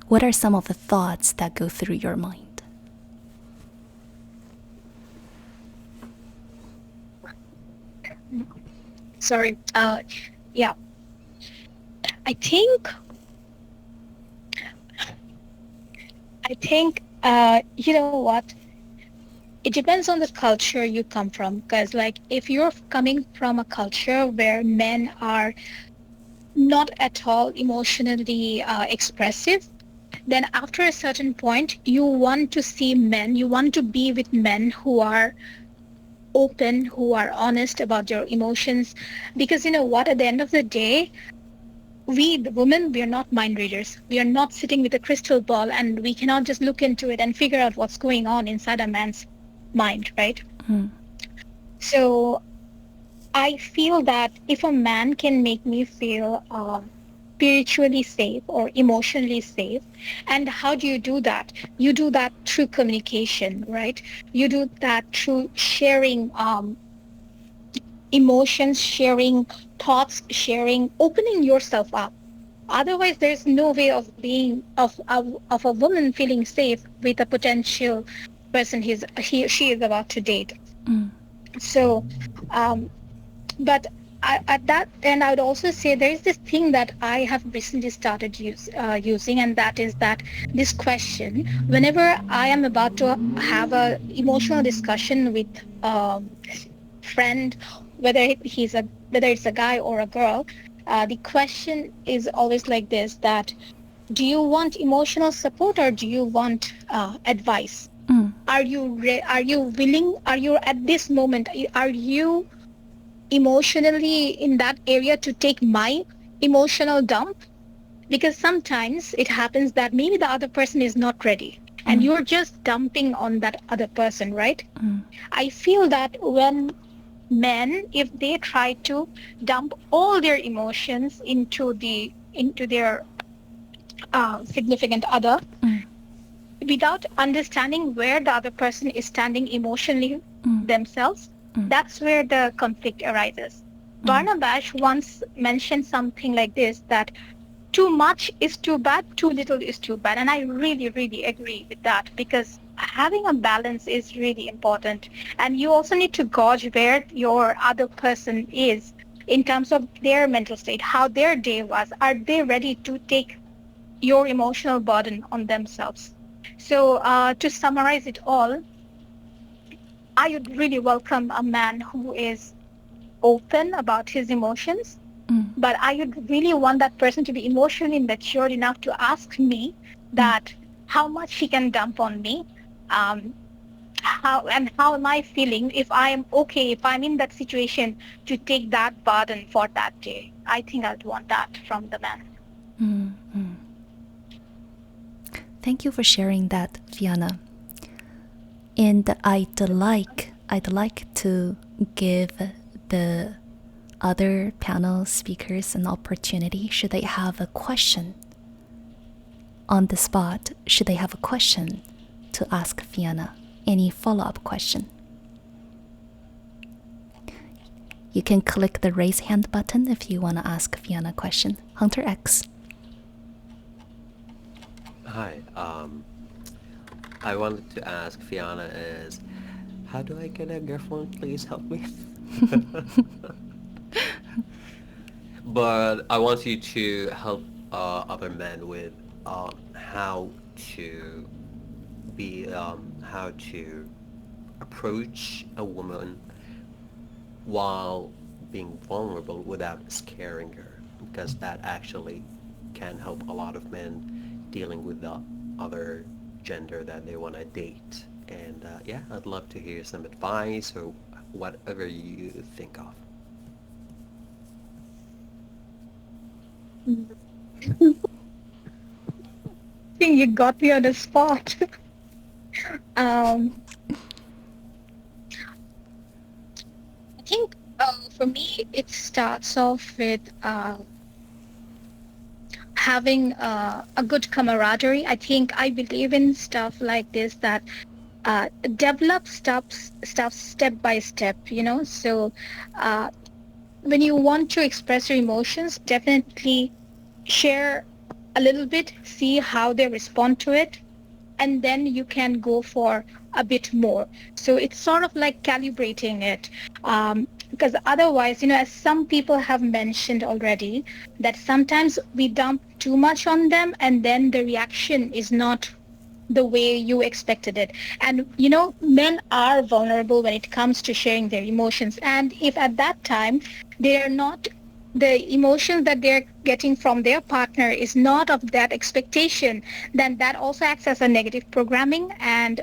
What are some of the thoughts that go through your mind? Sorry. Yeah. I think you know what? It depends on the culture you come from, because like if you're coming from a culture where men are not at all emotionally expressive, then after a certain point you want to see men, you want to be with men who are open, who are honest about their emotions, because you know what, at the end of the day, we, the women, we are not mind readers. We are not sitting with a crystal ball and we cannot just look into it and figure out what's going on inside a man's mind, right? So I feel that if a man can make me feel spiritually safe or emotionally safe, and how do you do that? You do that through communication, right? You do that through sharing emotions, sharing thoughts, sharing, opening yourself up. Otherwise, there's no way of being of a woman feeling safe with a potential person she is about to date. So, but at that end, I would also say there is this thing that I have recently started using, and that is that this question, whenever I am about to have a emotional discussion with a friend, whether it's a guy or a girl, the question is always like this: that do you want emotional support or do you want advice? Are you willing? Are you at this moment? Are you emotionally in that area to take my emotional dump? Because sometimes it happens that maybe the other person is not ready and you're just dumping on that other person, right? I feel that when men, if they try to dump all their emotions into their significant other without understanding where the other person is standing emotionally themselves, that's where the conflict arises. Barnabas once mentioned something like this, that too much is too bad, too little is too bad. And I really, really agree with that, because having a balance is really important. And you also need to gauge where your other person is in terms of their mental state, how their day was. Are they ready to take your emotional burden on themselves? So to summarize it all, I would really welcome a man who is open about his emotions, but I would really want that person to be emotionally mature enough to ask me that how much he can dump on me, how am I feeling, if I am okay, if I'm in that situation, to take that burden for that day. I think I'd want that from the man. Thank you for sharing that, Fiona. And I'd like to give the other panel speakers an opportunity. Should they have a question on the spot? Should they have a question to ask Fiona? Any follow-up question? You can click the raise hand button if you want to ask Fiona a question. Hunter X. Hi, I wanted to ask Fiona is, how do I get a girlfriend? Please help me. But I want you to help other men with how to how to approach a woman while being vulnerable without scaring her, because that actually can help a lot of men dealing with the other gender that they want to date. And yeah, I'd love to hear some advice or whatever you think of. I think you got me on the spot. I think for me, it starts off with having a good camaraderie. I believe in stuff like this, that develop stuff step by step, So when you want to express your emotions, definitely share a little bit, see how they respond to it, and then you can go for a bit more. So it's sort of like calibrating it. Because otherwise, as some people have mentioned already, that sometimes we dump too much on them and then the reaction is not the way you expected it. And, men are vulnerable when it comes to sharing their emotions. And if at that time they are not, the emotions that they're getting from their partner is not of that expectation, then that also acts as a negative programming, and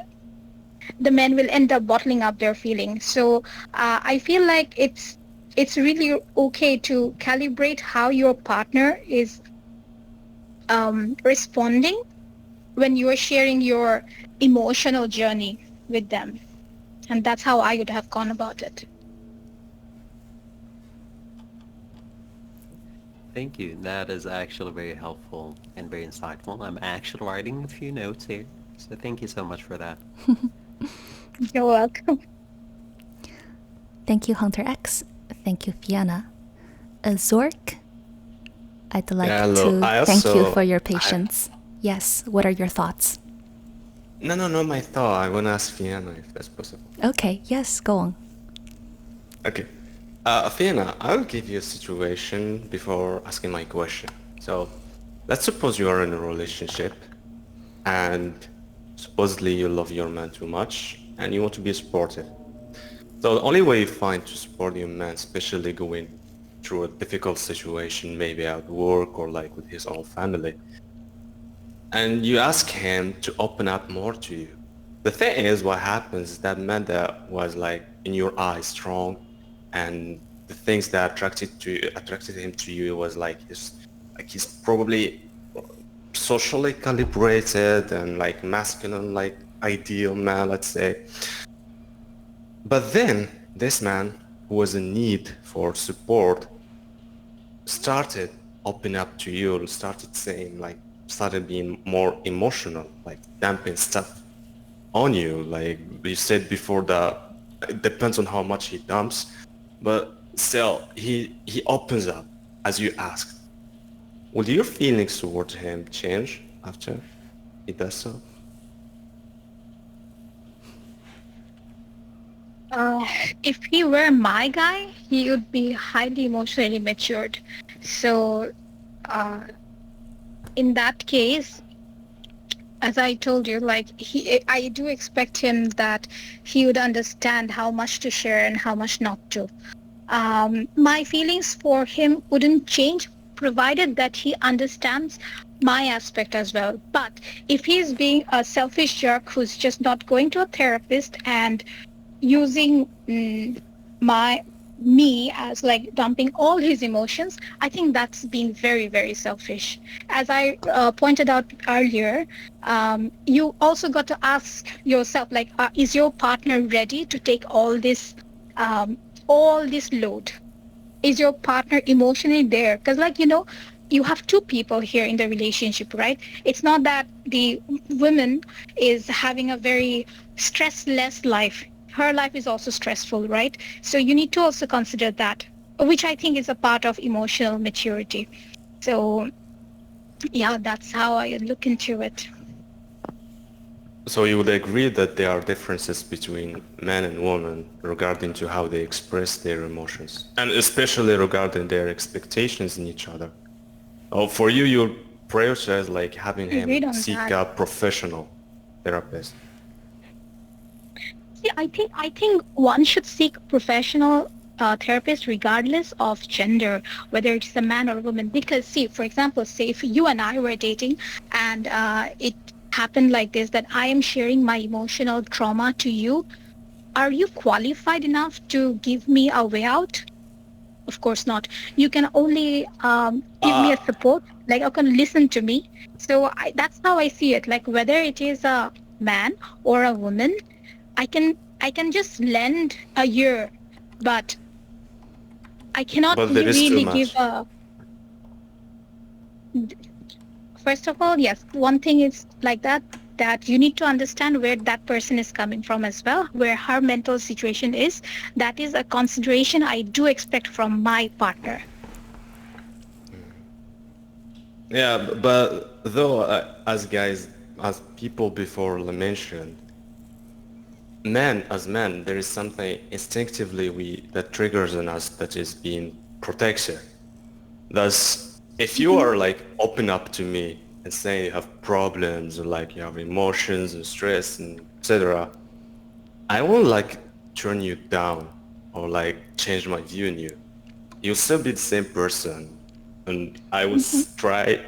the men will end up bottling up their feelings. So I feel like it's it's really okay to calibrate how your partner is responding when you are sharing your emotional journey with them. And that's how I would have gone about it. Thank you. That is actually very helpful and very insightful. I'm actually writing a few notes here, so thank you so much for that. You're welcome. Thank you, Hunter X. Thank you, Fiona. Zork, I'd like Yeah, hello. to I thank you also for your patience. Yes, what are your thoughts? no, my thought. I wanna ask Fiona if that's possible. Okay, yes, go on. Okay. Fiona, I'll give you a situation before asking my question. So, let's suppose you are in a relationship and supposedly you love your man too much and you want to be supportive. So the only way you find to support your man, especially going through a difficult situation, maybe at work or like with his own family, and you ask him to open up more to you. The thing is, what happens is that man that was like in your eyes strong, and the things that attracted him to you was like he's probably socially calibrated and like masculine, like ideal man, let's say. But then this man who was in need for support started opening up to you, started being more emotional, like dumping stuff on you. Like you said before, that it depends on how much he dumps, but still he opens up as you asked. Will your feelings towards him change after he does so? If he were my guy, he would be highly emotionally matured. So, in that case, as I told you, like I do expect him that he would understand how much to share and how much not to. My feelings for him wouldn't change, provided that he understands my aspect as well. But if he's being a selfish jerk who's just not going to a therapist and using me as like dumping all his emotions, I think that's being very, very selfish. As I pointed out earlier, you also got to ask yourself, like, is your partner ready to take all this load? Is your partner emotionally there? Because, like, you have two people here in the relationship, right? It's not that the woman is having a very stressless life. Her life is also stressful, right? So you need to also consider that, which I think is a part of emotional maturity. So yeah, that's how I look into it. So you would agree that there are differences between men and women regarding to how they express their emotions, and especially regarding their expectations in each other. Oh, for you, you prioritize like having Agreed him on seek that. a professional therapist. Yeah, I think one should seek professional therapist regardless of gender, whether it's a man or a woman. Because, see, for example, say if you and I were dating and it happened like this, that I am sharing my emotional trauma to you, are you qualified enough to give me a way out? Of course not. You can only give me a support, like you can listen to me. So that's how I see it. Like whether it is a man or a woman, I can just lend a ear, but I cannot But there is too really give much. a. First of all, yes, one thing is like that you need to understand where that person is coming from as well, where her mental situation is. That is a consideration I do expect from my partner. Yeah, but though as people before mentioned, men, there is something instinctively that triggers in us that is being protective. Thus, if you are like open up to me and say you have problems or like you have emotions and stress and etc., I won't like turn you down or like change my view on you. You'll still be the same person, and I will try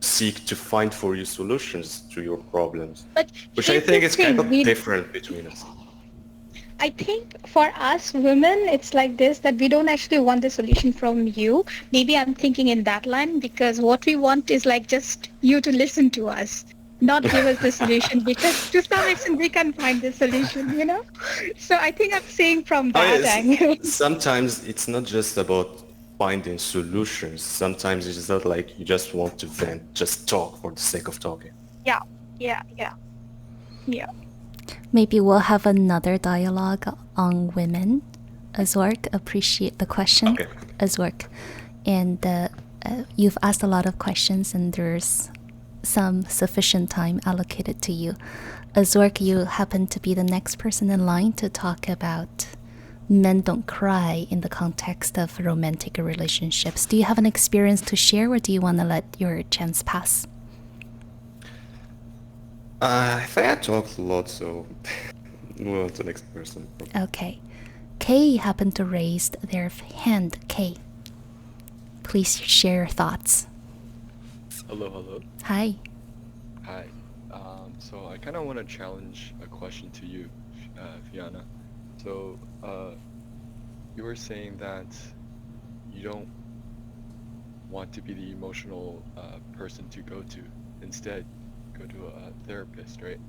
seek to find for you solutions to your problems, But which I here's think the is kind thing, of different between us. I think for us women, it's like this, that we don't actually want the solution from you. Maybe I'm thinking in that line, because what we want is like just you to listen to us, not give us the solution, because to some extent we can find the solution, you know? So I think I'm saying from Oh, that yes. angle. Sometimes it's not just about finding solutions. Sometimes it's not like you just want to vent, just talk for the sake of talking. Yeah, yeah, yeah, yeah. Maybe we'll have another dialogue on women. Azork, appreciate the question. Okay. Azork. And you've asked a lot of questions, and there's some sufficient time allocated to you. Azork, you happen to be the next person in line to talk about men don't cry in the context of romantic relationships. Do you have an experience to share, or do you want to let your chance pass? I think I talked a lot, so move on to the next person. Okay. Kay happened to raise their hand. Kay, please share your thoughts. Hello. Hi. Hi. So I kind of want to challenge a question to you, Fiona. So, you were saying that you don't want to be the emotional person to go to. Instead, go to a therapist, right?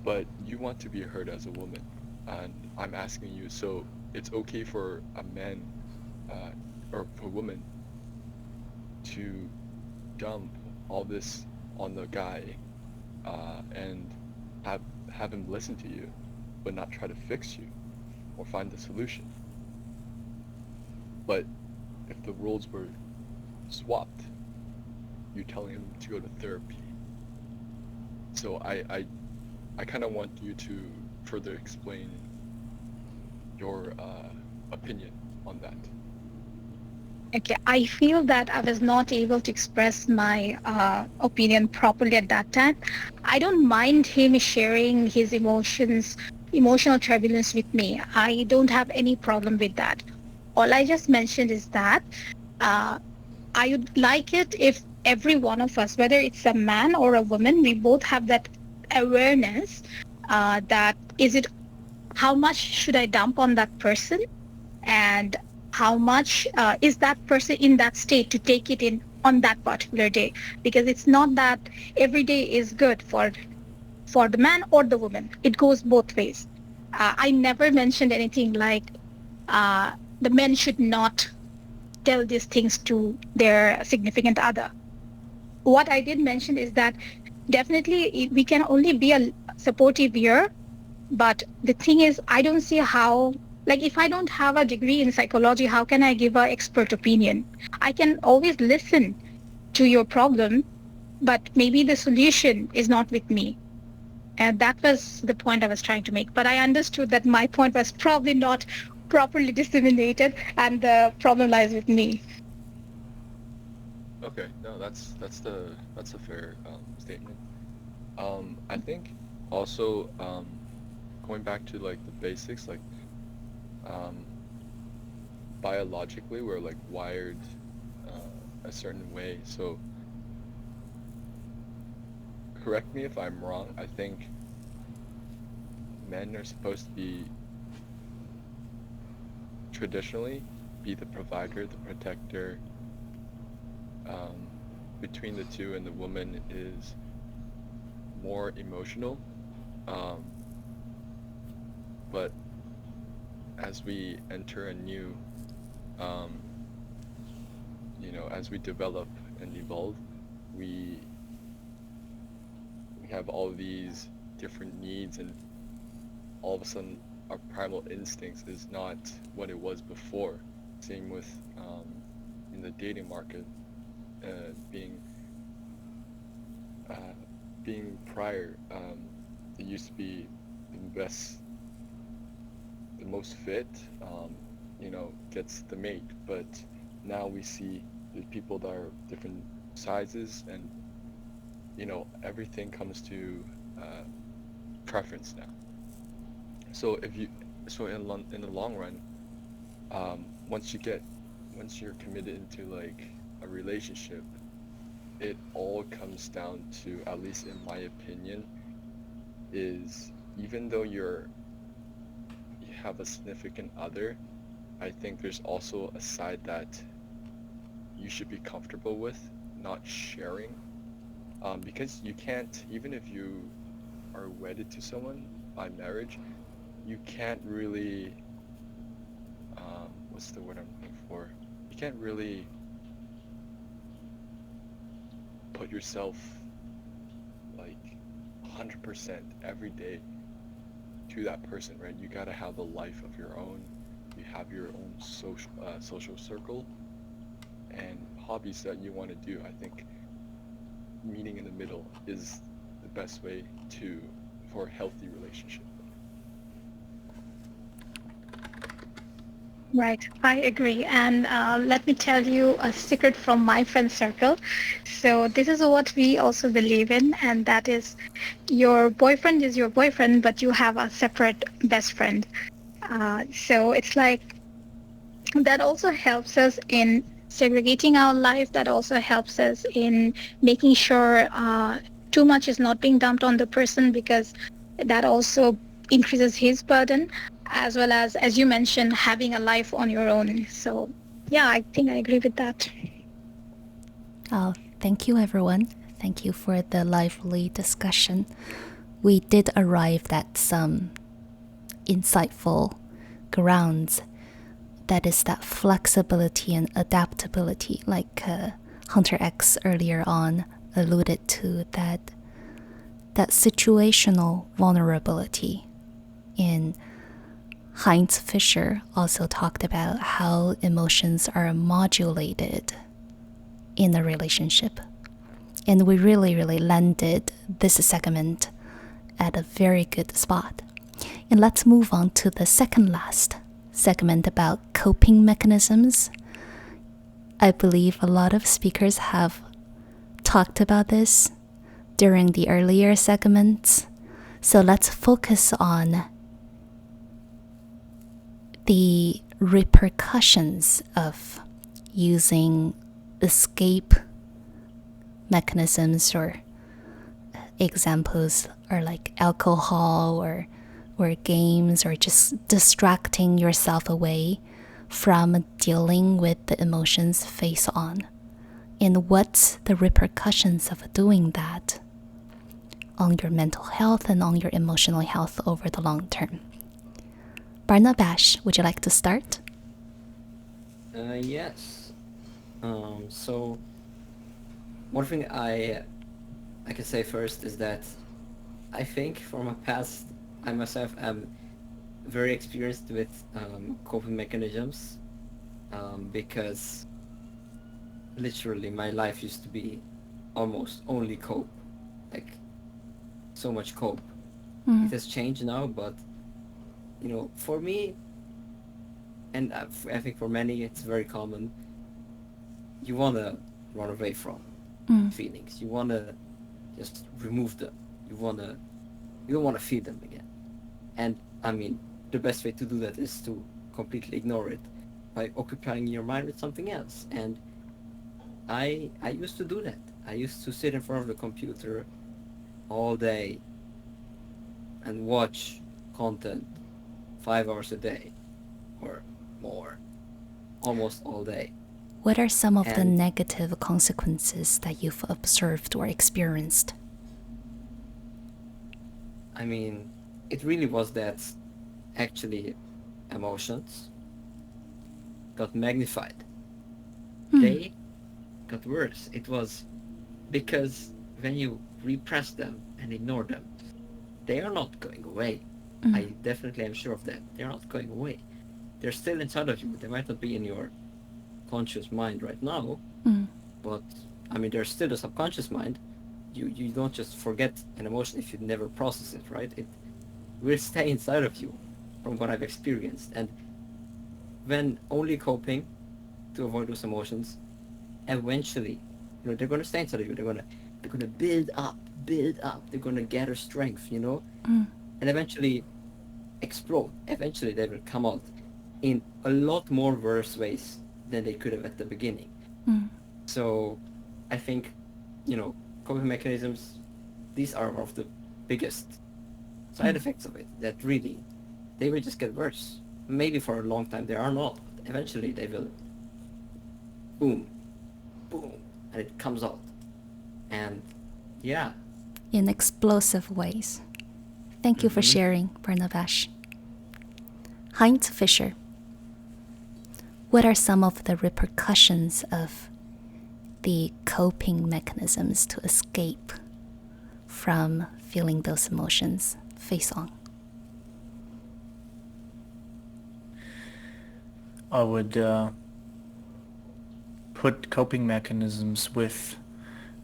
But you want to be heard as a woman. And I'm asking you, so it's okay for a man or for women to dump all this on the guy and have him listen to you, but not try to fix you or find the solution. But if the roles were swapped, you're telling him to go to therapy. So I kind of want you to further explain your opinion on that. Okay, I feel that I was not able to express my opinion properly at that time. I don't mind him sharing his emotional turbulence with me. I don't have any problem with that. All I just mentioned is that I would like it if every one of us, whether it's a man or a woman, we both have that awareness that how much should I dump on that person, and how much is that person in that state to take it in on that particular day, because it's not that every day is good for the man or the woman. It goes both ways. I never mentioned anything like the men should not tell these things to their significant other. What I did mention is that definitely we can only be a supportive ear. But the thing is, I don't see how, like, if I don't have a degree in psychology, how can I give an expert opinion? I can always listen to your problem, but maybe the solution is not with me. And that was the point I was trying to make. But I understood that my point was probably not properly disseminated, and the problem lies with me. Okay, no, that's a fair statement. I think also going back to like the basics, like biologically we're like wired a certain way. So correct me if I'm wrong. I think men are supposed to be traditionally be the provider, the protector. Between the two, and the woman is more emotional. But as we enter a new, as we develop and evolve, we have all these different needs, and all of a sudden our primal instincts is not what it was before. Same with in the dating market, being prior, it used to be the most fit, gets the mate. But now we see the people that are different sizes, and everything comes to preference now. So in the long run, once you're committed into like a relationship, it all comes down to, at least in my opinion, is even though you're have a significant other, I think there's also a side that you should be comfortable with not sharing. Because you can't, even if you are wedded to someone by marriage, you can't really, what's the word I'm looking for? You can't really put yourself like 100% every day to that person, right? You gotta have a life of your own. You have your own social circle and hobbies that you want to do. I think meeting in the middle is the best way for a healthy relationship. Right, I agree. And let me tell you a secret from my friend circle. So this is what we also believe in, and that is your boyfriend is your boyfriend, but you have a separate best friend. So it's like that also helps us in segregating our life. That also helps us in making sure too much is not being dumped on the person, because that also increases his burden, as well as you mentioned, having a life on your own. So yeah, I think I agree with that. Oh, thank you, everyone. Thank you for the lively discussion. We did arrive at some insightful grounds. That is that flexibility and adaptability, like Hunter X earlier on alluded to, that situational vulnerability. In Heinz Fischer also talked about how emotions are modulated in a relationship. And we really, really landed this segment at a very good spot. And let's move on to the second last segment about coping mechanisms. I believe a lot of speakers have talked about this during the earlier segments. So let's focus on the repercussions of using escape mechanisms, or examples are like alcohol or games, or just distracting yourself away from dealing with the emotions face on. And what's the repercussions of doing that on your mental health and on your emotional health over the long term? Barnabash, would you like to start? Yes. So one thing I can say first is that I think from my past, I myself am very experienced with coping mechanisms, because literally my life used to be almost only cope, like so much cope. It has changed now, but for me, and I think for many, it's very common. You want to run away from feelings. You want to just remove them. You don't want to feel them again. And I mean, the best way to do that is to completely ignore it by occupying your mind with something else. And I used to do that. I used to sit in front of the computer all day and watch content 5 hours a day or more, almost all day. What are some of the negative consequences that you've observed or experienced? I mean, it really was that actually emotions got magnified. They got worse. It was because when you repress them and ignore them, they are not going away. I definitely am sure of that. They're not going away. They're still inside of you. They might not be in your conscious mind right now, but I mean, there's still a subconscious mind. You don't just forget an emotion if you never process it, right? It will stay inside of you, from what I've experienced. And when only coping to avoid those emotions, eventually, they're going to stay inside of you. They're going to build up. They're going to gather strength, and eventually explode. Eventually, they will come out in a lot more worse ways than they could have at the beginning. So I think, coping mechanisms, these are one of the biggest side effects of it that really they will just get worse. Maybe for a long time they are not. Eventually they will boom, boom, and it comes out. And yeah. In explosive ways. Thank you for sharing, Barnavash. Heinz Fischer, what are some of the repercussions of the coping mechanisms to escape from feeling those emotions? Fei-song. I would put coping mechanisms with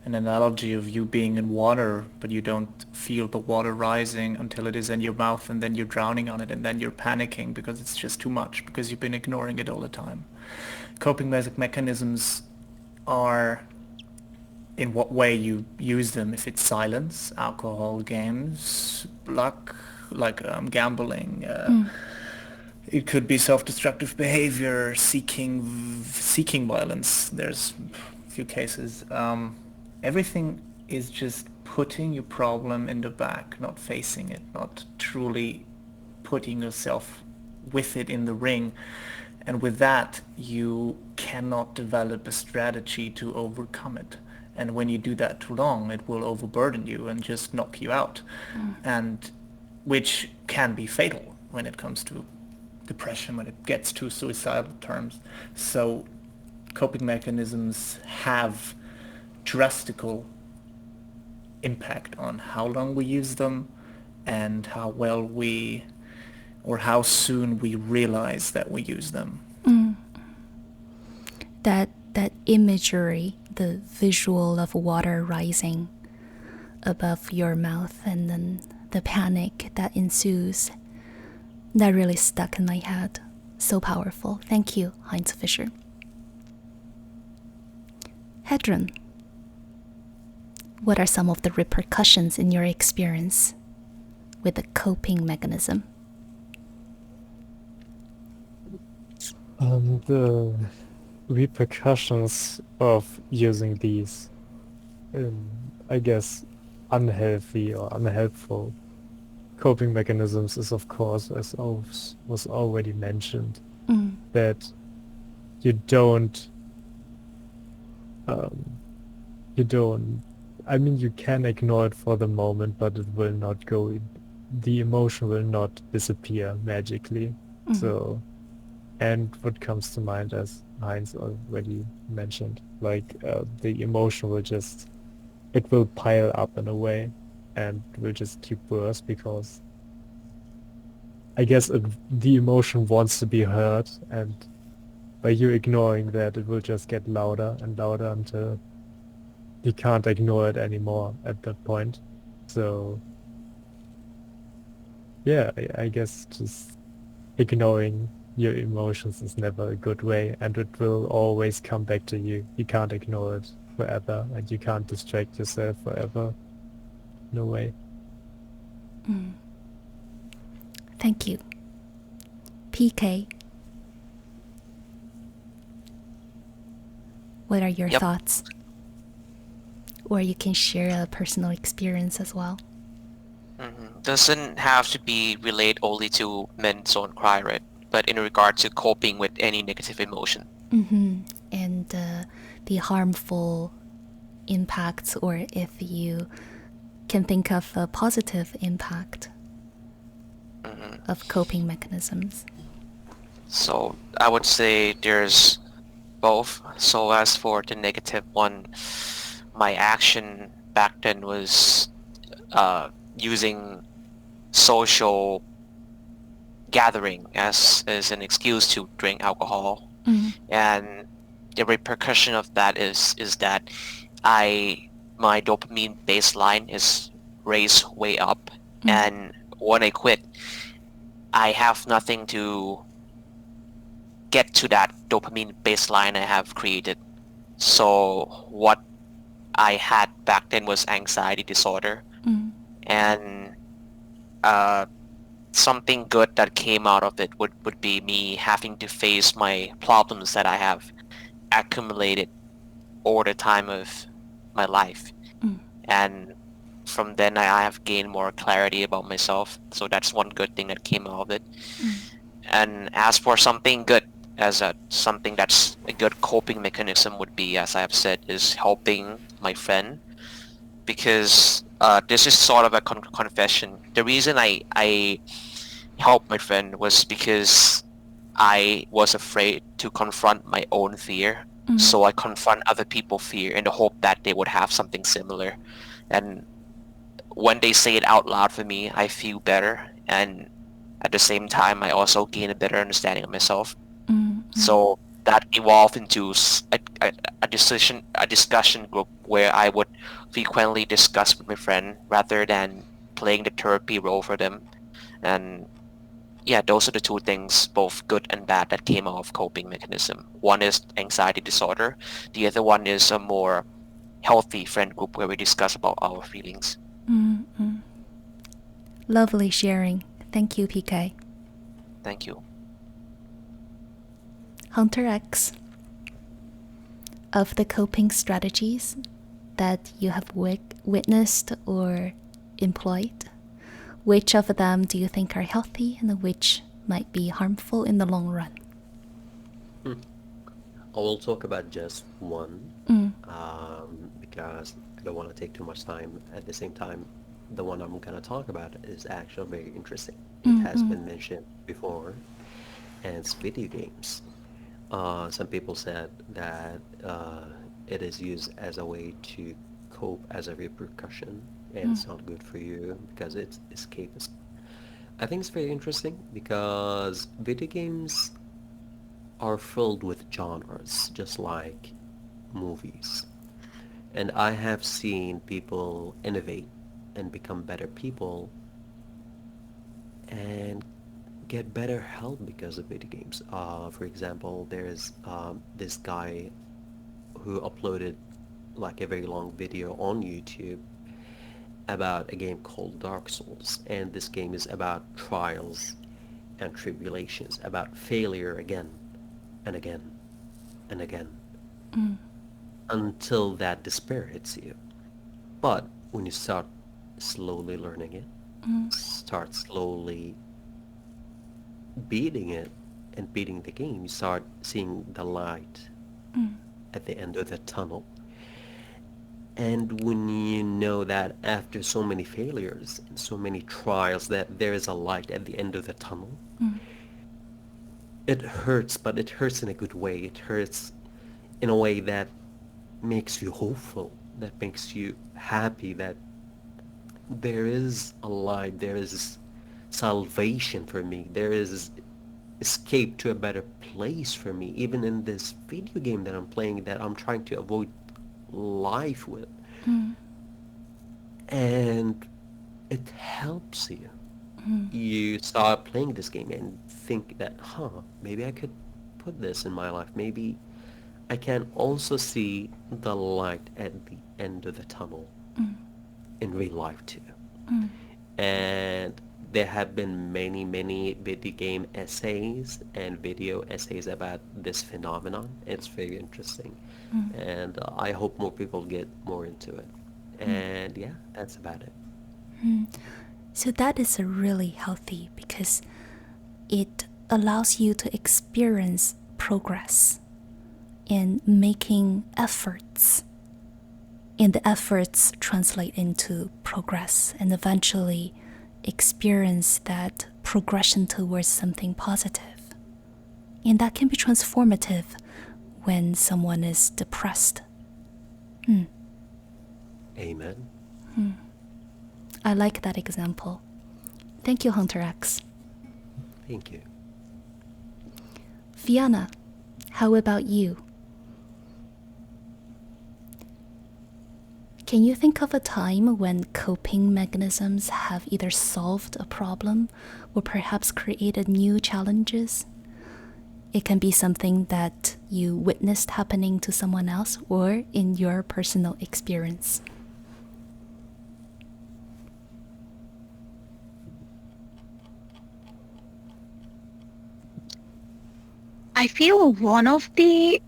an analogy of you being in water, but you don't feel the water rising until it is in your mouth, and then you're drowning on it, and then you're panicking because it's just too much, because you've been ignoring it all the time. Coping mechanisms are in what way you use them. If it's silence, alcohol, games, luck, like gambling, it could be self-destructive behavior, seeking violence. There's a few cases. Everything is just putting your problem in the back, not facing it, not truly putting yourself with it in the ring. And with that, you cannot develop a strategy to overcome it. And when you do that too long, it will overburden you and just knock you out, and which can be fatal when it comes to depression, when it gets to suicidal terms. So coping mechanisms have drastical impact on how long we use them and how well we, or how soon we realize that we use them. That imagery, the visual of water rising above your mouth and then the panic that ensues, that really stuck in my head. So powerful. Thank you, Heinz Fischer. Hedron, what are some of the repercussions in your experience with the coping mechanism? The repercussions of using these, I guess, unhealthy or unhelpful coping mechanisms is, of course, as was already mentioned, that you don't, I mean, you can ignore it for the moment, but it will not go, the emotion will not disappear magically. So, and what comes to mind, as Heinz already mentioned, like the emotion will just, it will pile up in a way and will just keep worse, because I guess the emotion wants to be heard, and by you ignoring that, it will just get louder and louder until you can't ignore it anymore at that point. So yeah, I guess just ignoring your emotions is never a good way, and it will always come back to you. You can't ignore it forever, and you can't distract yourself forever. No way. Thank you. PK, what are your thoughts? Or you can share a personal experience as well. Doesn't have to be related only to men don't cry, right? But in regard to coping with any negative emotion. And the harmful impacts, or if you can think of a positive impact of coping mechanisms. So I would say there's both. So as for the negative one, my action back then was using social gathering as an excuse to drink alcohol, and the repercussion of that is that my dopamine baseline is raised way up, and when I quit, I have nothing to get to that dopamine baseline I have created. So what I had back then was anxiety disorder, and something good that came out of it would be me having to face my problems that I have accumulated over the time of my life. And from then I have gained more clarity about myself. So that's one good thing that came out of it. And as for something good, something that's a good coping mechanism would be, as I have said, is helping my friend. Because this is sort of a confession. The reason I helped my friend was because I was afraid to confront my own fear. So I confront other people's fear in the hope that they would have something similar. And when they say it out loud for me, I feel better. And at the same time, I also gain a better understanding of myself. So that evolved into a discussion group where I would frequently discuss with my friend rather than playing the therapy role for them. And yeah, those are the two things, both good and bad, that came out of coping mechanism. One is anxiety disorder. The other one is a more healthy friend group where we discuss about our feelings. Lovely sharing. Thank you, PK. Thank you. Hunter X, of the coping strategies that you have witnessed or employed, which of them do you think are healthy and which might be harmful in the long run? I will talk about just one, because I don't want to take too much time. At the same time, the one I'm going to talk about is actually very interesting. It has been mentioned before, and it's video games. Some people said that it is used as a way to cope as a repercussion, and it's not good for you because it's escapist. I think it's very interesting because video games are filled with genres, just like movies. And I have seen people innovate and become better people and get better health because of video games. For example, there's this guy who uploaded like a very long video on YouTube about a game called Dark Souls, and this game is about trials and tribulations, about failure again and again and again until that despair hits you. But when you start slowly learning it, start slowly beating it and beating the game, you start seeing the light at the end of the tunnel. And when you know that after so many failures and so many trials that there is a light at the end of the tunnel, it hurts, but it hurts in a good way. It hurts in a way that makes you hopeful, that makes you happy that there is a light, there is salvation for me, there is escape to a better place for me, even in this video game that I'm playing that I'm trying to avoid life with. And it helps you. You start playing this game and think that, maybe I could put this in my life. Maybe I can also see the light at the end of the tunnel in real life too. And there have been many, many video game essays and video essays about this phenomenon. It's very interesting. And I hope more people get more into it. And yeah, that's about it. So that is a really healthy, because it allows you to experience progress in making efforts, and the efforts translate into progress and eventually experience that progression towards something positive. And that can be transformative when someone is depressed. Amen. I like that example. Thank you, Hunter X. Thank you. Fiona, how about you? Can you think of a time when coping mechanisms have either solved a problem or perhaps created new challenges? It can be something that you witnessed happening to someone else or in your personal experience. I feel one of the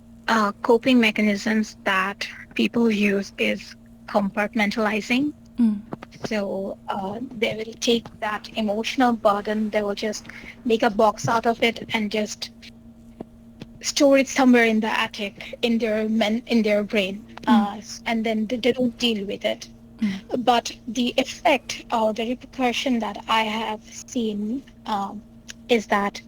coping mechanisms that people use is compartmentalizing. So they will take that emotional burden, they will just make a box out of it and just store it somewhere in the attic in their brain, and then they don't deal with it. But the effect or the repercussion that I have seen is that,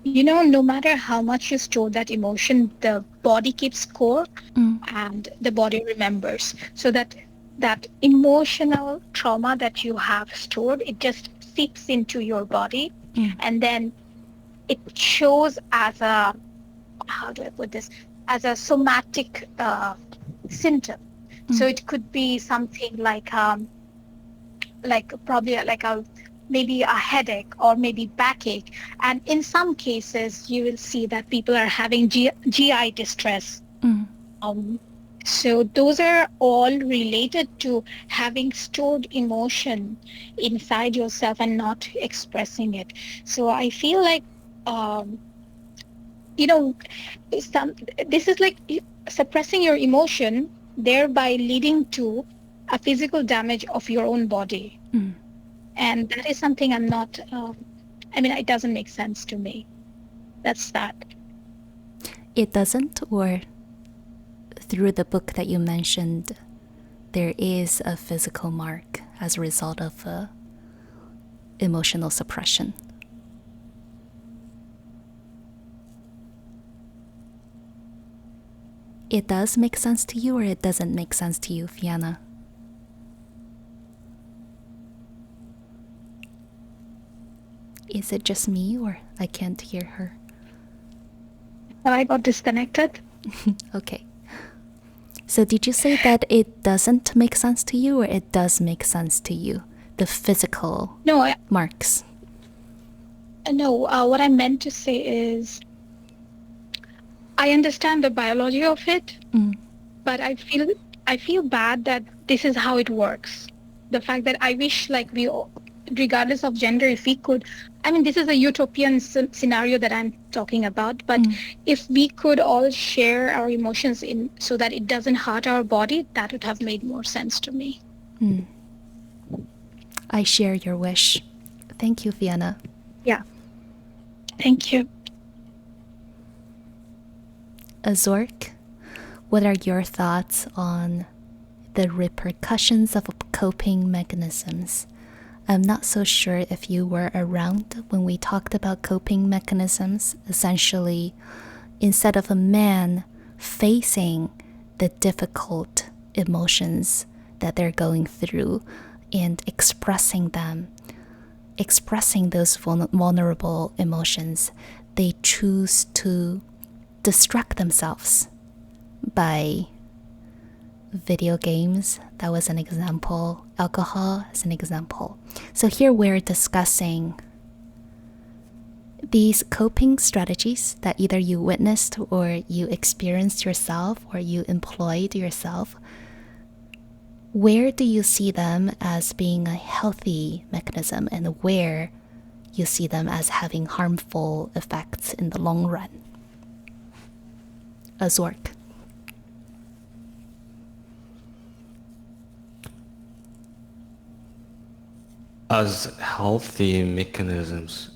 no matter how much you store that emotion, the body keeps score and the body remembers. So that emotional trauma that you have stored, it just seeps into your body, and then it shows as a, how do I put this, as a somatic symptom. So it could be something like probably like a maybe a headache or maybe backache, and in some cases you will see that people are having GI distress. um, so those are all related to having stored emotion inside yourself and not expressing it. So I feel like um, you know some this is like suppressing your emotion, thereby leading to a physical damage of your own body. And that is something I'm not I mean, it doesn't make sense to me. That's that. It doesn't, or through the book that you mentioned, there is a physical mark as a result of emotional suppression. It does make sense to you, or it doesn't make sense to you, Fiona? Is it just me, or I can't hear her? I got disconnected. Okay. So did you say that it doesn't make sense to you, or it does make sense to you? The physical marks. No, what I meant to say is I understand the biology of it, but I feel bad that this is how it works. The fact that I wish, like, we all, regardless of gender, if we could, I mean, this is a utopian scenario that I'm talking about, but if we could all share our emotions in so that it doesn't hurt our body, that would have made more sense to me. I share your wish. Thank you, Fiona. Yeah. Thank you. Azork, what are your thoughts on the repercussions of coping mechanisms? I'm not so sure if you were around when we talked about coping mechanisms. Essentially, instead of a man facing the difficult emotions that they're going through and expressing them, expressing those vulnerable emotions, they choose to distract themselves by video games. That was an example. Alcohol is an example. So here we're discussing these coping strategies that either you witnessed or you experienced yourself or you employed yourself. Where do you see them as being a healthy mechanism, and where you see them as having harmful effects in the long run? Azork. As healthy mechanisms,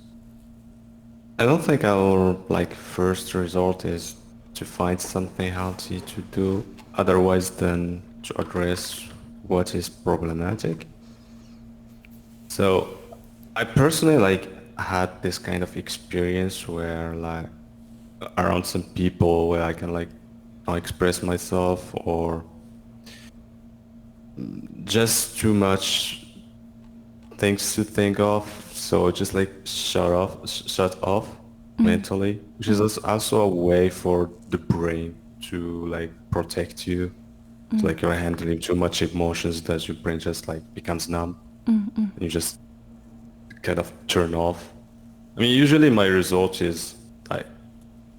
I don't think our first resort is to find something healthy to do otherwise than to address what is problematic. So I personally had this kind of experience where around some people where I can express myself, or just too much things to think of, so just shut off mentally, which is also a way for the brain to protect you. So you're handling too much emotions that your brain just becomes numb. And you just kind of turn off. I mean, usually my result is,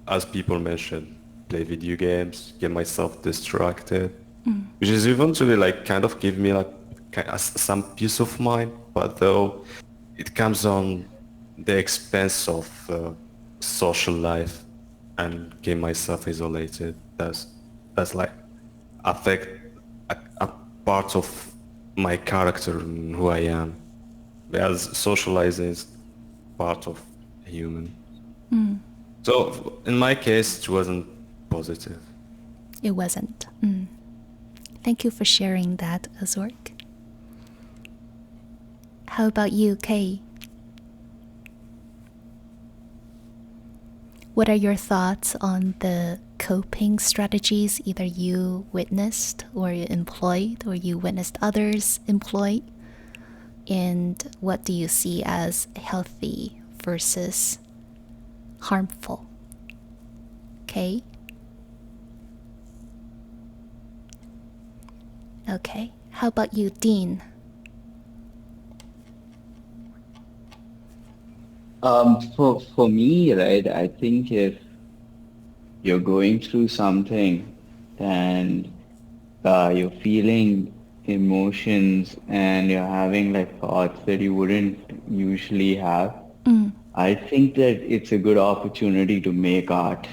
as people mentioned, play video games, get myself distracted, which is eventually kind of give me some peace of mind, but though it comes on the expense of social life and get myself isolated. That's affect a part of my character and who I am. As socializing is part of a human. So in my case, it wasn't positive. It wasn't. Thank you for sharing that, Azork. How about you, Kay? What are your thoughts on the coping strategies either you witnessed or you employed or you witnessed others employ? And what do you see as healthy versus harmful? Okay? Okay. How about you, Dean? For me, right, I think if you're going through something and you're feeling emotions and you're having like thoughts that you wouldn't usually have, I think that it's a good opportunity to make art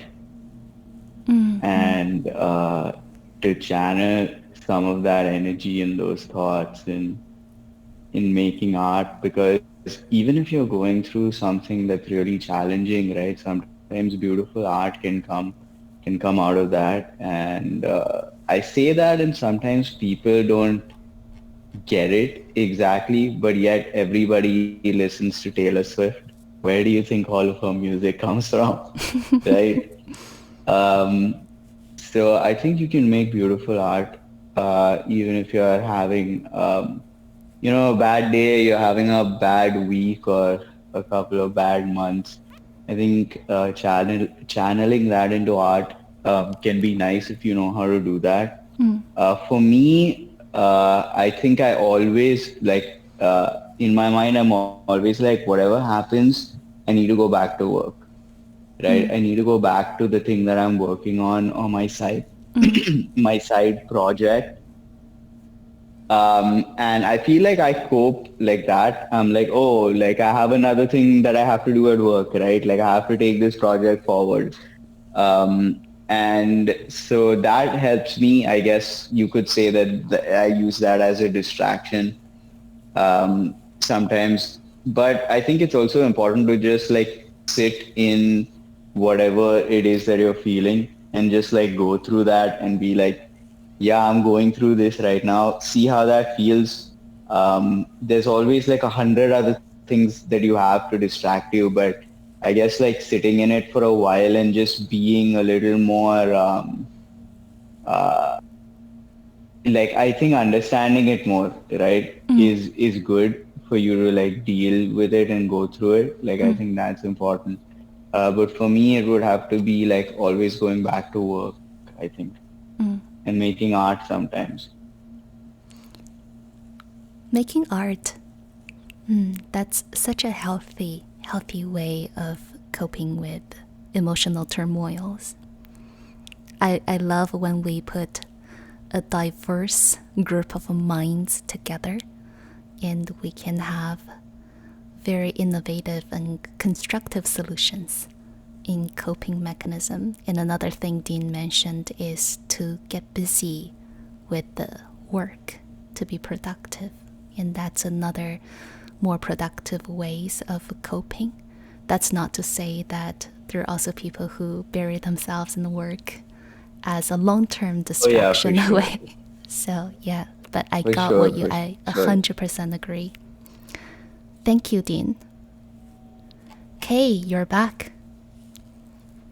and to channel some of that energy and those thoughts in making art, because even if you're going through something that's really challenging, right, sometimes beautiful art can come out of that. And I say that, and sometimes people don't get it exactly, but yet everybody listens to Taylor Swift. Where do you think all of her music comes from? Right? Um, so I think you can make beautiful art even if you're having a bad day, you're having a bad week or a couple of bad months. I think channeling that into art can be nice if you know how to do that. For me, I think I always like in my mind, I'm always like, whatever happens, I need to go back to work, right? I need to go back to the thing that I'm working on my side, my side project. And I feel like I cope like that. I'm like, oh, like I have another thing that I have to do at work, right? Like I have to take this project forward. And so that helps me. I guess you could say that I use that as a distraction sometimes. But I think it's also important to just like sit in whatever it is that you're feeling and just like go through that and be like, yeah, I'm going through this right now. See how that feels. There's always like 100 other things that you have to distract you, but I guess like sitting in it for a while and just being a little more uh, like I think understanding it more, right, is good for you to like deal with it and go through it. Like I think that's important. But for me, it would have to be like always going back to work, I think, and making art sometimes. Making art. That's such a healthy way of coping with emotional turmoils. I love when we put a diverse group of minds together and we can have very innovative and constructive solutions in coping mechanism. And another thing Dean mentioned is to get busy with the work to be productive. And that's another more productive ways of coping. That's not to say that there are also people who bury themselves in the work as a long-term Oh yeah, for distraction sure. away. So yeah, but I For got sure, what you, for I sure. 100% agree. Thank you, Dean. Kay, you're back.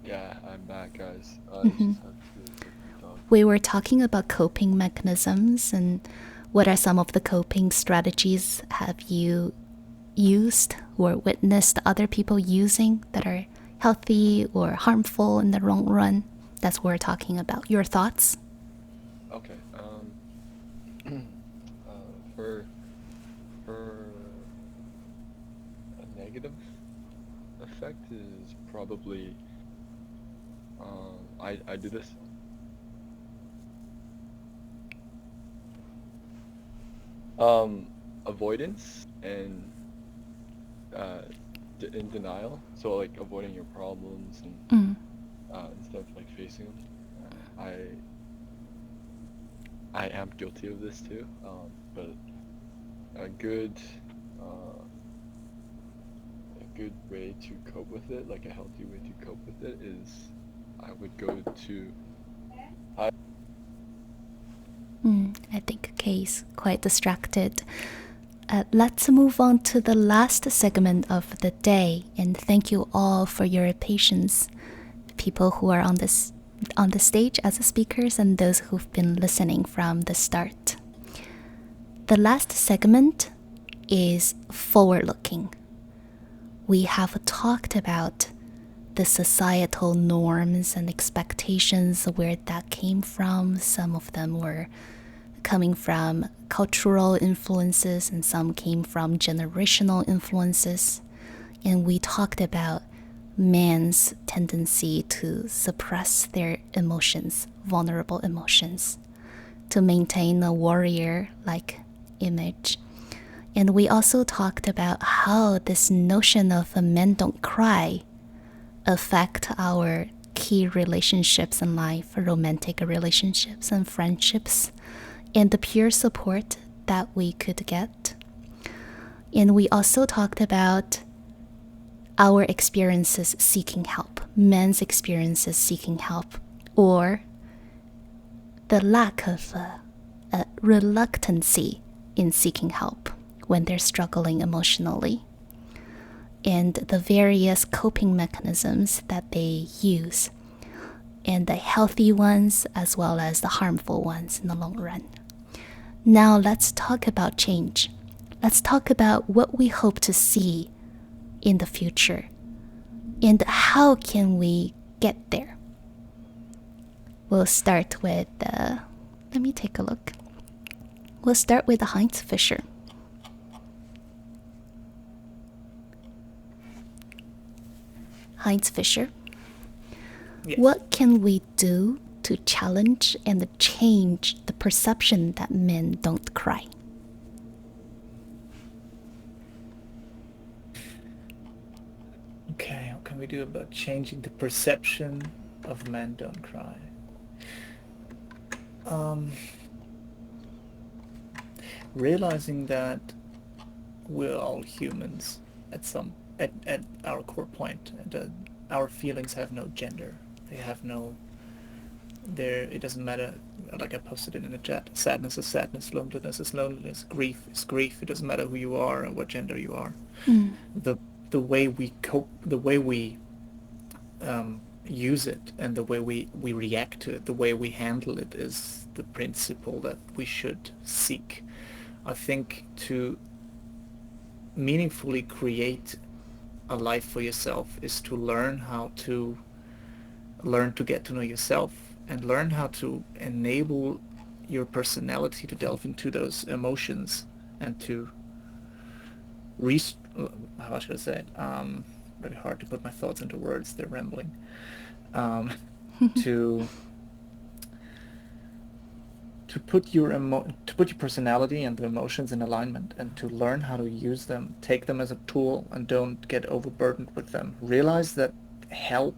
Yeah, I'm back, guys. I just had to quickly talk. We were talking about coping mechanisms and what are some of the coping strategies have you used or witnessed other people using that are healthy or harmful in the long run? That's what we're talking about. Your thoughts? Okay. For a negative effect is probably I do this. Avoidance and in denial. So like avoiding your problems and instead of like facing them. I am guilty of this too. But a good way to cope with it, like a healthy way to cope with it, is I would go to I think Kay is quite distracted. Let's move on to the last segment of the day, and thank you all for your patience. People who are on the stage as speakers and those who've been listening from the start. The last segment is forward-looking. We have talked about the societal norms and expectations, where that came from. Some of them were coming from cultural influences and some came from generational influences. And we talked about man's tendency to suppress their emotions, vulnerable emotions, to maintain a warrior-like image. And we also talked about how this notion of men don't cry affect our key relationships in life, romantic relationships and friendships, and the peer support that we could get. And we also talked about our experiences seeking help, men's experiences seeking help, or the lack of reluctancy in seeking help when they're struggling emotionally, and the various coping mechanisms that they use, and the healthy ones as well as the harmful ones in the long run. Now let's talk about change. Let's talk about what we hope to see in the future, and how can we get there. We'll start with, let me take a look. We'll start with Heinz Fischer. Heinz Fischer, Yes. what can we do to challenge and change the perception that men don't cry? Okay, what can we do about changing the perception of men don't cry? Realizing that we're all humans at our core point, and our feelings have no gender. They have no. It doesn't matter. Like I posted it in the chat. Sadness is sadness. Loneliness is loneliness. Grief is grief. It doesn't matter who you are and what gender you are. The way we cope, the way we use it, and the way we react to it, the way we handle it, is the principle that we should seek. I think to meaningfully create a life for yourself is to learn to get to know yourself, and learn how to enable your personality to delve into those emotions, and to how should I say it? Very hard to put my thoughts into words. They're rambling. To put your personality and the emotions in alignment, and to learn how to use them, take them as a tool, and don't get overburdened with them. Realize that help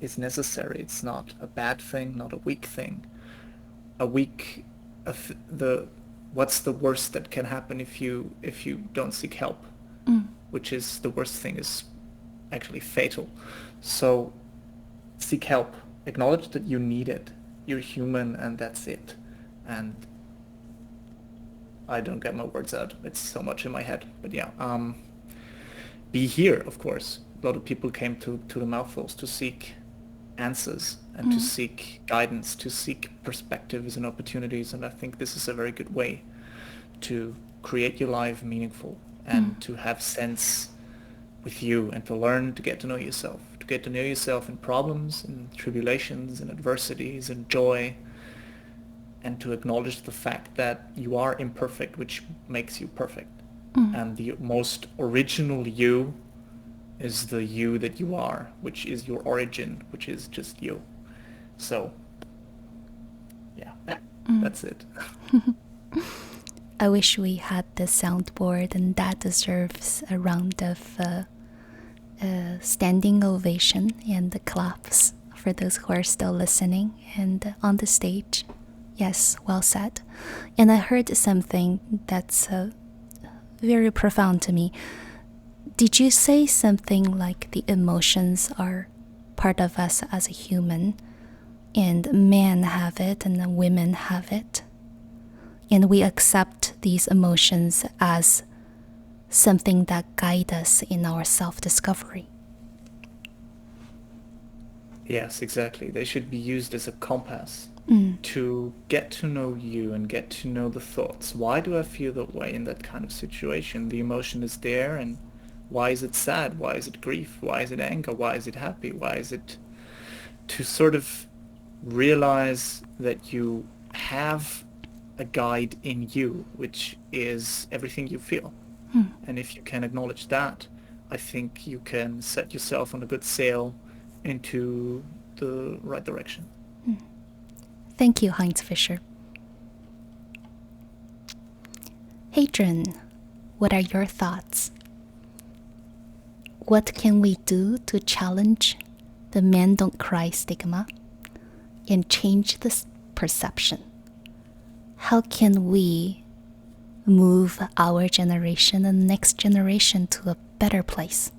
is necessary. It's not a bad thing, not a weak thing. What's the worst that can happen if you don't seek help? Which is the worst thing, is actually fatal. So seek help. Acknowledge that you need it. You're human, and that's it. And I don't get my words out. It's so much in my head. But yeah, be here, of course. A lot of people came to the Mouthfuls to seek answers, and to seek guidance, to seek perspectives and opportunities. And I think this is a very good way to create your life meaningful, and to have sense with you, and to learn to get to know yourself, in problems, in tribulations, in adversities, in joy, and to acknowledge the fact that you are imperfect, which makes you perfect. And the most original you is the you that you are, which is your origin, which is just you. So, yeah, that's it. I wish we had the soundboard, and that deserves a round of standing ovation and the claps for those who are still listening and on the stage. Yes, well said. And I heard something that's very profound to me. Did you say something like the emotions are part of us as a human, and men have it and the women have it, and we accept these emotions as something that guide us in our self-discovery? Yes, exactly. They should be used as a compass to get to know you and get to know the thoughts. Why do I feel that way in that kind of situation? The emotion is there, and why is it sad? Why is it grief? Why is it anger? Why is it happy? Why is it... To sort of realize that you have a guide in you, which is everything you feel. And if you can acknowledge that, I think you can set yourself on a good sail into the right direction. Thank you, Heinz Fischer. Hadrian, what are your thoughts? What can we do to challenge the men don't cry stigma and change this perception? How can we move our generation and the next generation to a better place?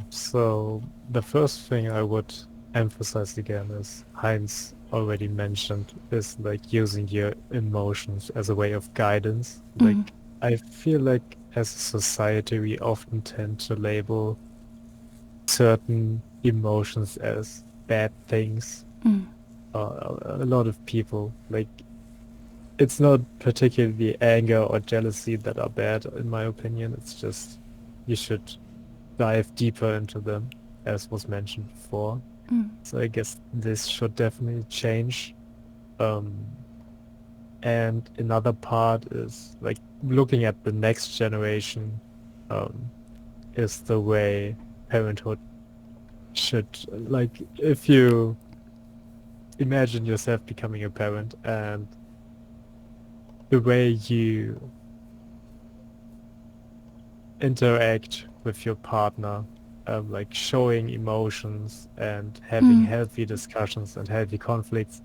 So the first thing I would emphasize again, as Heinz already mentioned, is like using your emotions as a way of guidance. Like I feel like as a society we often tend to label certain emotions as bad things. A lot of people, like, it's not particularly anger or jealousy that are bad in my opinion. It's just you should dive deeper into them, as was mentioned before. So I guess this should definitely change. And another part is like looking at the next generation, is the way parenthood should, like, if you imagine yourself becoming a parent and the way you interact with your partner, like showing emotions and having healthy discussions and healthy conflicts,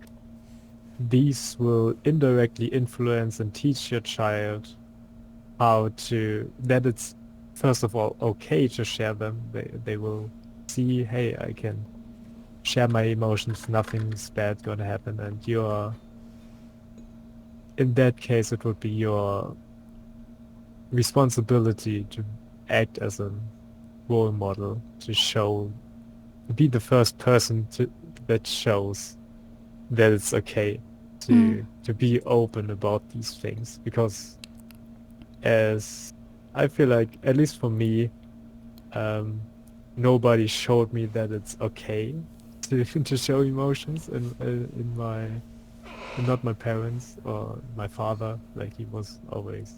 these will indirectly influence and teach your child that it's first of all okay to share them. They will see, hey, I can share my emotions, nothing's bad gonna happen, and in that case it would be your responsibility to act as a role model, to be the first person that shows that it's okay to be open about these things. Because as I feel like, at least for me, nobody showed me that it's okay to show emotions not my parents or my father. Like, he was always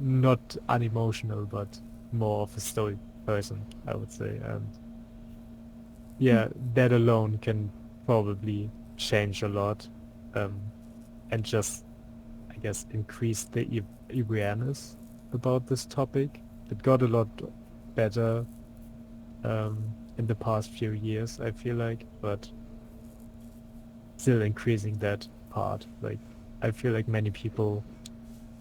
not unemotional, but more of a stoic person, I would say. And yeah, that alone can probably change a lot, and just, I guess, increase the awareness about this topic. It got a lot better in the past few years, I feel like, but still increasing that part. Like, I feel like many people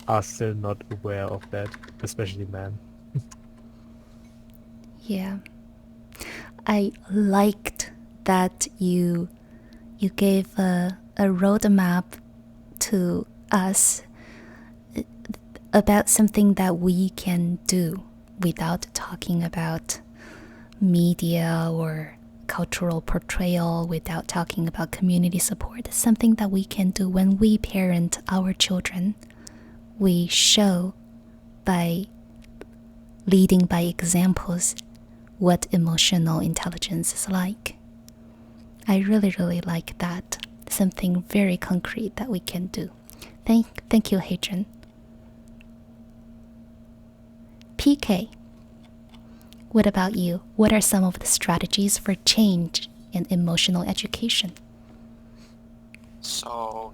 are still not aware of that, especially men. Yeah. I liked that you gave a roadmap to us about something that we can do without talking about media or cultural portrayal, without talking about community support. It's something that we can do when we parent our children. We show by leading by examples what emotional intelligence is like. I really, really like that. Something very concrete that we can do. Thank you, Hadrian. PK, what about you? What are some of the strategies for change in emotional education? So,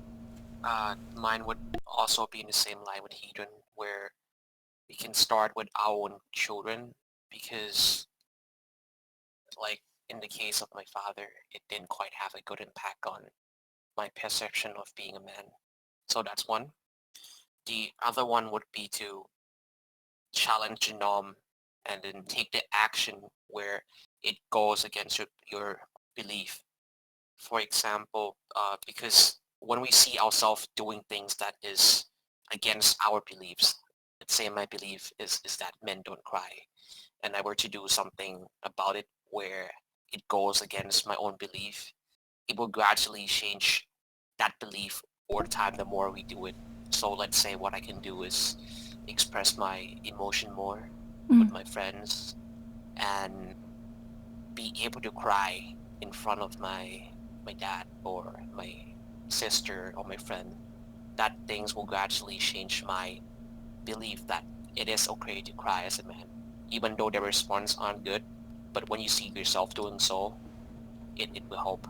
mine would also be in the same line with Hedron, where we can start with our own children, because, like, in the case of my father, it didn't quite have a good impact on my perception of being a man. So that's one. The other one would be to challenge the norm and then take the action where it goes against your belief. For example, because when we see ourselves doing things that is against our beliefs, let's say my belief is that men don't cry, and I were to do something about it where it goes against my own belief, it will gradually change that belief over time the more we do it. So let's say what I can do is express my emotion more with my friends and be able to cry in front of my dad or my sister or my friend. That things will gradually change my belief that it is okay to cry as a man, even though the response aren't good. But when you see yourself doing so, it will help.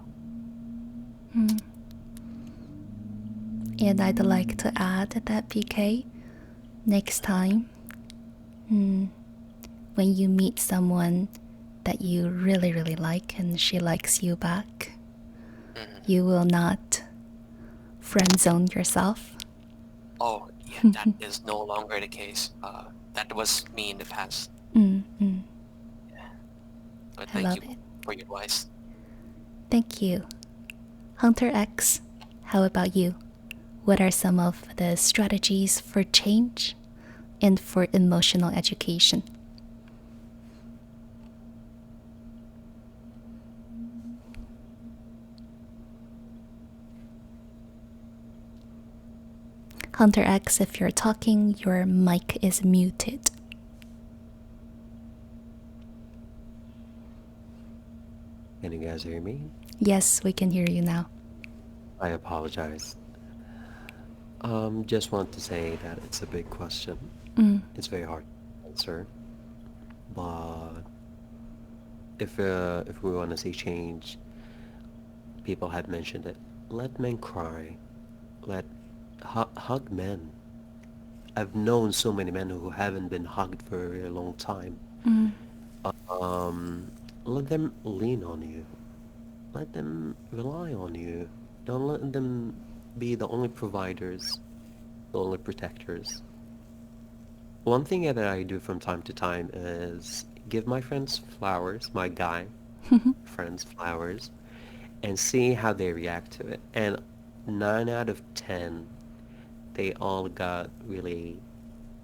And I'd like to add that, PK, next time, when you meet someone that you really, really like and she likes you back, you will not friend zone yourself. Oh, yeah, that is no longer the case. That was me in the past. But I thank love you it. for your advice. Thank you. Hunter X, how about you? What are some of the strategies for change and for emotional education? Hunter X, if you're talking, your mic is muted. Can you guys hear me? Yes, we can hear you now. I apologize. Just want to say that it's a big question. It's very hard to answer. But if we want to see change, people had mentioned it. Let men cry. Let hug men. I've known so many men who haven't been hugged for a very long time. Let them lean on you. Let them rely on you. Don't let them be the only providers, the only protectors. One thing that I do from time to time is give my friends flowers, my guy friends flowers, and see how they react to it. And 9 out of 10, they all got really,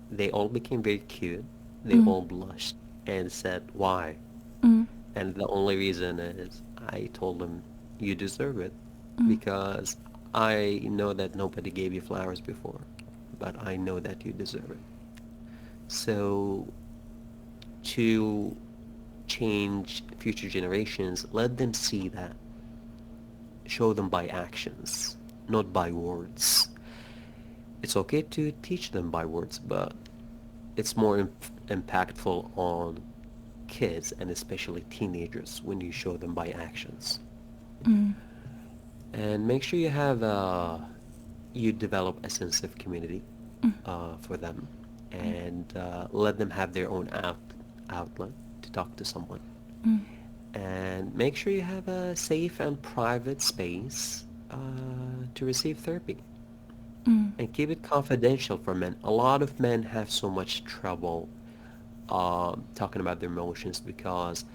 they all became very cute. They all blushed and said, why? And the only reason is I told them, you deserve it. Because I know that nobody gave you flowers before, but I know that you deserve it. So to change future generations, let them see that. Show them by actions, not by words. It's okay to teach them by words, but it's more impactful on kids and especially teenagers when you show them by actions. And make sure you develop a sense of community for them, and let them have their own outlet to talk to someone. And make sure you have a safe and private space to receive therapy. And keep it confidential for men. A lot of men have so much trouble talking about their emotions because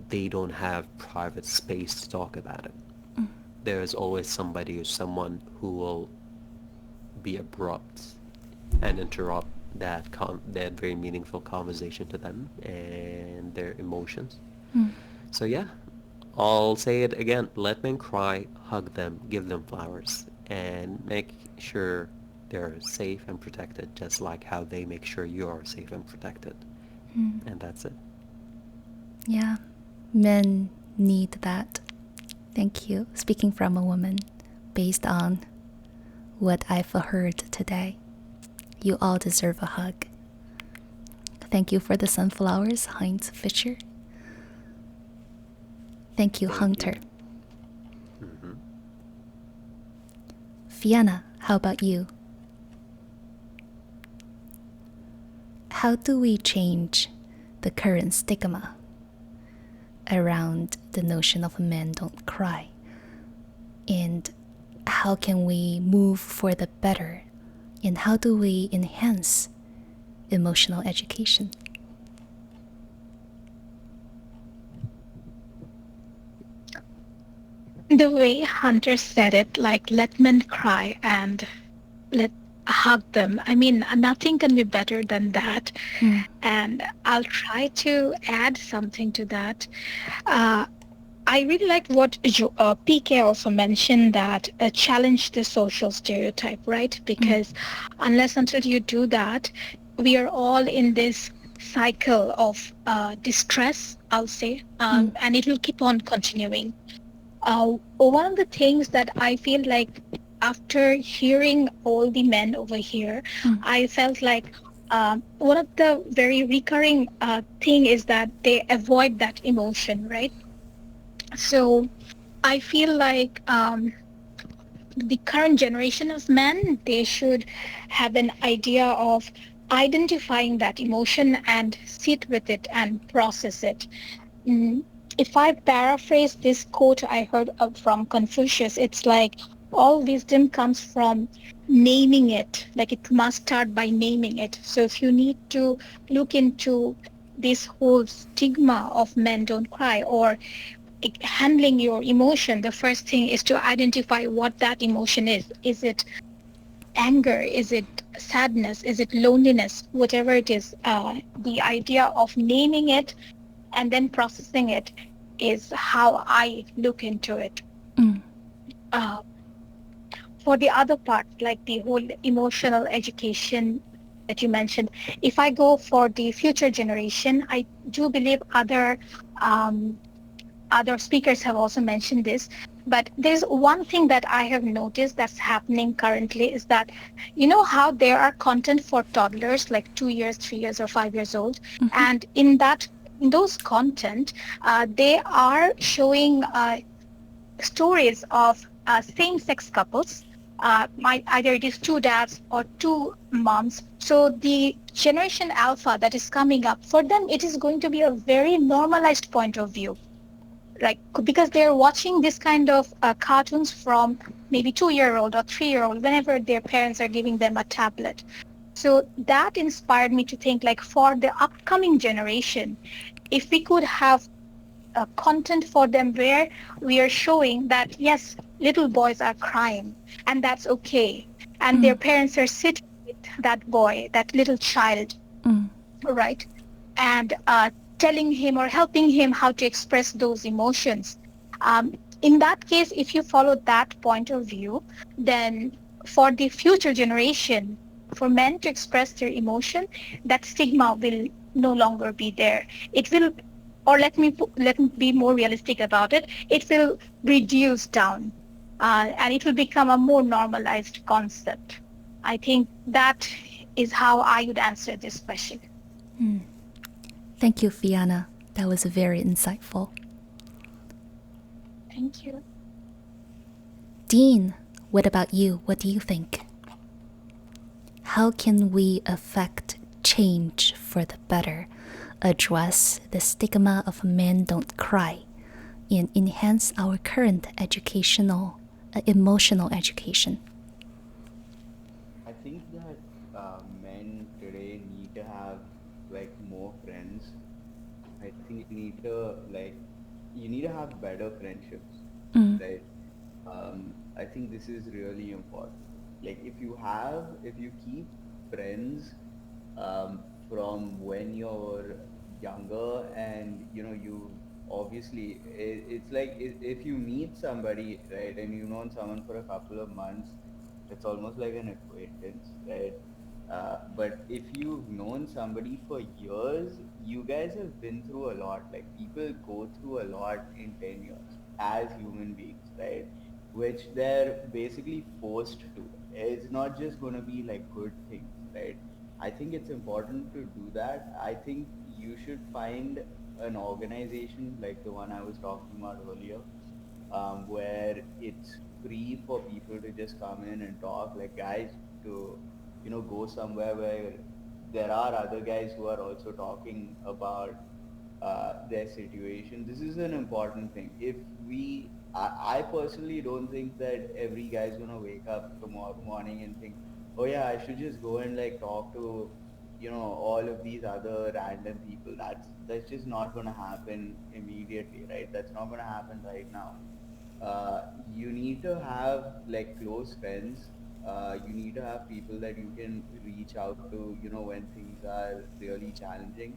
they don't have private space to talk about it. There's always somebody or someone who will be abrupt and interrupt that very meaningful conversation to them and their emotions. So yeah, I'll say it again. Let men cry, hug them, give them flowers, and make sure they're safe and protected, just like how they make sure you are safe and protected. And that's it. Yeah, men need that. Thank you. Speaking from a woman, based on what I've heard today, you all deserve a hug. Thank you for the sunflowers, Heinz Fisher. Thank you, Thank Hunter. you. Mm-hmm. Fiona, how about you? How do we change the current stigma around the notion of men don't cry? And how can we move for the better? And how do we enhance emotional education? The way Hunter said it, like let men cry and let hug them. I mean, nothing can be better than that. And I'll try to add something to that. Uh, I really like what PK also mentioned, that challenge the social stereotype, right? Because unless until you do that, we are all in this cycle of distress, I'll say, and it will keep on continuing. One of the things that I feel like after hearing all the men over here, I felt like one of the very recurring thing is that they avoid that emotion, right? So I feel like the current generation of men, they should have an idea of identifying that emotion and sit with it and process it. Mm, if I paraphrase this quote I heard from Confucius, it's like all wisdom comes from naming it. Like it must start by naming it. So if you need to look into this whole stigma of men don't cry, or handling your emotion, the first thing is to identify what that emotion is. Is it anger? Is it sadness? Is it loneliness? Whatever it is, the idea of naming it and then processing it is how I look into it. Uh, for the other part, like the whole emotional education that you mentioned, if I go for the future generation, I do believe um, other speakers have also mentioned this, but there's one thing that I have noticed that's happening currently is that, you know how there are content for toddlers like 2 years, 3 years, or 5 years old, and in those content, they are showing stories of same-sex couples. Either it is two dads or two moms. So the generation alpha that is coming up, for them, it is going to be a very normalized point of view, like because they're watching this kind of cartoons from maybe 2 year old or 3 year old whenever their parents are giving them a tablet. So that inspired me to think, like, for the upcoming generation, if we could have content for them where we are showing that yes, little boys are crying and that's okay, and their parents are sitting with that boy, that little child, right, and telling him or helping him how to express those emotions. In that case, if you follow that point of view, then for the future generation, for men to express their emotion, that stigma will no longer be there. It will, or let me be more realistic about it. It will reduce down, and it will become a more normalized concept. I think that is how I would answer this question. Thank you, Fiona. That was very insightful. Thank you. Dean, what about you? What do you think? How can we affect change for the better, address the stigma of men don't cry, and enhance our current emotional education? I think that men today need to have like more friends. I think you need to have better friendships, right? I think this is really important. Like if you keep friends from when you're younger, and you obviously it's like if you meet somebody, right, and you've known someone for a couple of months, it's almost like an acquaintance, right? But if you've known somebody for years, you guys have been through a lot. Like people go through a lot in 10 years as human beings, right? Which they're basically forced to. It's not just going to be like good things, right? I think it's important to do that. I think you should find an organization like the one I was talking about earlier, where it's free for people to just come in and talk, like guys, to go somewhere where there are other guys who are also talking about their situation. This is an important thing. If we I personally don't think that every guy's gonna wake up tomorrow morning and think, oh yeah, I should just go and like talk to, all of these other random people. That's just not gonna happen immediately, right? That's not gonna happen right now. You need to have like close friends. You need to have people that you can reach out to, when things are really challenging.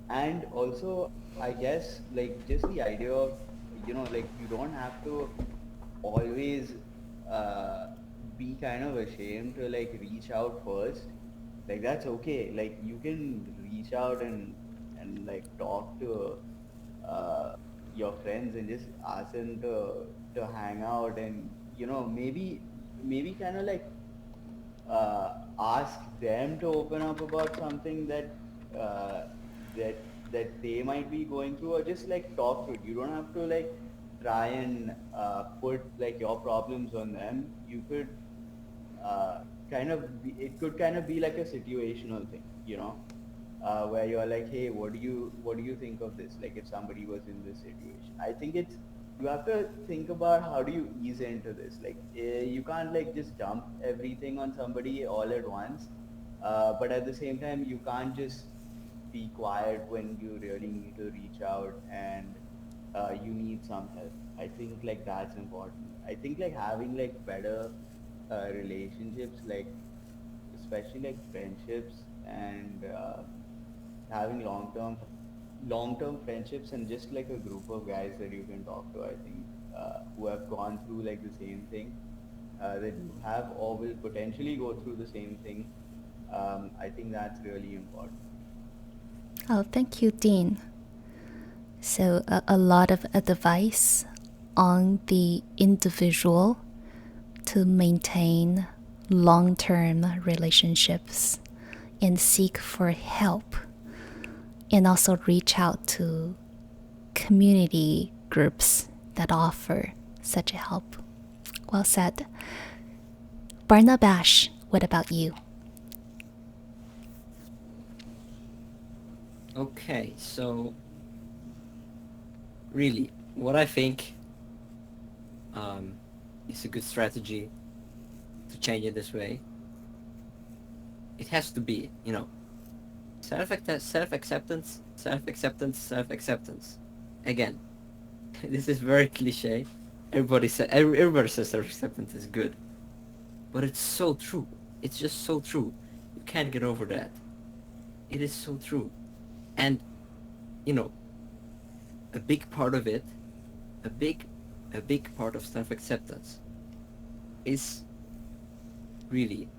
And also, I guess, like just the idea of, like you don't have to always uh, be kind of ashamed to like reach out first. Like that's okay. Like you can reach out and like talk to your friends and just ask them to hang out, and maybe kind of like ask them to open up about something uh, that they might be going through, or just like talk through it. You don't have to like try and put like your problems on them. You could it could kind of be like a situational thing, where you're like, hey, what do you think of this? Like if somebody was in this situation, I think you have to think about how do you ease into this. Like you can't like just dump everything on somebody all at once, but at the same time, you can't just be quiet when you really need to reach out and you need some help. I think like that's important. I think like having like better relationships, like especially like friendships and having long term friendships and just like a group of guys that you can talk to, I think, who have gone through like the same thing that you have, or will potentially go through the same thing. I think that's really important. Oh, thank you, Dean. So, a lot of advice on the individual to maintain long term relationships and seek for help, and also reach out to community groups that offer such help. Well said. Barnabash, what about you? Okay, so really, what I think is a good strategy to change it this way, it has to be, self-acceptance, self-acceptance, self-acceptance. Again, this is very cliche. Everybody says self-acceptance is good, but it's so true. It's just so true. You can't get over that. It is so true. And a big part of it, a big part of self-acceptance is really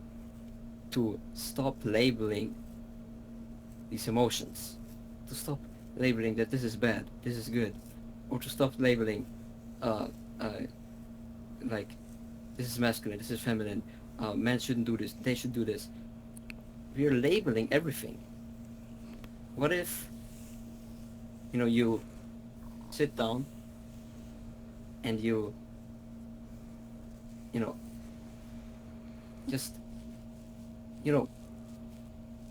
to stop labeling these emotions, to stop labeling that this is bad, this is good, or to stop labeling uh, uh, like this is masculine, this is feminine, men shouldn't do this, they should do this. We are labeling everything. What if you sit down and you just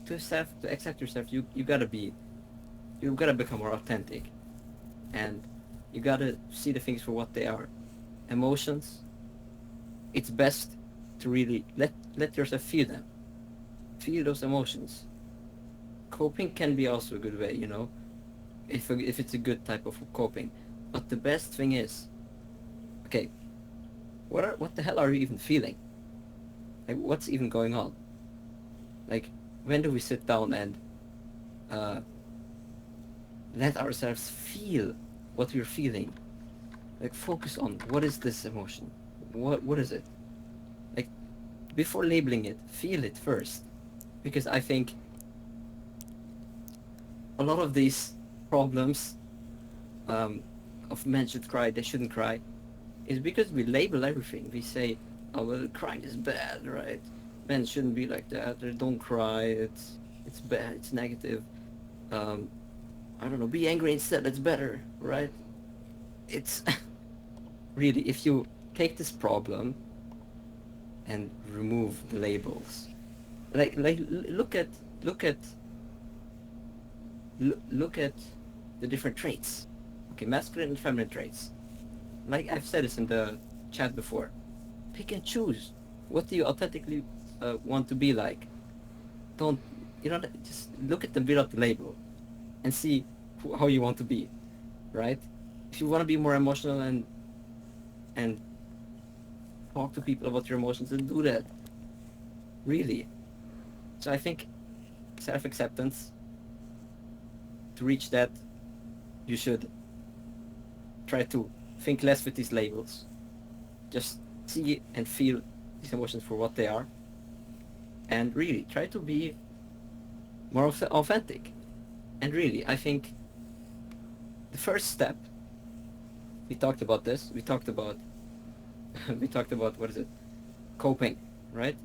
to accept yourself, you gotta become more authentic, and you gotta see the things for what they are. Emotions, it's best to really let yourself feel them. Feel those emotions. Coping can be also a good way, if it's a good type of coping. But the best thing is, okay, what the hell are you even feeling? Like, what's even going on? Like, when do we sit down and let ourselves feel what we're feeling? Like, focus on what is this emotion? What is it? Like, before labeling it, feel it first. Because I think a lot of these problems of men should cry, they shouldn't cry, is because we label everything. We say, oh, well, crying is bad, right? Men shouldn't be like that. They don't cry. It's bad. It's negative. I don't know. Be angry instead. It's better, right? It's really, if you take this problem and remove the labels, like look at the different traits. Okay, masculine and feminine traits. like I've said this in the chat before, pick and choose. What do you authentically want to be like? Don't, just look at them without the label and see how you want to be, right? If you want to be more emotional and talk to people about your emotions, then do that. Really. So I think self-acceptance, to reach that, you should try to think less with these labels. Just see and feel these emotions for what they are. And really try to be more authentic. And really, I think the first step, we talked about this, we talked about, what is it? Coping, right?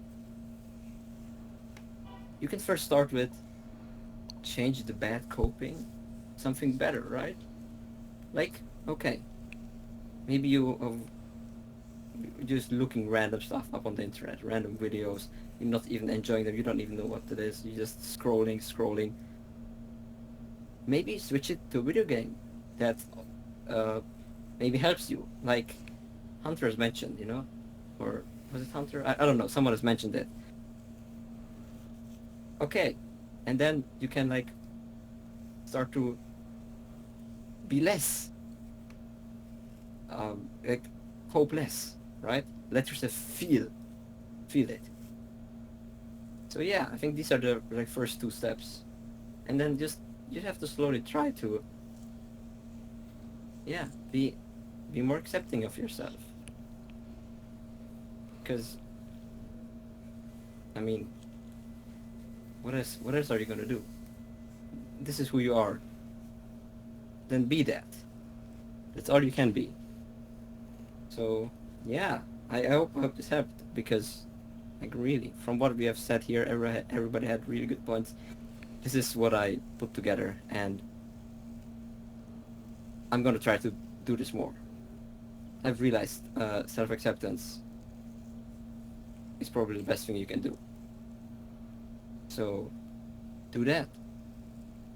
You can first start with change the bad coping, something better, right? Like, okay, maybe you just looking random stuff up on the internet, random videos, you're not even enjoying them, you don't even know what it is, you're just scrolling. Maybe switch it to a video game that maybe helps you, like Hunter has mentioned, or was it Hunter? I don't know, someone has mentioned it. Okay, and then you can like start to be less like hopeless, right? Let yourself feel it. So yeah, I think these are the like first two steps, and then just you have to slowly try to be more accepting of yourself, because I mean, what else are you gonna do? This is who you are. Then be that. That's all you can be. So yeah, I hope this helped, because like really, from what we have said here, everybody had really good points. This is what I put together, and I'm gonna try to do this more. I've realized self-acceptance is probably the best thing you can do. So do that.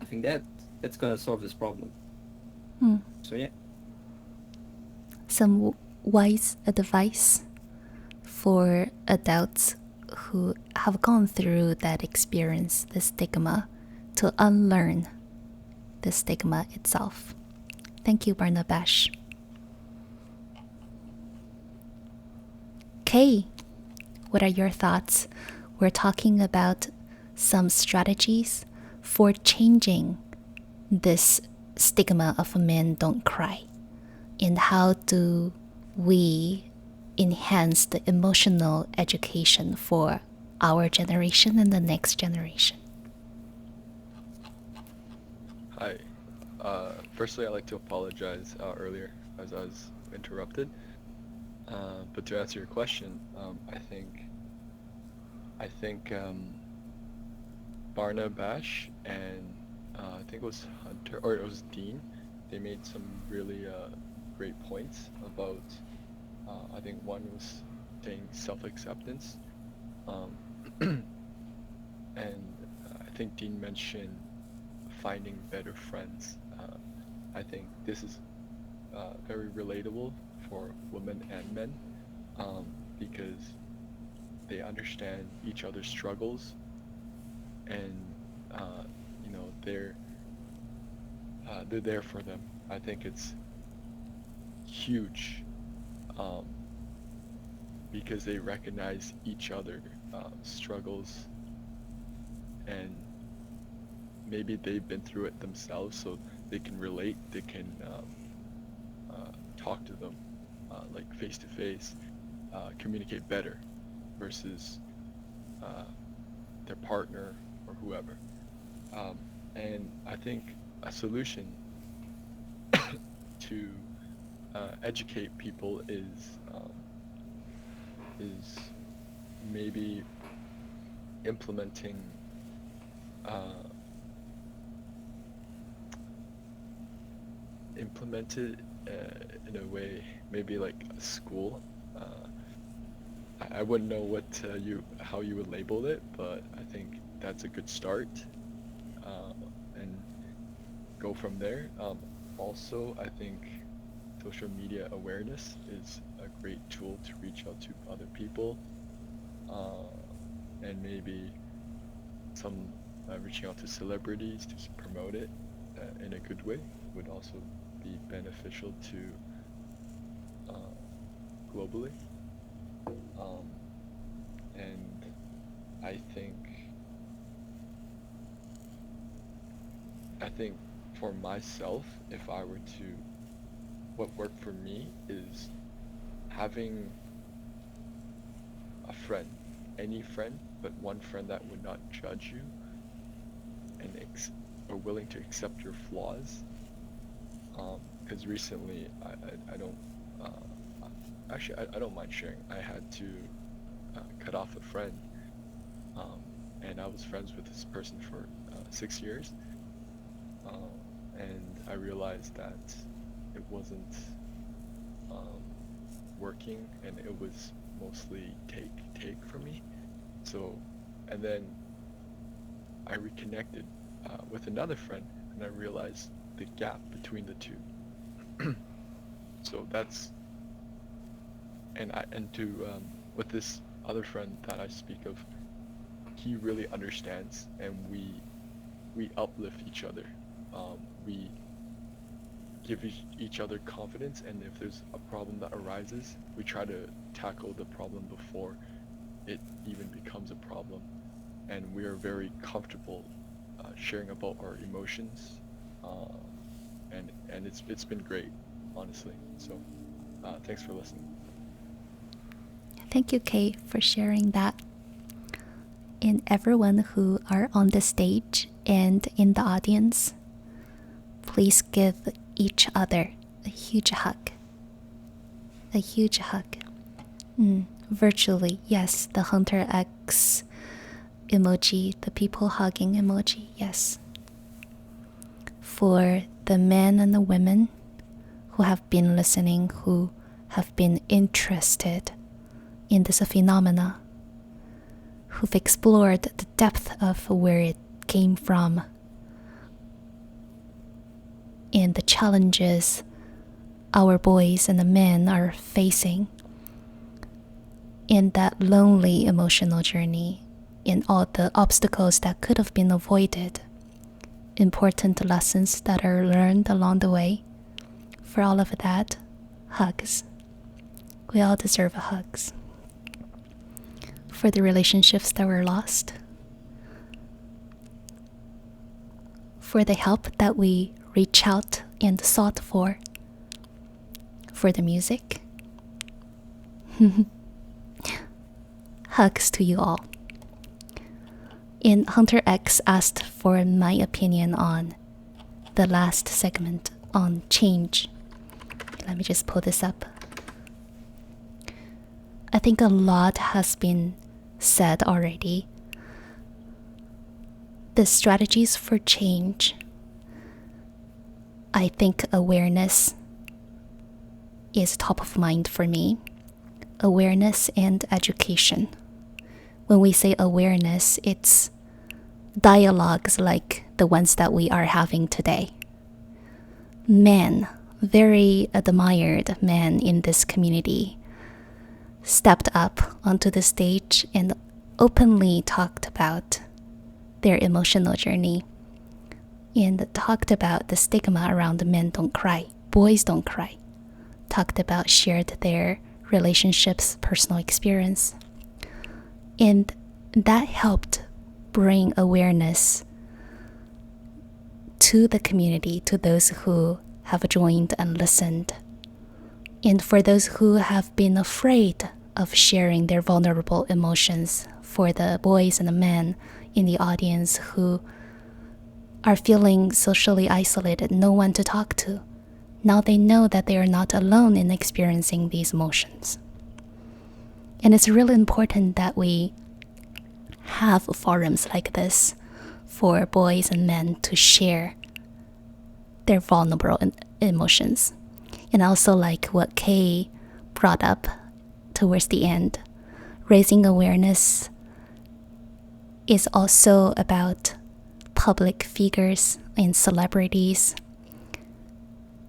I think that's gonna solve this problem. So yeah. Some wise advice for adults who have gone through that experience, the stigma, to unlearn the stigma itself. Thank you, Barnabash. Kay, what are your thoughts? We're talking about some strategies for changing this stigma of men don't cry, and how do we enhance the emotional education for our generation and the next generation. Hi. Firstly, I'd like to apologize earlier as I was interrupted. But to answer your question, I think Barna Bash and I think it was Hunter, or it was Dean. They made some really great points about. I think one was saying self-acceptance, and I think Dean mentioned finding better friends. I think this is very relatable for women and men, because they understand each other's struggles, and they're there for them. I think it's huge, because they recognize each other struggles, and maybe they've been through it themselves, so they can relate. They can talk to them like face to face, communicate better versus their partner or whoever. And I think a solution to educate people is maybe implementing implemented in a way, maybe like a school. I wouldn't know how you would label it, but I think that's a good start, and go from there. Also, I think social media awareness is a great tool to reach out to other people, and maybe some reaching out to celebrities to promote it in a good way would also be beneficial to globally. And I think for myself, if I were to, what worked for me is having a friend, any friend, but one friend that would not judge you and are willing to accept your flaws. Because recently, I don't, actually, I don't mind sharing. I had to cut off a friend, and I was friends with this person for 6 years, and I realized that it wasn't working, and it was mostly take for me. So, and then I reconnected with another friend, and I realized the gap between the two. So that's, and with this other friend that I speak of, he really understands, and we uplift each other. We give each other confidence, and if there's a problem that arises, we try to tackle the problem before it even becomes a problem. And we are very comfortable sharing about our emotions, and it's been great, honestly. So thanks for listening. Thank you, Kay, for sharing that. And everyone who are on the stage and in the audience, please give each other a huge hug. A huge hug. Virtually, yes, the Hunter X emoji, the people hugging emoji, yes. For the men and the women who have been listening, who have been interested in this phenomena, who've explored the depth of where it came from and the challenges our boys and the men are facing in that lonely emotional journey, in all the obstacles that could have been avoided, important lessons that are learned along the way. For all of that, hugs. We all deserve hugs. For the relationships that were lost, for the help that we reach out and sought for the music. Hugs to you all. And Hunter X asked for my opinion on the last segment on change. Let me just pull this up. I think a lot has been said already. The strategies for change, I think awareness is top of mind for me. Awareness and education. When we say awareness, it's dialogues like the ones that we are having today. Men, very admired men in this community, stepped up onto the stage and openly talked about their emotional journey and talked about the stigma around men don't cry, boys don't cry, talked about shared their relationships, personal experience, and that helped bring awareness to the community, to those who have joined and listened. And for those who have been afraid of sharing their vulnerable emotions, for the boys and the men in the audience who are feeling socially isolated, no one to talk to, now they know that they are not alone in experiencing these emotions. And it's really important that we have forums like this for boys and men to share their vulnerable emotions. And also like what Kay brought up towards the end, raising awareness is also about public figures and celebrities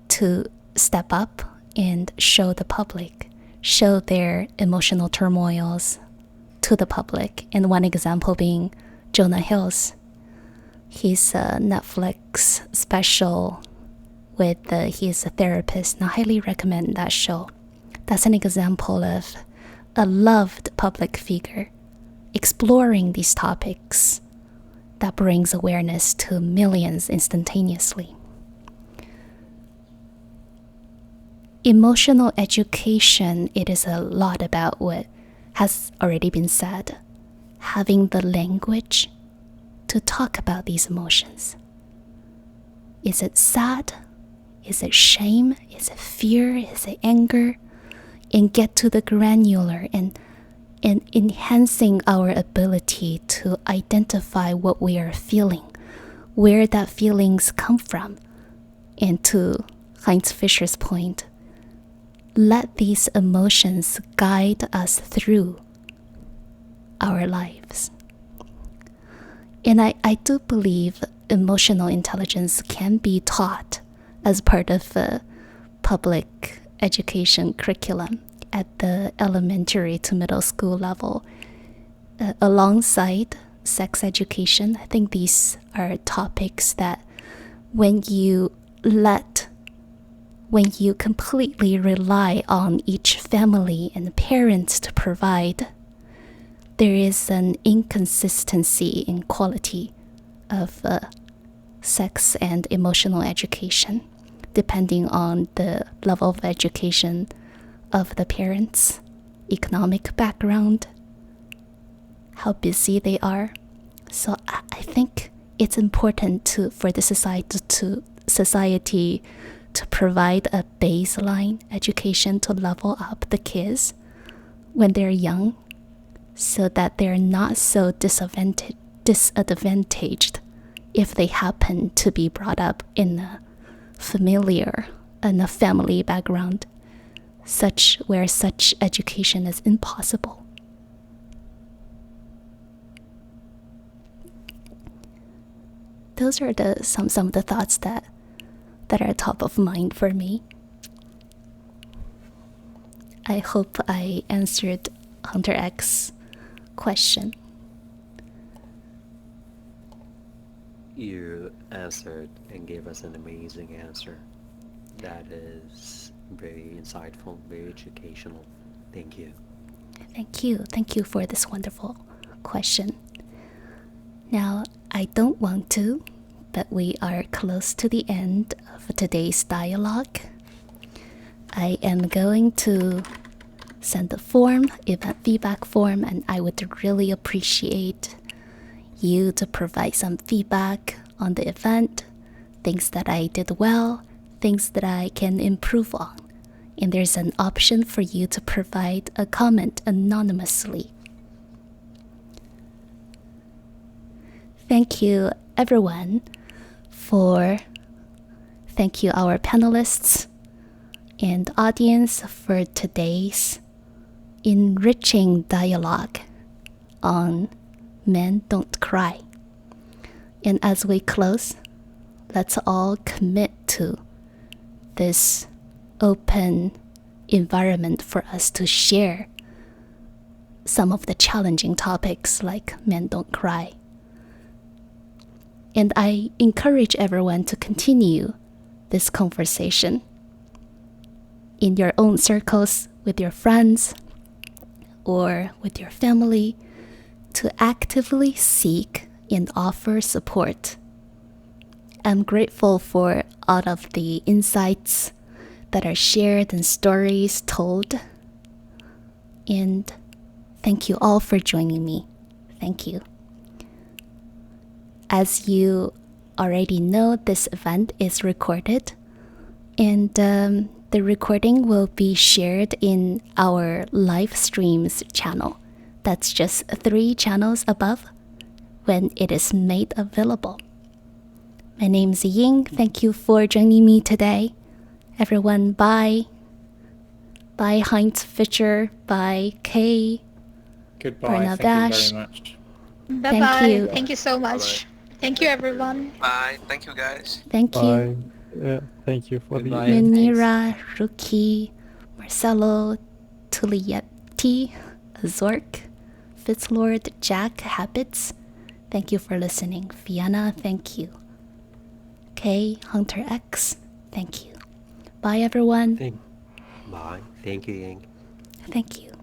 to step up and show the public, show their emotional turmoils to the public. And one example being Jonah Hill's, his Netflix special with he's a therapist, and I highly recommend that show. That's an example of a loved public figure exploring these topics that brings awareness to millions instantaneously. Emotional education, it is a lot about what has already been said. Having the language to talk about these emotions. Is it sad? Is it shame? Is it fear? Is it anger? And get to the granular and enhancing our ability to identify what we are feeling, where that feelings come from. And to Heinz Fischer's point, let these emotions guide us through our lives. And I do believe emotional intelligence can be taught as part of a public education curriculum at the elementary to middle school level, alongside sex education. I think these are topics that when you completely rely on each family and parents to provide, there is an inconsistency in quality of sex and emotional education, depending on the level of education of the parents, economic background, how busy they are. So I think it's important for the society to provide a baseline education to level up the kids when they're young, so that they're not so disadvantaged if they happen to be brought up in a family background where such education is impossible. Those are some of the thoughts that are top of mind for me. I hope I answered Hunter X's question. You answered and gave us an amazing answer. That is very insightful, very educational. Thank you. Thank you. Thank you for this wonderful question. Now, I don't want to, but we are close to the end of today's dialogue. I am going to send a event feedback form, and I would really appreciate you to provide some feedback on the event, things that I did well, things that I can improve on. And there's an option for you to provide a comment anonymously. Thank you, everyone, thank you, our panelists and audience, for today's enriching dialogue on Men Don't Cry. And as we close, let's all commit to this open environment for us to share some of the challenging topics like Men Don't Cry. And I encourage everyone to continue this conversation in your own circles, with your friends, or with your family, to actively seek and offer support. I'm grateful for all of the insights that are shared and stories told. And thank you all for joining me. Thank you. As you already know, this event is recorded, and the recording will be shared in our live streams channel. That's just 3 channels above when it is made available. My name's Ying. Thank you for joining me today. Everyone, bye. Bye, Heinz Fischer. Bye, Kay. Goodbye. Barnabas. Thank you very much. Bye Thank bye. you. Thank you so much. Thank you, everyone. Bye. Thank you, guys. Thank you. Bye. Yeah, thank you for Goodbye. the Minira, Ruki, Marcelo, Tulietti, Azork, Fitzlord, Jack, Habits. Thank you for listening. Fiona, thank you. Kay, Hunter X, thank you. Bye, everyone. Bye. Thank you, Yang. Thank you.